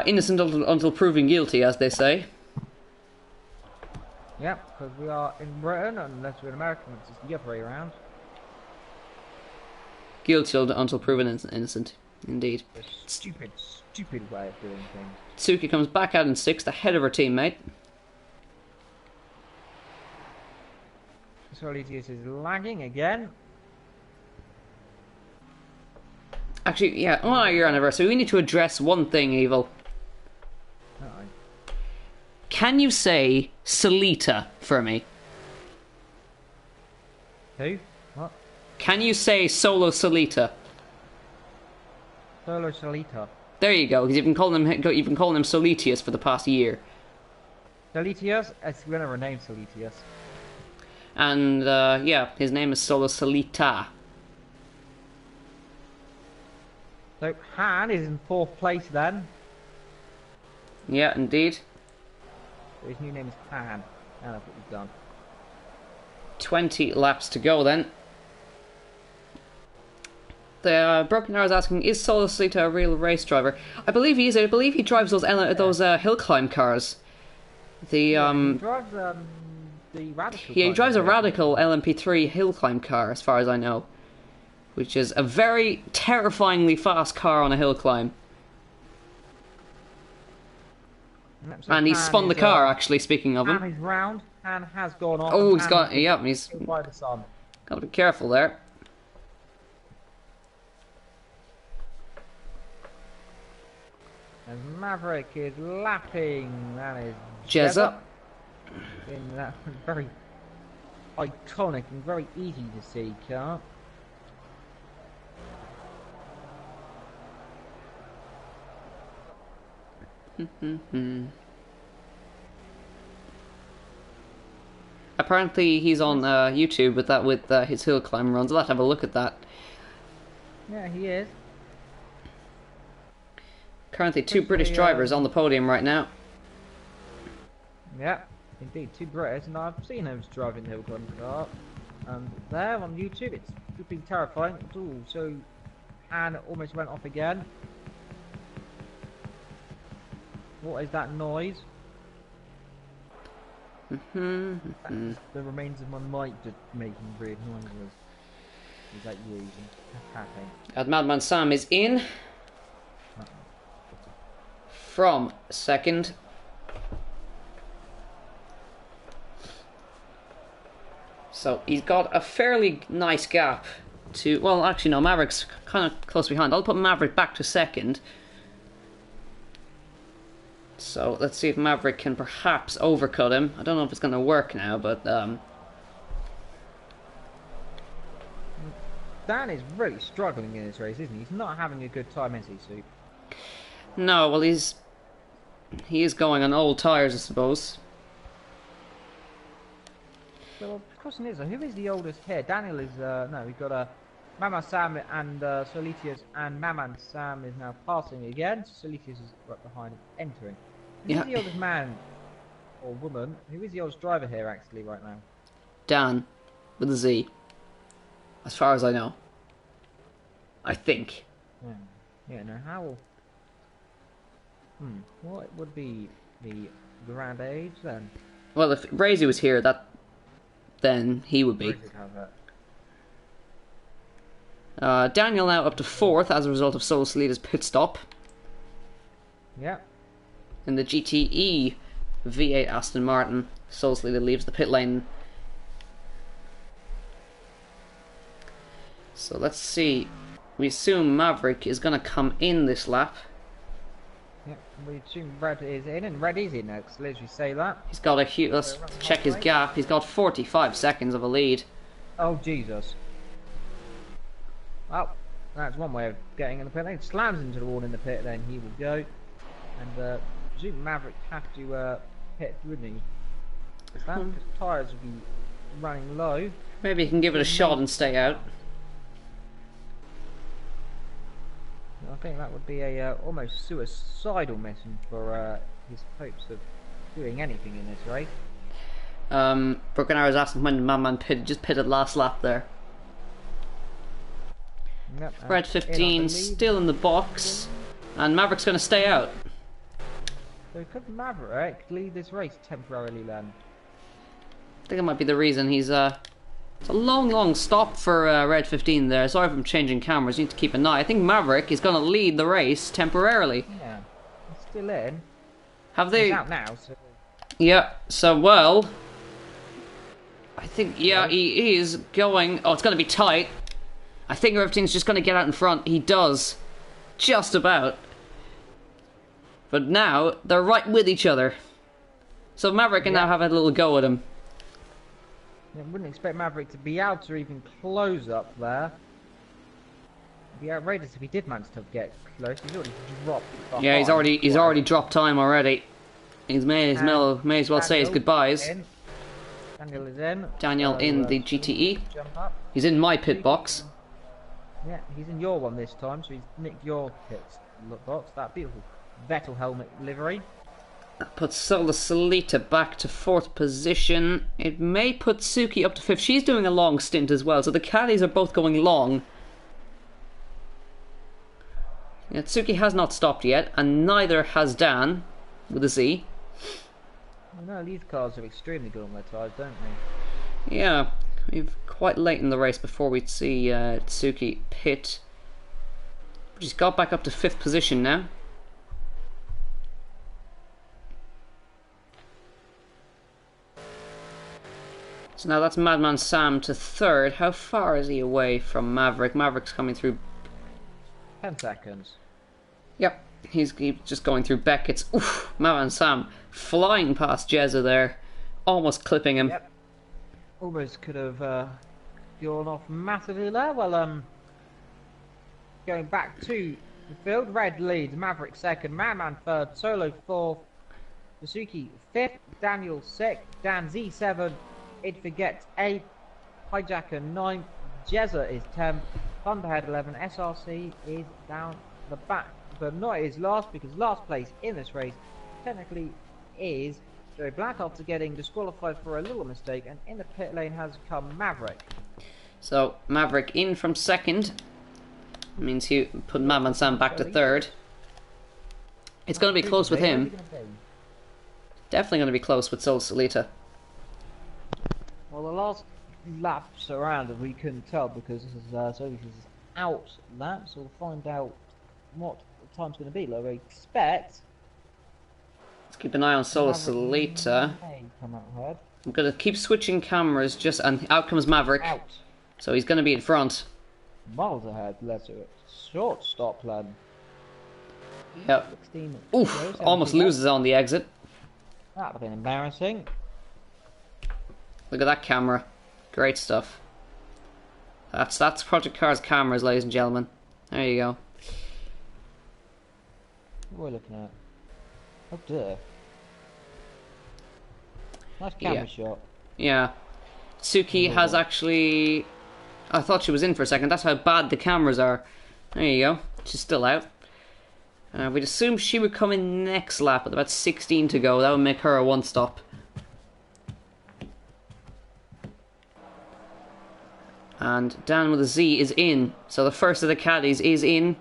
A: innocent until proven guilty, as they say.
B: Yeah, because we are in Britain, unless we're in America, it's just the other way around.
A: Guilty until proven innocent, indeed.
B: A stupid way of doing things.
A: Suki comes back out in 6th, ahead of her teammate.
B: Solitius is lagging again.
A: Actually, yeah, on our anniversary, we need to address one thing, Evil. Can you say Solita for me?
B: Who? What?
A: Can you say Solo Solita?
B: Solo Solita.
A: There you go, because you've been calling him Solitius for the past year.
B: Solitius? It's whatever name Solitius.
A: And yeah, his name is Solo Solita.
B: So Han is in 4th place then.
A: Yeah, indeed.
B: So his new name is Han. And that's what we've done.
A: 20 laps to go then. The Broken Arrow is asking, is Solo Solita a real race driver? I believe he is. I believe he drives those hill climb cars. He drives
B: the Radical.
A: Yeah, he drives a Radical LMP3 hill climb car, as far as I know, which is a very terrifyingly fast car on a hill climb. And he spun the car, actually, speaking of him.
B: Han is round. Han has gone off.
A: Oh, he's got... Yeah, he's...
B: By the sun.
A: Got to be careful there.
B: As Maverick is lapping. That is...
A: Jezza.
B: In that very iconic and very easy to see car.
A: Apparently he's on YouTube with his hill climb runs. I'll have to have a look at that.
B: Yeah, he is.
A: Currently two British drivers on the podium right now.
B: Yeah, indeed, two Brits, and I've seen him driving the hill climb car. And there on YouTube, it's been terrifying. Ooh, so Anne almost went off again. What is that noise? That's the remains of my mic just making weird noises. Is that you tapping?
A: And Madman Sam is in from second. So he's got a fairly nice gap to... Well, actually no, Maverick's kind of close behind. I'll put Maverick back to second. So let's see if Maverick can perhaps overcut him. I don't know if it's going to work now, but...
B: Dan is really struggling in this race, isn't he? He's not having a good time, is he, Sue?
A: No, well, he is going on old tyres, I suppose.
B: Well, the question is, who is the oldest here? Daniel is, no, we've got Mama Sam and Solitius, and Maman Sam is now passing again. Solitius is right behind him, entering. Who is the oldest man, or woman? Who is the oldest driver here, actually, right now?
A: Dan, with a Z. As far as I know. I think.
B: Yeah, no, how... what would be the grand age, then?
A: Well, if Brazy was here, then he would be. Daniel now up to fourth as a result of Sol Salita's pit stop.
B: Yeah.
A: In the GTE V8 Aston Martin, Sol Salita leaves the pit lane. So let's see. We assume Maverick is going to come in this lap.
B: Yeah, we assume Red is in, and Red is in next. Let's just say that.
A: He's got a huge... Let's check his gap. He's got 45 seconds of a lead.
B: Oh, Jesus. Well, that's one way of getting in the pit lane. Slams into the wall in the pit, then he will go. And presume Maverick have to pit, wouldn't he? Because tyres will be running low.
A: Maybe he can give it a shot and stay out.
B: I think that would be a almost suicidal mission for his hopes of doing anything in this race.
A: Brookenhour was asking when Madman just pitted last lap there.
B: Yep,
A: Red 15 still in the box, and Maverick's going to stay out.
B: So could Maverick lead this race temporarily then?
A: I think it might be the reason he's it's a long stop for Red 15 there. Sorry if I'm changing cameras, you need to keep an eye. I think Maverick is going to lead the race temporarily.
B: Yeah, he's still in.
A: Have they...
B: He's out now, so...
A: Yeah, so well... I think, yeah, he is going... Oh, it's going to be tight. I think Red 15's just going to get out in front. He does. Just about. But now, they're right with each other. So Maverick can now have a little go at him.
B: I wouldn't expect Maverick to be out or even close up there. It'd be outrageous if he did manage to get close. He's already dropped.
A: Yeah, he's already dropped time already. He's may as well say his goodbyes.
B: Daniel is in.
A: Daniel in the GTE.
B: Jump up.
A: He's in my pit box.
B: Yeah, he's in your one this time, so he's nicked your pit box. That beautiful Vettel helmet livery.
A: That puts Sola Salita back to fourth position. It may put Suki up to fifth. She's doing a long stint as well, so the caddies are both going long. Yeah, Suki has not stopped yet, and neither has Dan, with a Z.
B: No, these cars are extremely good on their tyres, don't they?
A: Yeah, we've quite late in the race before we see Suki pit. She's got back up to fifth position now. So now that's Madman Sam to third. How far is he away from Maverick? Maverick's coming through...
B: 10 seconds.
A: Yep, he's just going through Beckett's. Oof, Madman Sam flying past Jezza there. Almost clipping him.
B: Yep. Almost could have gone off massively there. Well, going back to Midfield, Red leads, Maverick second, Madman third, Solo fourth, Suzuki fifth, Daniel sixth, Dan Z 7th, It Forgets 8th, Hijacker 9th, Jezza is 10th, Thunderhead 11th, SRC is down the back, but not his last, because last place in this race technically is Joey Black after getting disqualified for a little mistake, and in the pit lane has come Maverick.
A: So Maverick in from second means he put Madman Sam back to third. It's going to be close with him. Definitely going to be close with Sol Solita.
B: Well, the last laps around we couldn't tell because this is Solita's out lap, so we'll find out what the time's going to be. Like I expect.
A: Let's keep an eye on Sol Solita. I'm going to keep switching cameras, and out comes Maverick.
B: Out.
A: So he's going to be in front.
B: Miles ahead, let's do it. Short stop plan.
A: Yep.
B: 16.
A: Oof, almost loses on the exit.
B: That would have been embarrassing.
A: Look at that camera. Great stuff. That's Project Cars cameras, ladies and gentlemen. There you go.
B: What are we looking at? Oh dear. Nice camera shot.
A: Yeah. Suki has actually... I thought she was in for a second. That's how bad the cameras are. There you go. She's still out. We'd assume she would come in next lap with about 16 to go. That would make her a one-stop. And Dan with a Z is in. So the first of the caddies is in.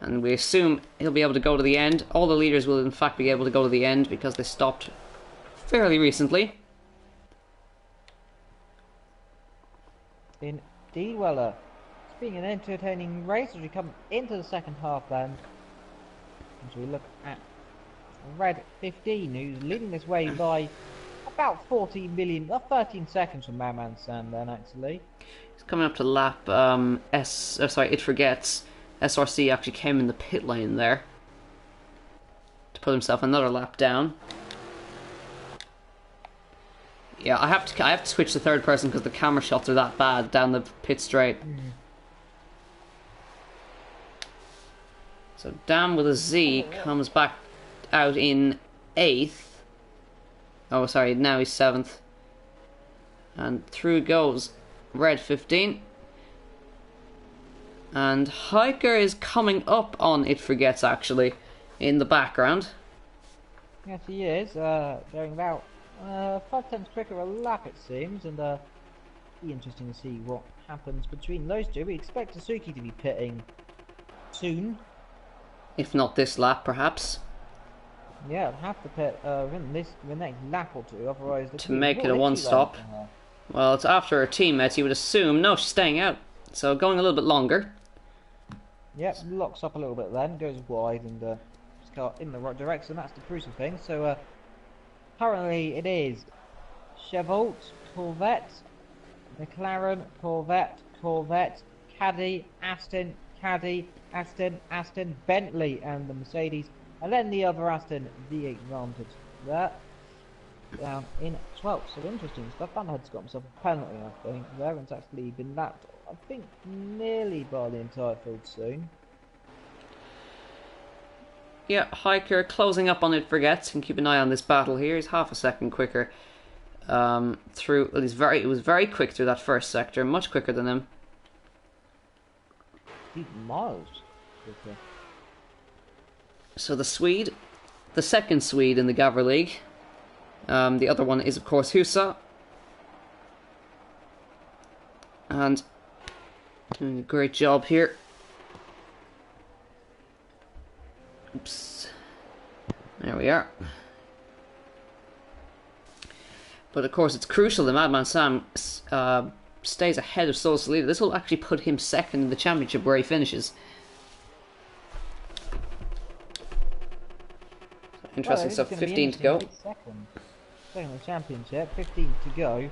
A: And we assume he'll be able to go to the end. All the leaders will in fact be able to go to the end because they stopped fairly recently.
B: Indeed, well, it's been an entertaining race as we come into the second half then. As we look at Red 15, who's leading this way by about 13 seconds from Madman Sam then, actually.
A: He's coming up to lap, It Forgets. SRC actually came in the pit lane there to put himself another lap down. Yeah, I have to switch to third person because the camera shots are that bad down the pit straight. So Dan with a Z comes back out in 8th. Oh, sorry, now he's 7th. And through goes Red 15. And Hiker is coming up on It Forgets, actually, in the background.
B: Yes, he is. Going about 5 tenths quicker a lap, it seems, and be interesting to see what happens between those two. We expect Suzuki to be pitting soon.
A: If not this lap, perhaps.
B: Yeah, I'll have to pit within the next lap or two, otherwise...
A: To make it a one-stop. Well, it's after her teammates, you would assume. No, she's staying out. So going a little bit longer.
B: Yep, locks up a little bit then, goes wide and just car in the right direction. That's the crucial thing. So currently it is Chevrolet, Corvette, McLaren, Corvette, Caddy, Aston, Bentley, and the Mercedes, and then the other Aston V8 Vantage there, down in 12th. So interesting stuff. Thunderhead's got himself a penalty, I think, there, and it's actually been lapped, I think, nearly by the entire field soon.
A: Yeah, Hiker closing up on It Forgets, and keep an eye on this battle here. He's half a second quicker through. Well, it was very quick through that first sector, much quicker than him.
B: Miles quicker.
A: So the Swede, the second Swede in the Gavra League. The other one is, of course, Husa. And doing a great job here. Oops. There we are. But of course, it's crucial that Madman Sam stays ahead of Sol Solita. This will actually put him second in the championship where he finishes. Interesting stuff. 15 to go.
B: Second in the championship, 15 to go.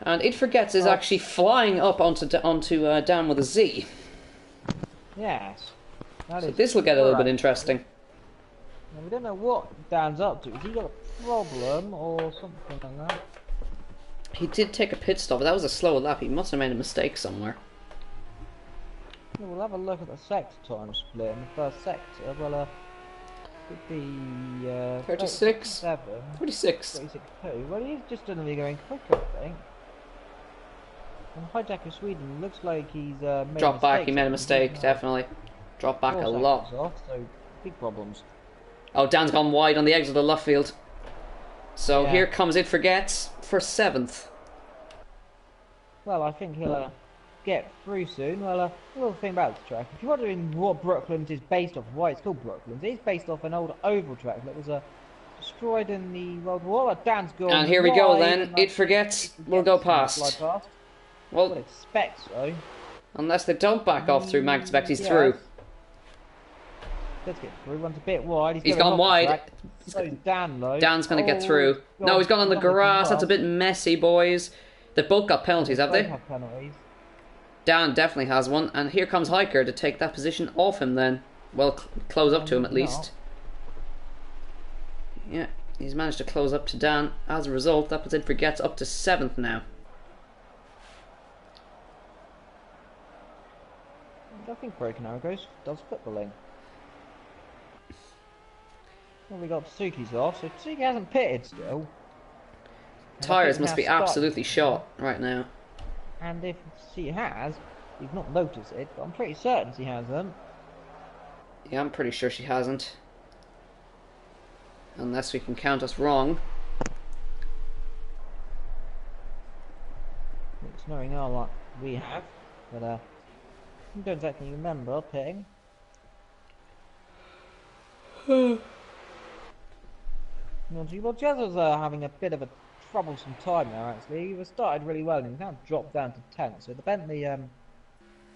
A: And It Forgets is actually flying up onto Dan with a Z.
B: Yes.
A: So this will get a little bit interesting.
B: Now, we don't know what Dan's up to. Has he got a problem or something like that?
A: He did take a pit stop, but that was a slow lap. He must have made a mistake somewhere.
B: We'll have a look at the sector time split in the first sector. Well, could be
A: 36,
B: 37,
A: 36.
B: 36.2. Well, he's just going to be going quicker, I think. And Hijacker Sweden looks like he's made
A: Dropped back, he
B: mistakes.
A: made a mistake, definitely. Dropped back
B: 4
A: a lot.
B: seconds off, so big problems.
A: Oh, Dan's gone wide on the exit of the left field. So
B: Yeah.
A: here comes It Forgets for 7th.
B: Well, I think he'll get through soon. Well, a little thing about this track. If you're wondering what Brooklands is based off, why it's called Brooklands, it's based off an old oval track that was destroyed in the World War. Dan's gone
A: And here we go
B: wide,
A: then.
B: and
A: It Forgets will go
B: slide
A: past.
B: I would
A: Well,
B: expect so.
A: unless they don't back off through, Max expects he's through.
B: Let's get through. Runs a bit wide.
A: He's
B: going
A: gone
B: off the
A: wide.
B: track. So's Dan, though.
A: Dan's going to get
B: Oh,
A: through. No, he's gone on the
B: he's on
A: grass. That's a
B: grass.
A: bit messy, boys. They both got penalties, have
B: Both
A: they?
B: have penalties.
A: Dan definitely has one. And here comes Hiker to take that position off him then. Well, close up to him at least. Yeah, he's managed to close up to Dan. As a result, that puts It Forgets up to 7th now.
B: I think Broken Arrow does footballing. Well, we got Tsuki's off, so Tsuki hasn't pitted still. And I
A: Tyres
B: think
A: must
B: he
A: be
B: has started.
A: absolutely shot right now.
B: And if she has, you've not noticed it, but I'm pretty certain she hasn't.
A: Yeah, I'm pretty sure she hasn't. Unless we can count us wrong.
B: It's knowing our luck we have, but I don't exactly remember pitting. Well, Jazz was having a bit of a troublesome time now, actually. He was started really well and he's now dropped down to 10th, so the Bentley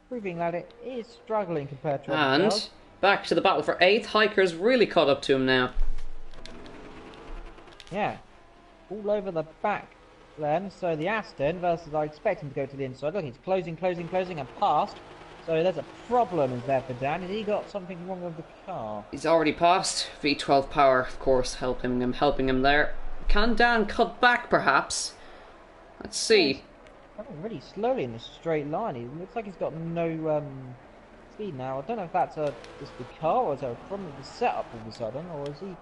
B: proving that it is struggling compared to other
A: And
B: cars.
A: back to the battle for 8th. Hiker's really caught up to him now.
B: Yeah, all over the back then. So the Aston versus, I expect him to go to the inside. Look, he's closing and past. So there's a problem is there for Dan. Has he got something wrong with the car?
A: He's already passed. V12 power, of course, helping him there. Can Dan cut back, perhaps? Let's see.
B: Coming really slowly in a straight line. He looks like he's got no speed now. I don't know if that's just the car, or is there a problem with the setup all of a sudden, or is he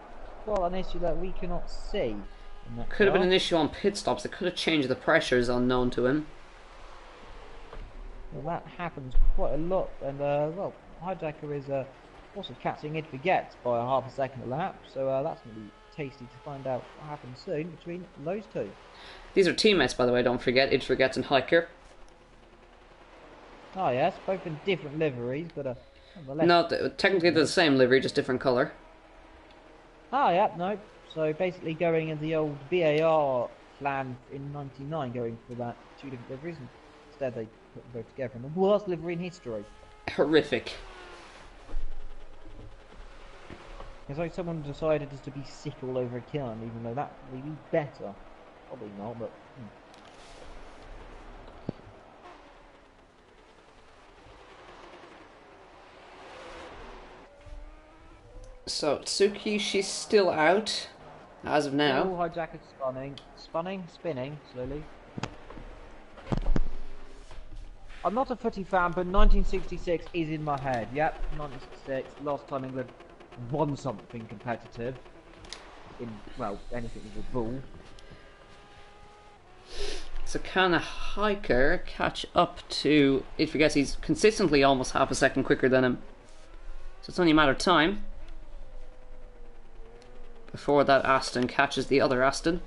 B: got an issue that we cannot see? In that
A: Could have
B: car?
A: been an issue on pit stops. It could have changed the pressures unknown to him.
B: Well, that happens quite a lot, and well, Hijacker is also catching It Forgets by a half a second a lap, so that's going to be tasty to find out what happens soon between those two.
A: These are teammates, by the way, don't forget. It Forgets and Hiker.
B: Oh yes, both in different liveries, but nonetheless.
A: No, technically they're the same livery, just different colour.
B: Oh yeah, no. So basically going in the old BAR plan in '99, going for that 2 different liveries, and instead they put them both together in the worst livery in history.
A: Horrific.
B: It's like someone decided just to be sick all over a kiln, even though that would be better. Probably not, but.
A: So, Tsuki, she's still out, as of now.
B: Oh, Hijacker's spinning slowly. I'm not a footy fan, but 1966 is in my head. Yep, 1966, last time England won something competitive. In, well, anything with a ball.
A: So can a Hiker catch up to It Forgets? He's consistently almost half a second quicker than him. So it's only a matter of time before that Aston catches the other Aston.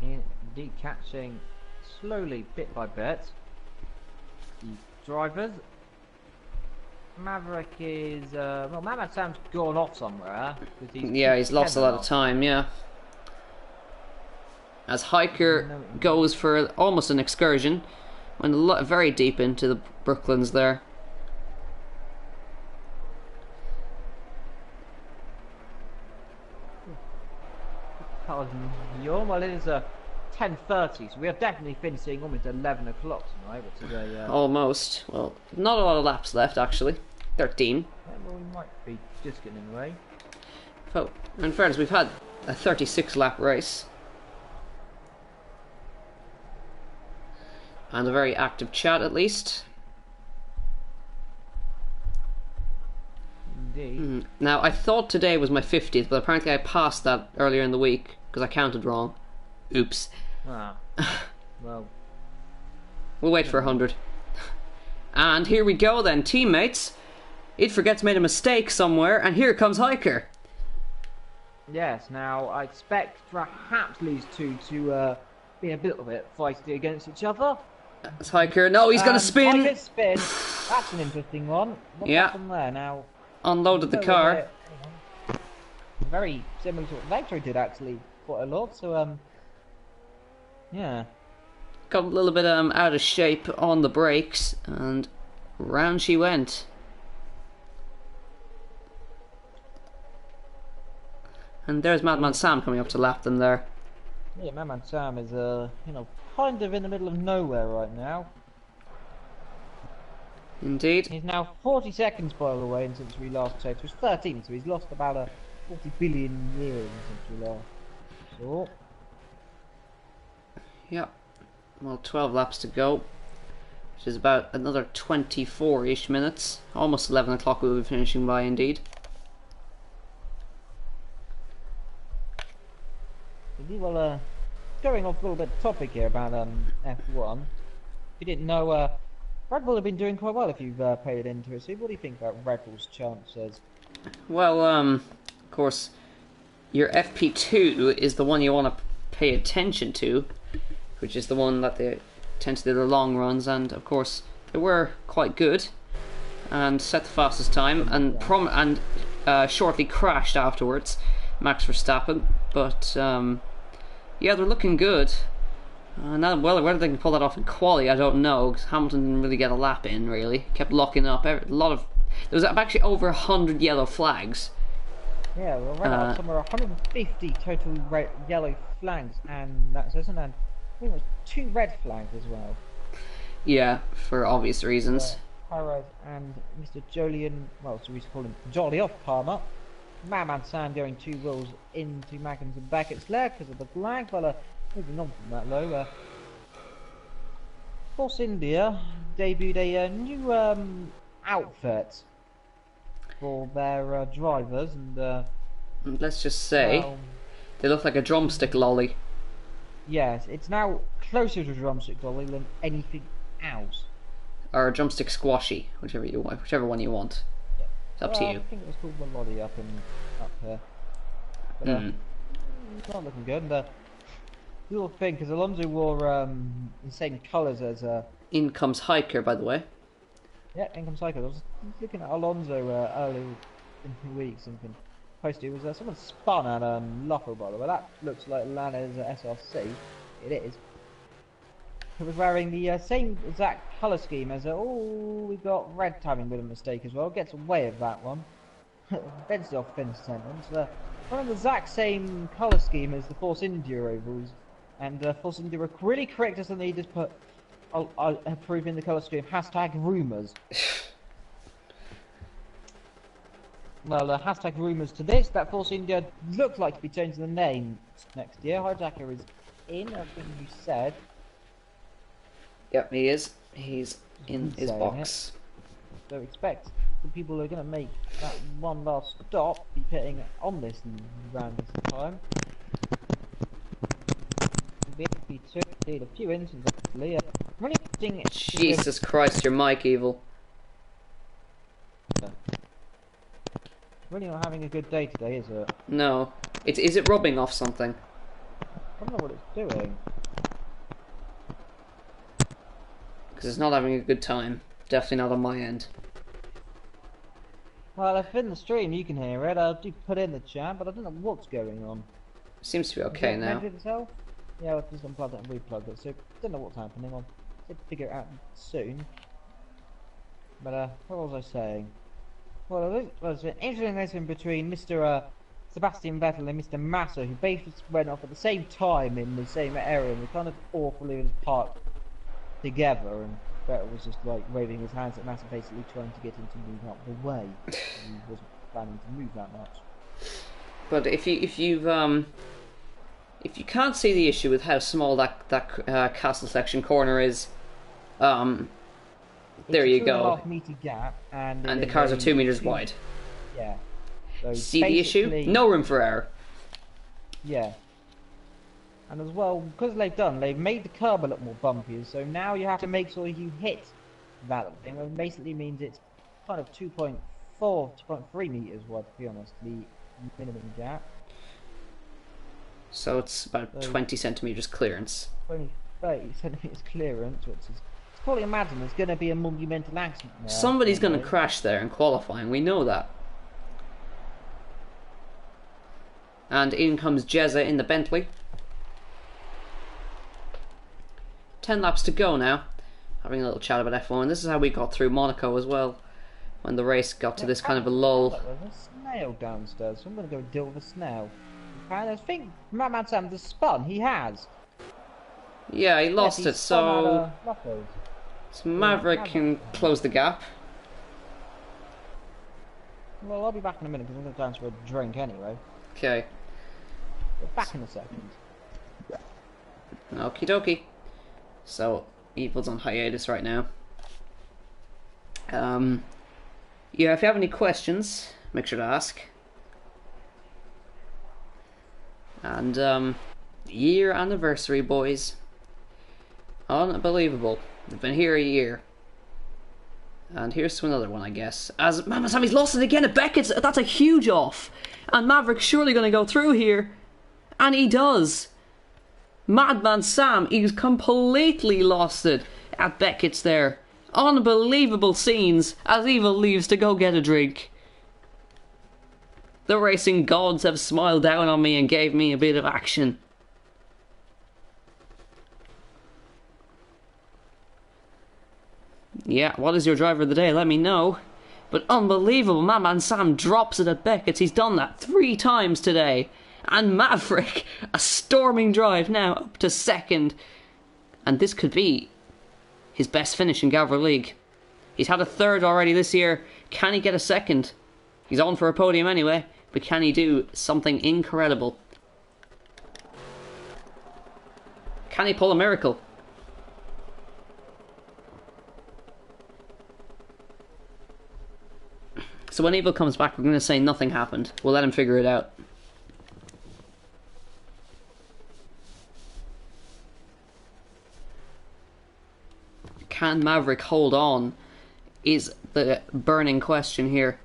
B: Indeed, catching slowly, bit by bit. The drivers. Maverick is well, Maverick Sam's gone off somewhere.
A: He's lost a lot of time. Yeah. As Hiker goes for almost an excursion, went very deep into the Brooklands there.
B: Well, it is 10:30, so we are definitely finishing almost 11 o'clock tonight, which is a...
A: Almost. Well, not a lot of laps left, actually. 13.
B: well, we might be just getting in the way.
A: So, in fairness, we've had a 36 lap race. And a very active chat, at least.
B: Indeed.
A: Now, I thought today was my 50th, but apparently I passed that earlier in the week because I counted wrong. Oops.
B: Ah. Well.
A: We'll wait for 100. And here we go then, teammates. It forgets made a mistake somewhere, and here comes Hiker.
B: Yes, now I expect perhaps these two to be a bit feisty against each other.
A: It's Hiker. No, he's going to spin.
B: Hiker spin. That's an interesting one. What's happened there now?
A: Unloaded the car.
B: Very similar to what Vector did actually, quite a lot. So yeah.
A: Got a little bit out of shape on the brakes, and round she went. And there's Madman Sam coming up to lap them there.
B: Yeah, Madman Sam is kind of in the middle of nowhere right now.
A: Indeed.
B: He's now 40 seconds by the way, and since we last checked, it was 13, so he's lost about 40 billion years since we last saw.
A: Yep. Well, 12 laps to go, which is about another 24-ish minutes. Almost 11 o'clock we'll be finishing by, indeed.
B: Well, going off a little bit of topic here about F1. If you didn't know, Red Bull have been doing quite well if you've paid into it. So what do you think about Red Bull's chances?
A: Well, of course, your FP2 is the one you want to pay attention to, which is the one that they tend to do the long runs, and of course they were quite good and set the fastest time, and shortly crashed afterwards, Max Verstappen. But yeah, they're looking good. Now, well, whether they can pull that off in quali, I don't know, because Hamilton didn't really get a lap in, really. Kept locking up. There was actually over 100 yellow flags.
B: Yeah, well, right now somewhere 150 total yellow flags, and that's isn't, and I think it was 2 red flags as well.
A: Yeah, for obvious reasons.
B: Perez and Mr. Jolyon, well, so we call him Jolly off Palmer. Madman Sam going 2 wheels into Magnus and Beckett's leg because of the flag. Well, moving on from that low. Force India debuted a new outfit for their drivers, and
A: let's just say they look like a drumstick lolly.
B: Yes, it's now closer to a drumstick lolly than anything else.
A: Or a drumstick squashy, whichever one you want.
B: Yeah.
A: It's up to you.
B: I think it was called the lolly up here. But it's not looking good. And the little thing, because Alonso wore the same colours as
A: in comes Hiker, by the way.
B: Yeah, in comes Hiker. I was looking at Alonso earlier in the week. Something posted. It was someone spun at Lotto, by the way. That looks like Lana's SRC. It is. He was wearing the same exact colour scheme as we got red timing with a mistake as well. Gets away with that one. Ben's off Ben's sentence. One of the exact same colour scheme as the Force India ovals, and Force India were really correct as they just put approving the colour scheme hashtag rumours. Well, hashtag rumours to this. That Force India looks like to be changing the name next year. Hijacker is in, I think you said.
A: Yep, he is. He's in his box.
B: So expect the people who are going to make that one last stop be pitting on this around this time. Be to need a few instances actually. Really interesting.
A: Jesus Christ, your mic evil.
B: Really not having a good day today, is it?
A: No. Is it rubbing off something?
B: I don't know what it's doing.
A: Because it's not having a good time. Definitely not on my end.
B: Well, if in the stream you can hear it, I'll do put in the chat, but I don't know what's going on.
A: Seems to be okay now.
B: Itself? Yeah, I'll just unplug it and replug it, so I don't know what's happening. I'll figure it out soon. But, what was I saying? Well, there was an interesting lesson between Mr. Sebastian Vettel and Mr. Massa, who basically went off at the same time in the same area, and were kind of awfully parked together, and Vettel was just like waving his hands at Massa, basically trying to get him to move out the way. He wasn't planning to move that much.
A: But if you can't see the issue with how small that castle section corner is, There you go.
B: It's a 2.5 meter gap, and
A: the cars are 2 meters wide.
B: Yeah. So
A: see the issue? No room for error.
B: Yeah. And as well, because they've made the curb a little more bumpy, so now you have to make sure you hit that thing. It basically means it's kind of 2.4, 2.3 meters wide, to be honest, the minimum gap.
A: So it's about 20 centimeters clearance.
B: 30 centimeters clearance, which is... It's probably imagine there's going to be a monumental accident there.
A: Somebody's going to crash there in qualifying, we know that. And in comes Jezza in the Bentley. 10 laps to go now. Having a little chat about F1. This is how we got through Monaco as well, when the race got to this kind of a lull.
B: There's a snail downstairs, so I'm going to go deal with the snail. And I think Madman Sam has spun. He has.
A: Yeah, he lost it, so Maverick can close the gap.
B: Well, I'll be back in a minute because I'm going to go down for a drink anyway.
A: Okay.
B: Back in a second.
A: Okie dokie. So, Evil's on hiatus right now. Yeah, if you have any questions, make sure to ask. And, year anniversary, boys. Unbelievable. They've been here a year. And here's to another one, I guess. As Mama Sammy's lost it again at Beckett's. That's a huge off. And Maverick's surely going to go through here. And he does. Madman Sam, he's completely lost it at Beckett's there. Unbelievable scenes as Evil leaves to go get a drink. The racing gods have smiled down on me and gave me a bit of action. Yeah, what is your driver of the day? Let me know. But unbelievable, Madman Sam drops it at Beckett's. He's done that 3 times today. And Maverick, a storming drive now up to second. And this could be his best finish in Gavra League. He's had a third already this year. Can he get a second? He's on for a podium anyway. But can he do something incredible? Can he pull a miracle? So when Evil comes back, we're going to say nothing happened. We'll let him figure it out. Can Maverick hold on? Is the burning question here.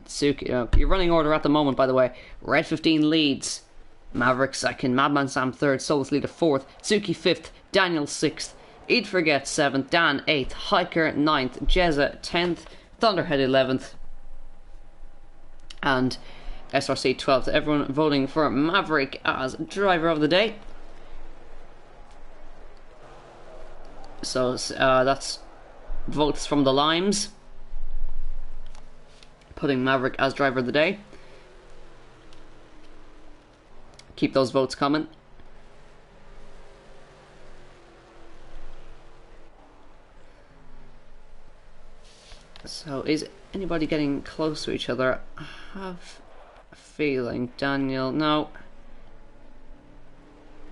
A: Suki, your running order at the moment, by the way. Red 15 leads. Maverick second. Madman Sam third. Solus Leader fourth. Suki fifth. Daniel sixth. Eat Forget 7th, Dan 8th, Hiker 9th, Jezza 10th, Thunderhead 11th, and SRC 12th. Everyone voting for Maverick as driver of the day. So that's votes from the Limes, putting Maverick as driver of the day. Keep those votes coming. So, is anybody getting close to each other? I have a feeling. Daniel, no.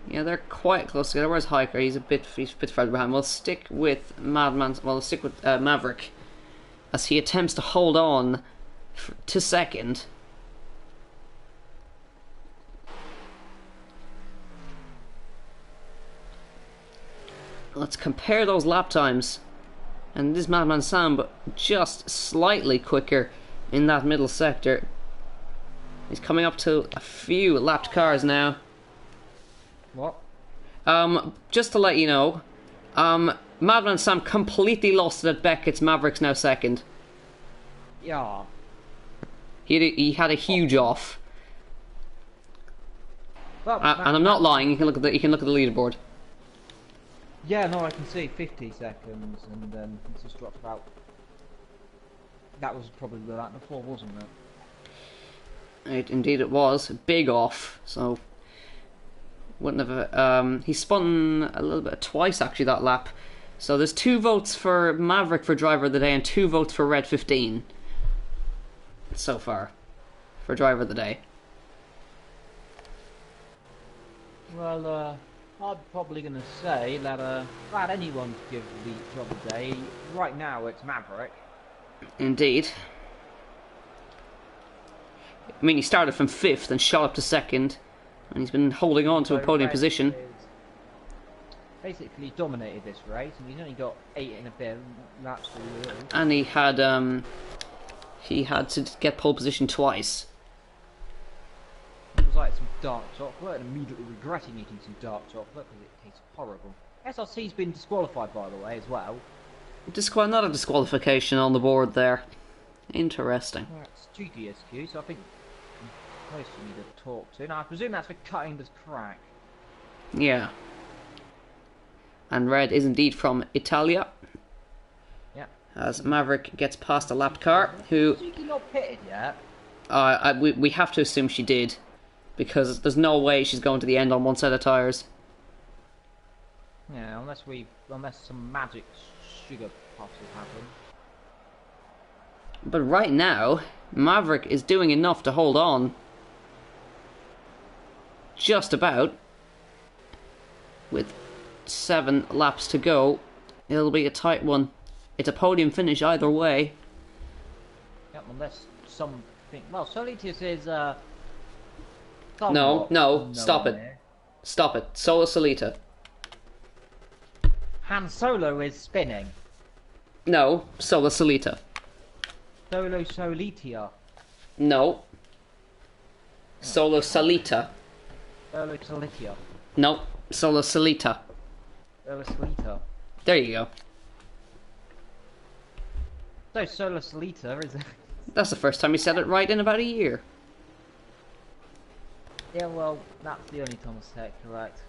A: Yeah, they're quite close together. Where's Hiker? He's a bit further behind. We'll stick with we'll stick with Maverick as he attempts to hold on to second. Let's compare those lap times. And this Madman Sam, but just slightly quicker in that middle sector. He's coming up to a few lapped cars now.
B: What?
A: Just to let you know, Madman Sam completely lost it at Beckett's. Maverick's now second.
B: Yeah.
A: He had a huge off.
B: Well,
A: and I'm not lying. You can look at the leaderboard.
B: Yeah, no, I can see 50 seconds, and then it's just dropped about. That was probably the lap before, wasn't it?
A: Indeed, it was big off. So wouldn't have. He spun a little bit twice actually that lap. So there's 2 votes for Maverick for driver of the day and 2 votes for Red 15 so far for driver of the day.
B: Well, I'm probably going to say that glad anyone could give the job a day. Right now, it's Maverick.
A: Indeed. I mean, he started from 5th and shot up to 2nd, and he's been holding on to a podium position.
B: Basically dominated this race, and he's only got 8 and a bit laps to do.
A: And he had to get pole position twice.
B: It was like some dark chocolate, and immediately regretting eating some dark chocolate because it tastes horrible. SRC's been disqualified, by the way, as well.
A: Another disqualification on the board there. Interesting.
B: That's GTSQ, so I think most you need to talk to. Now, I presume that's for cutting this crack.
A: Yeah. And red is indeed from Italia.
B: Yeah.
A: As Maverick gets past a lapped car, who...
B: Is she not pitted yet?
A: We have to assume she did, because there's no way she's going to the end on one set of tyres.
B: Yeah, unless some magic sugar puffs happen.
A: But right now, Maverick is doing enough to hold on. Just about. With 7 laps to go, it'll be a tight one. It's a podium finish either way.
B: Yep, unless something... Well, Solitius is,
A: No, stop it. Stop it. Solo Solita.
B: Han Solo is spinning.
A: No, Solo Solita.
B: Solo Solitia.
A: No. Solo Salita.
B: Solo Solitia.
A: No, Solo Solita.
B: Solo Solita.
A: There you go.
B: So Solo Solita is...
A: That's the first time you said it right in about a year.
B: Yeah, well, that's the only time I say it correct.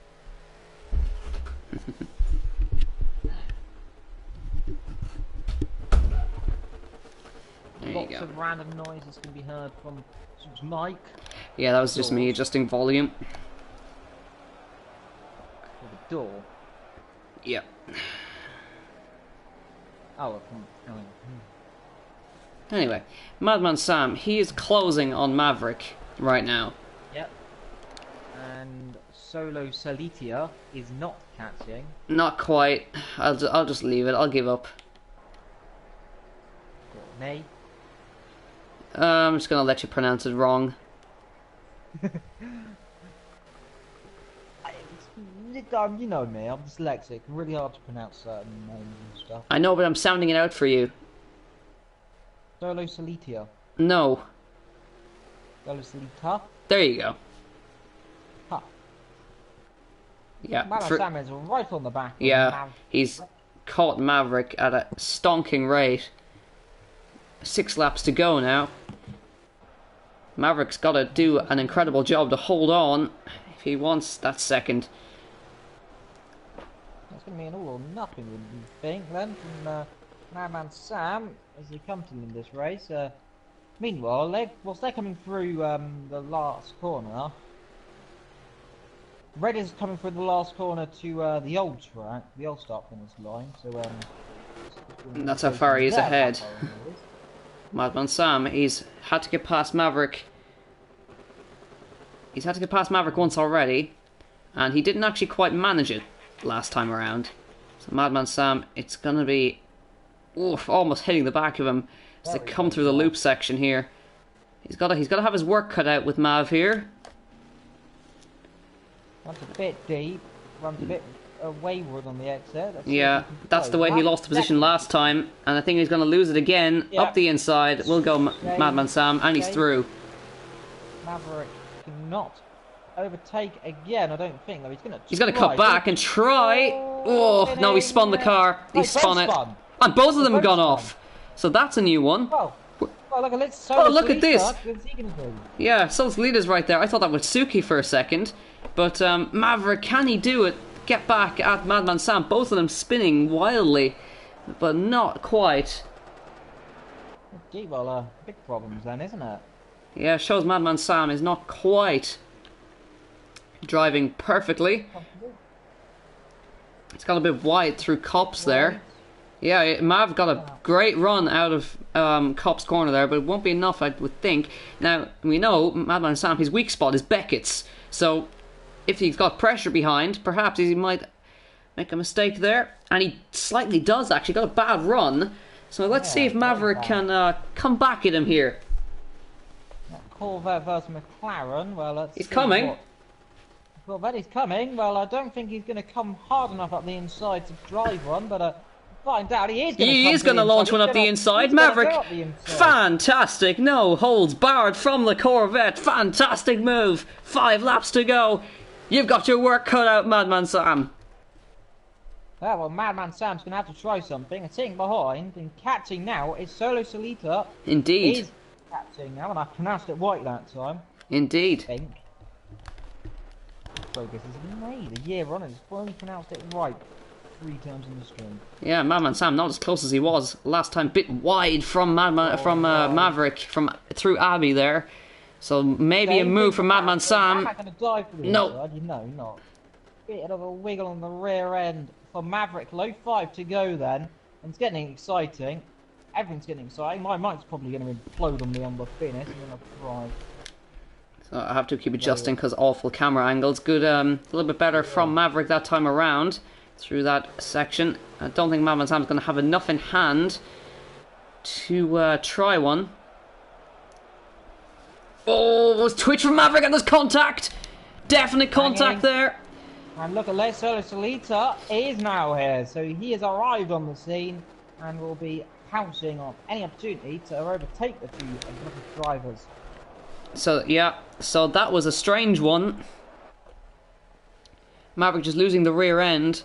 B: Lots of random noises can be heard from Mike.
A: Yeah, that was just me adjusting volume.
B: For the door.
A: Yeah.
B: Oh,
A: Anyway, Madman Sam, he is closing on Maverick right now.
B: Yep. And Solo Solitia is not catching.
A: Not quite. I'll just leave it. I'll give up.
B: Nay.
A: I'm just gonna let you pronounce it wrong.
B: You know me, I'm dyslexic. Really hard to pronounce certain names and stuff.
A: I know, but I'm sounding it out for you.
B: Solo Solitia.
A: No.
B: Solo Solita.
A: There you go.
B: Huh.
A: Yeah.
B: Sam is right on the back.
A: Yeah, he's caught Maverick at a stonking rate. 6 laps to go now. Maverick's got to do an incredible job to hold on if he wants that second.
B: That's going to be an all or nothing, would you think, then, from Madman Sam as they come to in this race. Meanwhile, whilst they're coming through the last corner, Red is coming through the last corner to the old track, the old start finish line. So
A: that's how far he is ahead. Madman Sam, he's had to get past Maverick. He's had to get past Maverick once already, and he didn't actually quite manage it last time around. So Madman Sam, it's gonna be almost hitting the back of him as they come through the loop section here. He's got to have his work cut out with Mav here.
B: Runs a bit deep, runs a bit wayward on the exit.
A: Yeah, that's the way he lost the position last time, and I think he's going to lose it again.
B: Yeah.
A: Up the inside, will go Madman Sam, and he's through.
B: Maverick cannot overtake again, I don't think. Though
A: He's going to cut back and try. Oh, no, he spun the car. He spun it. And both of them have gone off. So that's a new one.
B: Oh,
A: look at this. Yeah, Sol's right there. I thought that was Suki for a second. But Maverick, can he do it? Get back at Madman Sam. Both of them spinning wildly, but not quite.
B: Gee, well, big problems then, isn't it?
A: Yeah, shows Madman Sam is not quite driving perfectly. It's got a bit wide through Copse there. Yeah, Mav got a great run out of Copse corner there, but it won't be enough, I would think. Now, we know Madman Sam, his weak spot is Beckett's. So, if he's got pressure behind, perhaps he might make a mistake there. And he slightly does, actually. Got a bad run. So let's see if Maverick can come back at him here.
B: Corvette versus McLaren. Well,
A: he's coming.
B: Corvette is coming. Well, I don't think he's going to come hard enough up the inside to drive one, but find out he is going to
A: launch one up the inside. Maverick, fantastic. No holds barred from the Corvette. Fantastic move. 5 laps to go. You've got your work cut out, Madman Sam.
B: Well, Madman Sam's going to have to try something. And sitting behind and catching now is Solo Solita.
A: Indeed.
B: He's catching now, and I pronounced it right that time.
A: Indeed.
B: I think. Progress has been made. A year on, and he's finally pronounced it right 3 times in the string.
A: Yeah, Madman Sam not as close as he was last time. Bit wide from Maverick through Abbey there. So maybe a move from Madman Sam.
B: No, not. Bit of a wiggle on the rear end for Maverick. Low 5 to go then, and it's getting exciting. Everything's getting exciting. My mic's probably going to implode on me on the finish. I'm going to cry.
A: So I have to keep adjusting because awful camera angles. Good, a little bit better from Maverick that time around through that section. I don't think Madman Sam's going to have enough in hand to try one. Oh, there's twitch from Maverick and there's contact. Definite contact there.
B: And look at Solo Solita is now here. So he has arrived on the scene and will be pouncing on any opportunity to overtake the 2 drivers.
A: So, yeah, so that was a strange one. Maverick just losing the rear end.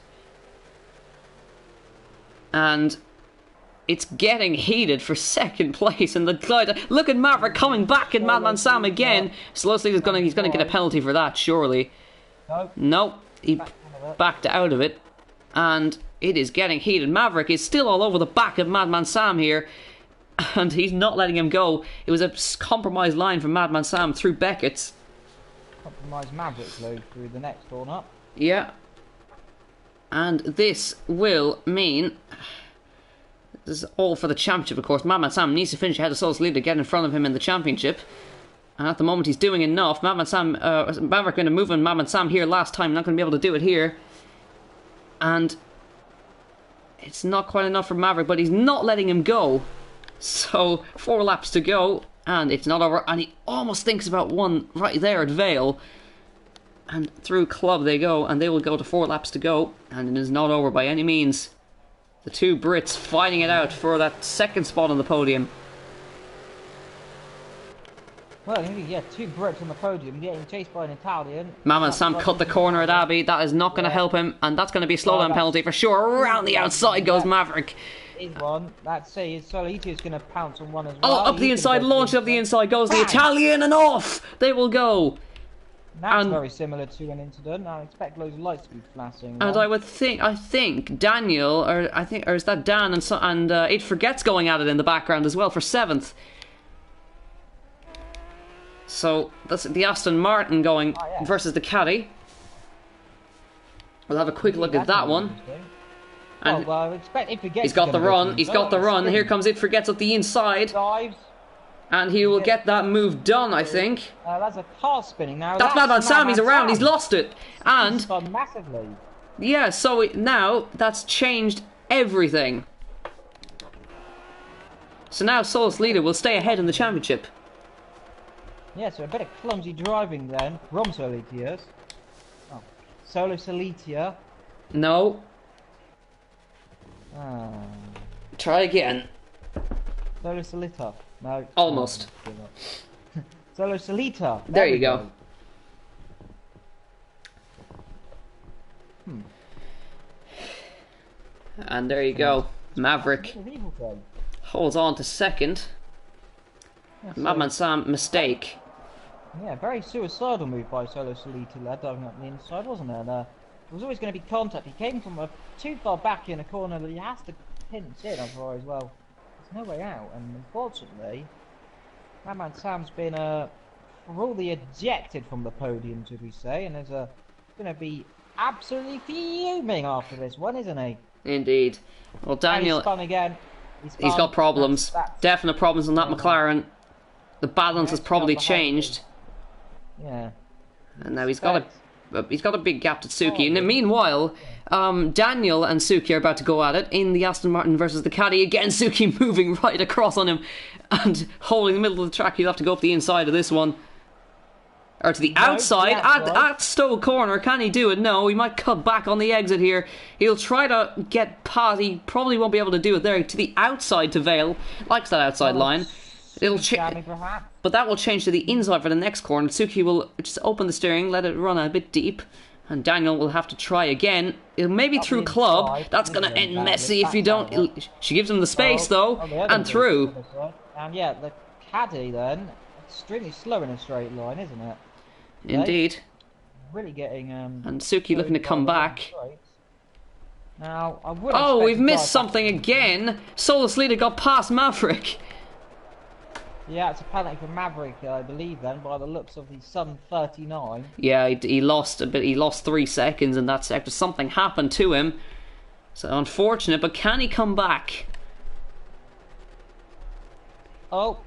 A: And it's getting heated for second place in the glide. Look at Maverick coming back at Madman Sam again. Slowly he's going to get a penalty for that, surely. Nope, he backed out of it. And it is getting heated. Maverick is still all over the back of Madman Sam here. And he's not letting him go. It was a compromised line from Madman Sam through Beckett's.
B: Compromised Maverick though through the next corner.
A: Yeah. And this will mean... This is all for the championship, of course. Madman Sam needs to finish ahead of Solo Solita to get in front of him in the championship. And at the moment he's doing enough. Madman Sam, Maverick going to move on Madman Sam here last time. Not going to be able to do it here. And... it's not quite enough for Maverick, but he's not letting him go. So, 4 laps to go, and it's not over, and he almost thinks about one right there at Vale. And through Club they go, and they will go to 4 laps to go, and it is not over by any means. The 2 Brits fighting it out for that second spot on the podium.
B: Well, yeah, 2 Brits on the podium, getting chased by an Italian.
A: Madman Sam cut the corner at Abbey, that is not going to help him, and that's going to be a slowdown penalty for sure. Around the outside goes Maverick.
B: Is one. Let's see, Solita's going to pounce on one as well.
A: Oh, up the inside, launch up the inside goes the Italian, and off they will go.
B: That's very similar to an incident. I expect loads of lights to be flashing.
A: And I think Daniel, or is that Dan and It Forgets going at it in the background as well for 7th. So that's the Aston Martin going versus the Caddy. We'll have a quick look at that one. And
B: I expect It Forgets.
A: He's got the run. He's got the run. Here comes It Forgets up the inside.
B: Dives.
A: And he will get that move done, I think.
B: That's a car spinning now.
A: That's Madman Sam. He's around. He's lost it. And
B: he's gone massively.
A: Yeah. So now that's changed everything. So now Solo Solita will stay ahead in the championship.
B: Yeah. So a bit of clumsy driving then from Solita. Oh, Solo Solita.
A: No. Try again.
B: Solo Solita. No.
A: Almost.
B: Solo Solita.
A: There you go. And there you go. Maverick holds on to second. Madman Sam, mistake.
B: Yeah, very suicidal move by Solo Solita there, diving up the inside, wasn't it? There was always going to be contact. He came from too far back in a corner that he has to pinch in otherwise, well, there's no way out. And unfortunately, Madman Sam's been probably ejected from the podium, should we say, and is going to be absolutely fuming after this one, isn't he?
A: Indeed. Well, Daniel,
B: he's spun again.
A: He's got problems. Definite problems on that McLaren. The balance has probably changed.
B: Yeah.
A: And now he's got He's got a big gap to Suki. And meanwhile, Daniel and Suki are about to go at it in the Aston Martin versus the Caddy. Again, Suki moving right across on him and holding the middle of the track. He'll have to go up the inside of this one. Or to the outside, at Stowe Corner. Can he do it? No, he might cut back on the exit here. He'll try to get past. He probably won't be able to do it there. To the outside to Vale. Likes that outside line. It'll but that will change to the inside for the next corner. Tsuki will just open the steering, let it run a bit deep. And Daniel will have to try again. Maybe through club. That's going to end messy if you don't. She gives him the space though. And through.
B: And yeah, the Caddy then. Extremely slow in a straight line, isn't it?
A: Indeed.
B: Really getting
A: and Suki looking to come back.
B: Now I would.
A: Oh, we've missed something again. Solus Leader got past Maverick.
B: Yeah, it's a penalty for Maverick, I believe. Then, by the looks of the Sun 39.
A: Yeah, he lost a bit. He lost 3 seconds in that sector. Something happened to him. So unfortunate, but can he come back?
B: Oh!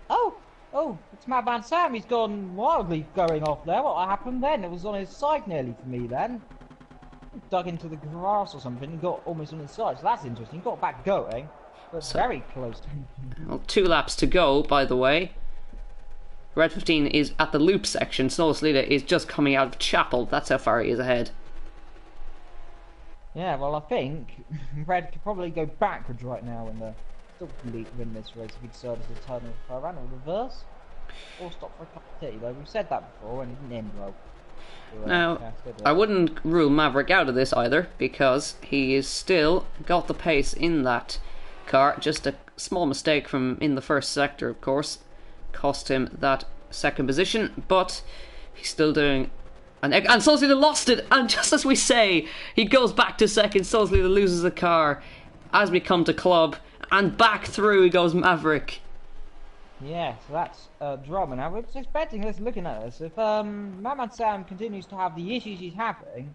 B: It's Madman Sam. He's gone wildly going off there. What happened then? It was on his side nearly for me then. He dug into the grass or something and got almost on his side. So that's interesting. He got back going, but very close to him.
A: Well, 2 laps to go, by the way. Red 15 is at the loop section. Solus Leader is just coming out of Chapel. That's how far he is ahead.
B: Yeah, well, I think Red could probably go backwards right now and still win this race if he decided to turn the car around or reverse. Or stop for a cup of tea, though. We've said that before and it didn't end well.
A: Now, I wouldn't rule Maverick out of this either, because he is still got the pace in that car. Just a small mistake from in the first sector, of course, cost him that second position, but he's still doing... And Solus Leader lost it, and just as we say, he goes back to second. Solus Leader loses the car as we come to club, and back through he goes Maverick.
B: Yeah, so that's drama. Now we're just expecting this, looking at this. If Madman Sam continues to have the issues he's having,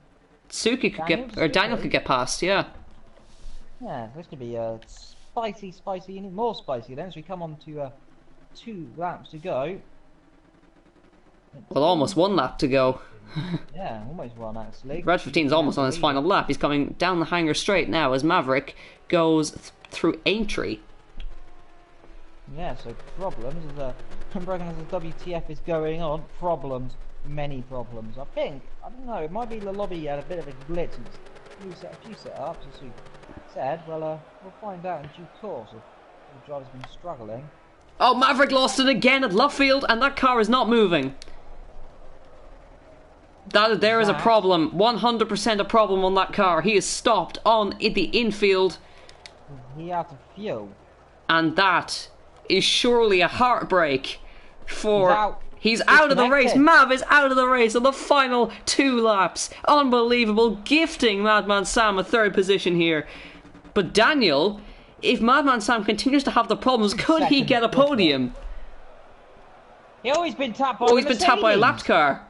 A: Suki could Daniel could get past, yeah.
B: Yeah, this could be spicy, and more spicy then as we come on to 2 laps to go.
A: Well, almost 1 lap to go.
B: Yeah, almost 1 actually.
A: Red 15's almost on his final lap. He's coming down the hanger straight now as Maverick goes through Aintree.
B: Yeah, so problems as Broken as the WTF is going on. Problems, many problems. I don't know, it might be the lobby had a bit of a glitch. A few setups, as we said. Well, we'll find out in due course if the driver's been struggling.
A: Oh, Maverick lost it again at left field, and that car is not moving. There is a problem, 100% a problem on that car. He is stopped on the infield.
B: He out of fuel.
A: And that is surely a heartbreak for... He's out of the race. Mav is out of the race on the final 2 laps. Unbelievable. Gifting Madman Sam a 3rd position here. But Daniel, if Madman Sam continues to have the problems, could he get a podium?
B: He's always been tapped by
A: he's been tapped by a lapped car.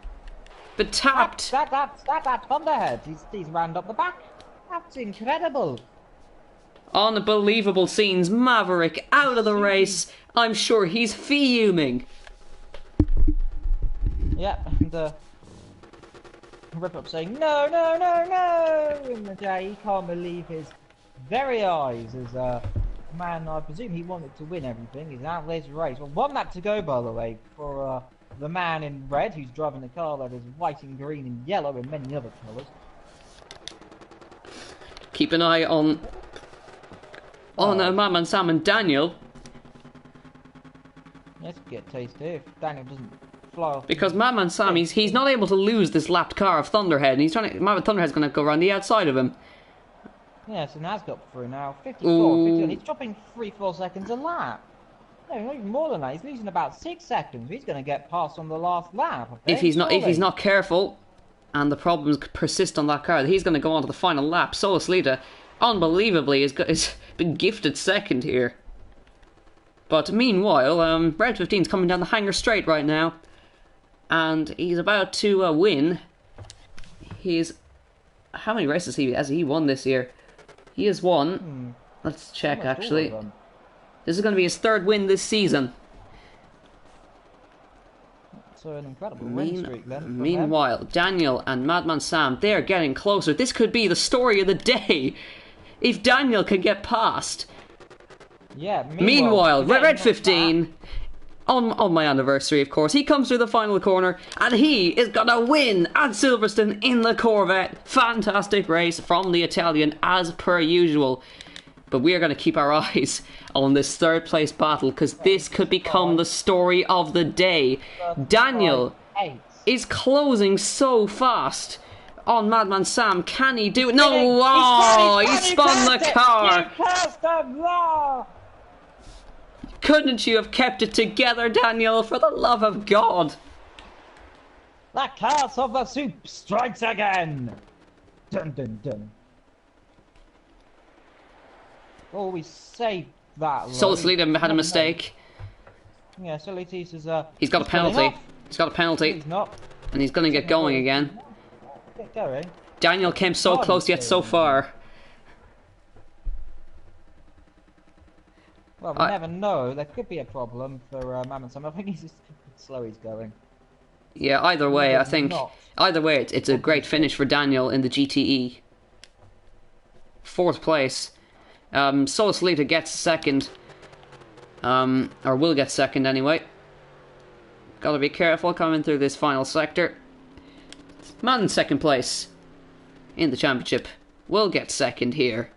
A: But tapped.
B: That Thunderhead. He's round up the back. That's incredible.
A: Unbelievable scenes. Maverick out of the race. I'm sure he's fuming.
B: Yeah, and Rip Up saying no, no, no, no in the day. He can't believe his very eyes as man, I presume he wanted to win everything. He's out of this race. Well, 1 lap to go, by the way, for the man in red who's driving the car that is white and green and yellow and many other colours.
A: Keep an eye on Madman Sam and Daniel.
B: Let's get tasty if Daniel doesn't fly off.
A: Because Madman Sam, he's not able to lose this lapped car of Thunderhead, and he's trying to. Madman Thunderhead's going to go around the outside of him.
B: Yeah, so now he's got through now. 54, 51. He's dropping 3-4 seconds a lap. No, not even more than that. He's losing about 6 seconds. He's going to get past on the last lap.
A: If he's not careful, and the problems persist on that car, he's going to go on to the final lap. Solus Leader, unbelievably, has been gifted 2nd here. But meanwhile, Red 15's coming down the hanger straight right now, and he's about to win. How many races has he won this year? He has won. Let's check actually. This is going to be his 3rd win this season.
B: that's an incredible win streak then. from
A: Meanwhile, Daniel and Madman Sam, they're getting closer. This could be the story of the day. If Daniel can get past.
B: Yeah,
A: Meanwhile, Red 15, on my anniversary, of course, he comes through the final corner, and he is going to win at Silverstone in the Corvette. Fantastic race from the Italian, as per usual. But we are going to keep our eyes on this third place battle, because this could become the story of the day. Daniel is closing so fast on Madman Sam. Can he do it? No! Oh, he spun the car! Couldn't you have kept it together, Daniel, for the love of God?
B: The curse of the soup strikes again! Dun dun dun. Oh, we saved that.
A: Solicitor had a mistake.
B: Yeah, Solicitor is
A: he's got a penalty. He's got a penalty.
B: He's not.
A: And he's going to get going again.
B: Get going.
A: Daniel came so close yet so far.
B: Well, we never know. There could be a problem for Mammoth Sam. I think he's just slow he's going.
A: Yeah, either way, I think... Either way, it's a great finish for Daniel in the GTE. 4th place. Solicitor gets second. Or will get second anyway. Gotta be careful coming through this final sector. Man in 2nd place in the championship will get second here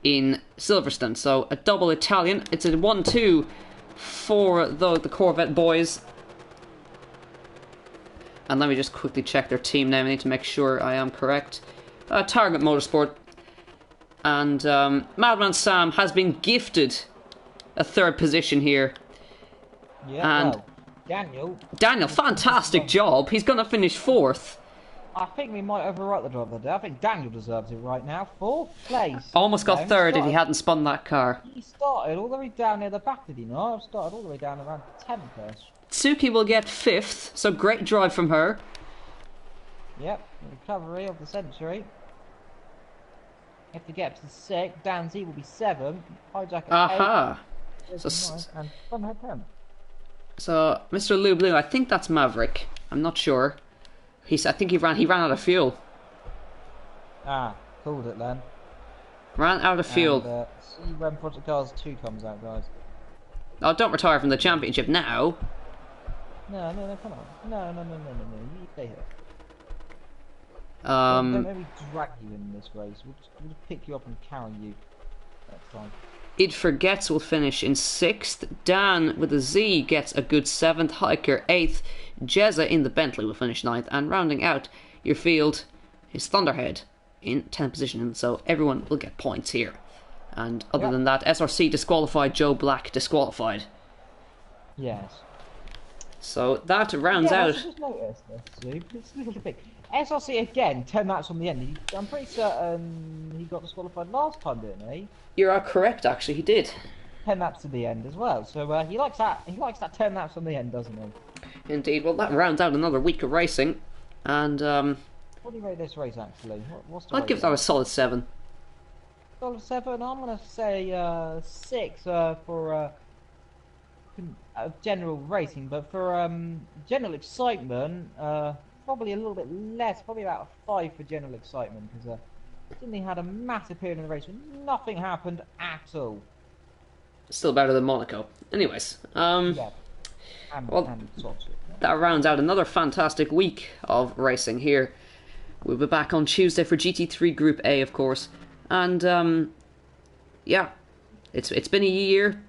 A: in Silverstone. So a double Italian. It's a 1-2 for the Corvette boys. And let me just quickly check their team name. I need to make sure I am correct. Target Motorsport. And Madman Sam has been gifted a 3rd position here.
B: Yeah,
A: and
B: well,
A: Daniel, fantastic job. He's going to finish 4th.
B: I think we might overwrite the job of the day. I think Daniel deserves it right now. 4th place.
A: Almost got 3rd if he hadn't spun that car.
B: He started all the way down near the back, did he not? Started all the way down around 10th place.
A: Tsuki will get 5th, so great drive from her.
B: Yep, recovery of the century. If we get up to 6th, Dan Z will be 7th. Hijack at
A: Aha!
B: 8th.
A: So,
B: Nice, and Funhead 10th.
A: So, Mr. Lou Blue, I think that's Maverick. I'm not sure. I think he ran out of fuel.
B: Ah, called it then.
A: Ran out of fuel.
B: And, see when Project Cars 2 comes out, guys.
A: Oh, don't retire from the championship now.
B: No, come on. No, you stay here.
A: Um,
B: Don't let me drag you in this race. We'll just pick you up and carry you next time.
A: It Forgets will finish in 6th. Dan with a Z gets a good 7th. Hiker 8th. Jezza in the Bentley will finish 9th. And rounding out your field is Thunderhead in 10th position. So everyone will get points here. And other than that, SRC disqualified, Joe Black disqualified.
B: Yes.
A: So that rounds out.
B: I just noticed this, it's a little bit. SRC again, 10 laps on the end. I'm pretty certain he got disqualified last time, didn't he?
A: You're correct, actually, he did.
B: 10 laps to the end as well. So he likes that. He likes that 10 laps on the end, doesn't he?
A: Indeed. Well, that rounds out another week of racing, and
B: what do you rate this race actually? What's the
A: I'd give that a solid 7.
B: Solid 7. I'm gonna say 6 for general racing, but for general excitement, probably a little bit less. Probably about a 5 for general excitement because Sydney had a massive period in the race when nothing happened at all.
A: Still better than Monaco. Anyways,
B: Yeah.
A: well, that rounds out another fantastic week of racing here. We'll be back on Tuesday for GT3 Group A, of course. And, yeah, it's been a year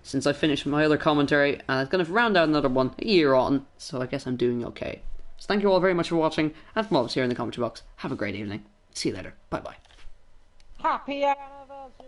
A: since I finished my other commentary, and it's going to round out another one a year on, so I guess I'm doing okay. So thank you all very much for watching, and from all of us here in the commentary box, have a great evening. See you later. Bye-bye.
B: Happy anniversary!